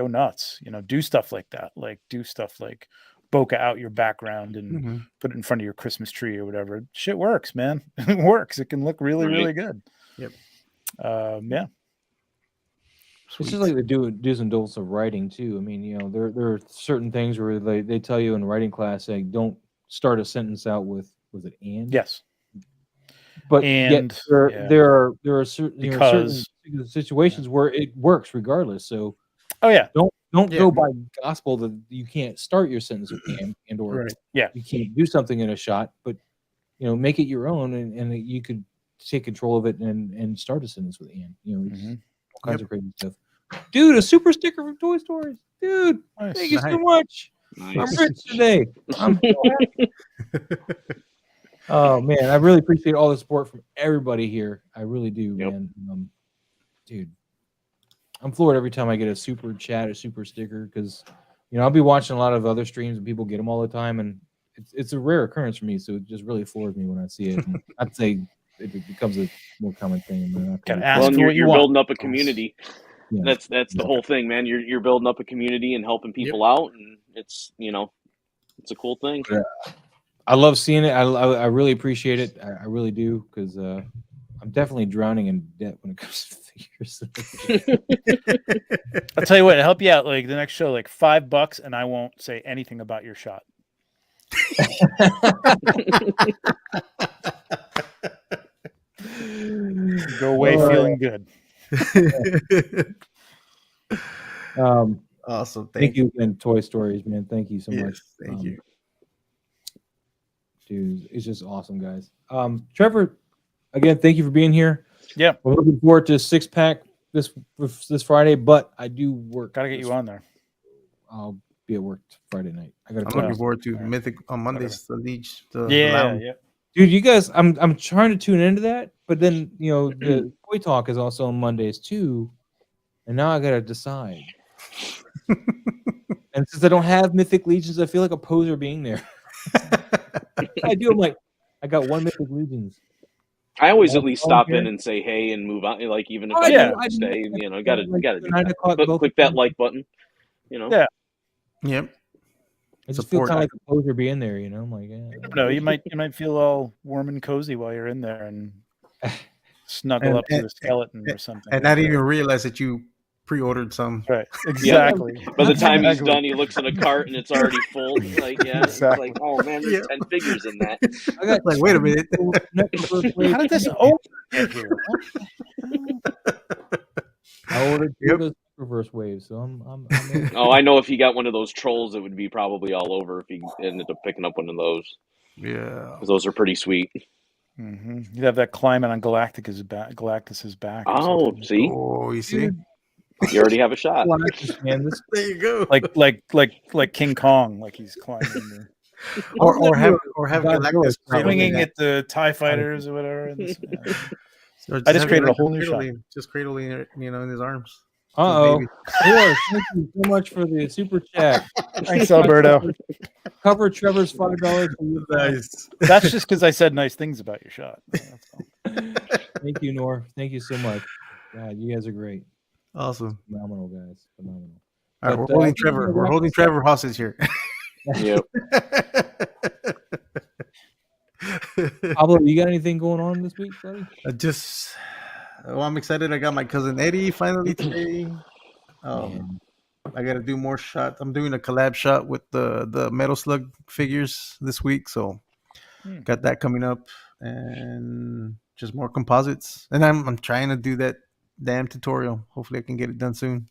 nuts. Do stuff like that. Like do stuff like bokeh out your background and put it in front of your Christmas tree or whatever. Shit works, man. It works. It can look really, really good. Yep. Yeah. It's just like the do's and don'ts of writing too. I mean, there are certain things where they tell you in writing class, like don't start a sentence out with it and. Yes. But yet there are certain situations where it works regardless. So don't go by gospel that you can't start your sentence with and or you can't do something in a shot, but make it your own and you could take control of it and start a sentence with and. All kinds of crazy stuff. Dude, a super sticker from Toy Stories. Dude, thank you so much. Nice. I'm rich today. I'm so happy. Oh, man. I really appreciate all the support from everybody here. I really do, man. Dude, I'm floored every time I get a super chat or super sticker because, I'll be watching a lot of other streams and people get them all the time. And it's a rare occurrence for me. So it just really floors me when I see it. I'd say it becomes a more common thing. You're building up a community. Yeah. That's the whole thing, man. You're building up a community and helping people out, and it's it's a cool thing. Yeah. I love seeing it. I really appreciate it. I really do because I'm definitely drowning in debt when it comes to figures. I'll tell you what, I'll help you out. Like the next show, like $5, and I won't say anything about your shot. Go away feeling good. Awesome. Thank you again, Toy Stories, man. Thank you so much. Thank you. Dude, it's just awesome, guys. Trevor, again, thank you for being here. Yeah. We're looking forward to 6-pack this Friday, but I do work. Gotta get you on there. I'll be at work Friday night. I'm looking forward to Mythic on Mondays. The Leech. Yeah. Dude, you guys, I'm trying to tune into that, but then the Toy Talk is also on Mondays too, and now I gotta decide. And since I don't have Mythic Legions, I feel like a poser being there. I do. I'm like, I got one Mythic Legions. I always at least stop in and say hey and move on. Like even if I don't stay, gotta do that. Click that like button. Yeah. Yep. I just feel Support. kind of like a poser being there, you know. I'm like, yeah. No, you might feel all warm and cozy while you're in there and snuggle up to the skeleton or something. And not even realize that you pre-ordered some. Right. Exactly. By the time he's Exactly. done, he looks in a cart and it's already full. Like, yeah, Exactly. it's like, oh man, there's 10 figures in that. I got Like, wait a minute. How did this open get here? I ordered Yep. those reverse waves, so I'm Oh, I know if he got one of those trolls, it would be probably all over if he ended up picking up one of those. Yeah. 'Cause those are pretty sweet. Mm-hmm. You'd have that climate on Galactus's back. or Oh, something. see, Oh, you see? you already have a shot. Galactus, man. This There you go. like King Kong, like he's climbing, or have Godzilla Galactus style. swinging at the TIE fighters or whatever. And Or I just have created a Galactus whole new shot. just cradling it, in his arms. Uh-oh. baby. Thank you so much for the super chat. Thanks, Alberto. Cover Trevor's $5 for you. Nice. That's just because I said nice things about your shot. That's all. Thank you, Nor. Thank you so much. God, you guys are great. Awesome. Phenomenal, guys. Phenomenal. All right, But, we're holding I think Trevor. we're We're holding Trevor hostage here. Yep. Pablo, you got anything going on this week, buddy? I'm excited. I got my cousin Eddie finally today. I got to do more shots. I'm doing a collab shot with the Metal Slug figures this week, so got that coming up, and just more composites. And I'm trying to do that damn tutorial. Hopefully, I can get it done soon.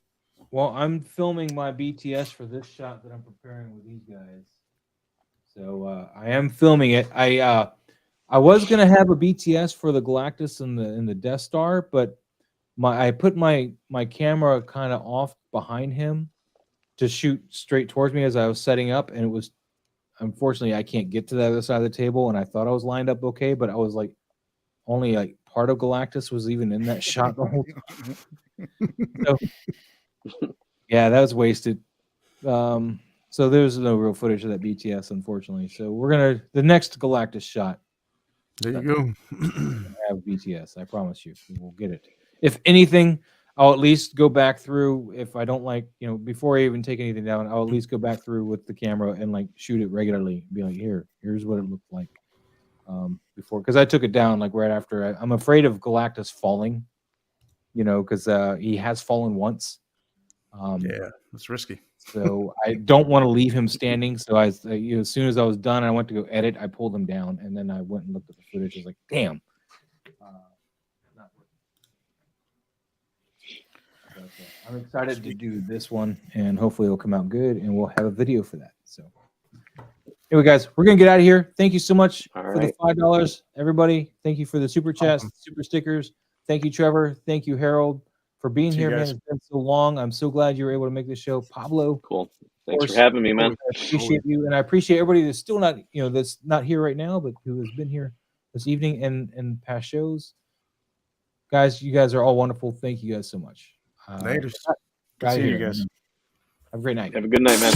Well, I'm filming my BTS for this shot that I'm preparing with these guys. So I am filming it. I was gonna have a BTS for the Galactus and the Death Star, but I put my camera kind of off behind him to shoot straight towards me as I was setting up, and it was unfortunately I can't get to the other side of the table, and I thought I was lined up okay, but I was like only like part of Galactus was even in that shot the whole time. So, yeah, that was wasted. So there's no real footage of that BTS, unfortunately. So we're the next Galactus shot. There you go. Have BTS. I promise you, we'll get it. If anything, I'll at least go back through. If I don't like, before I even take anything down, I'll at least go back through with the camera and like shoot it regularly. Be like, here's what it looked like before, because I took it down like right after. I'm afraid of Galactus falling, because he has fallen once. Yeah, that's risky. So I don't want to leave him standing. So as soon as I was done, I went to go edit. I pulled him down, and then I went and looked at the footage. I was like, damn. Not working. But, I'm excited to do this one, and hopefully it'll come out good, and we'll have a video for that. So anyway, guys, we're gonna get out of here. Thank you so much for the $5, everybody. Thank you for the super chats, super stickers. Thank you, Trevor. Thank you, Harold, for being here, man. It's been so long. I'm so glad you were able to make this show. Pablo. Cool. Thanks for having me, man. I appreciate you, and I appreciate everybody that's still not, that's not here right now, but who has been here this evening and past shows. Guys, you guys are all wonderful. Thank you guys so much. Later. See you guys. Have a great night. Have a good night, man.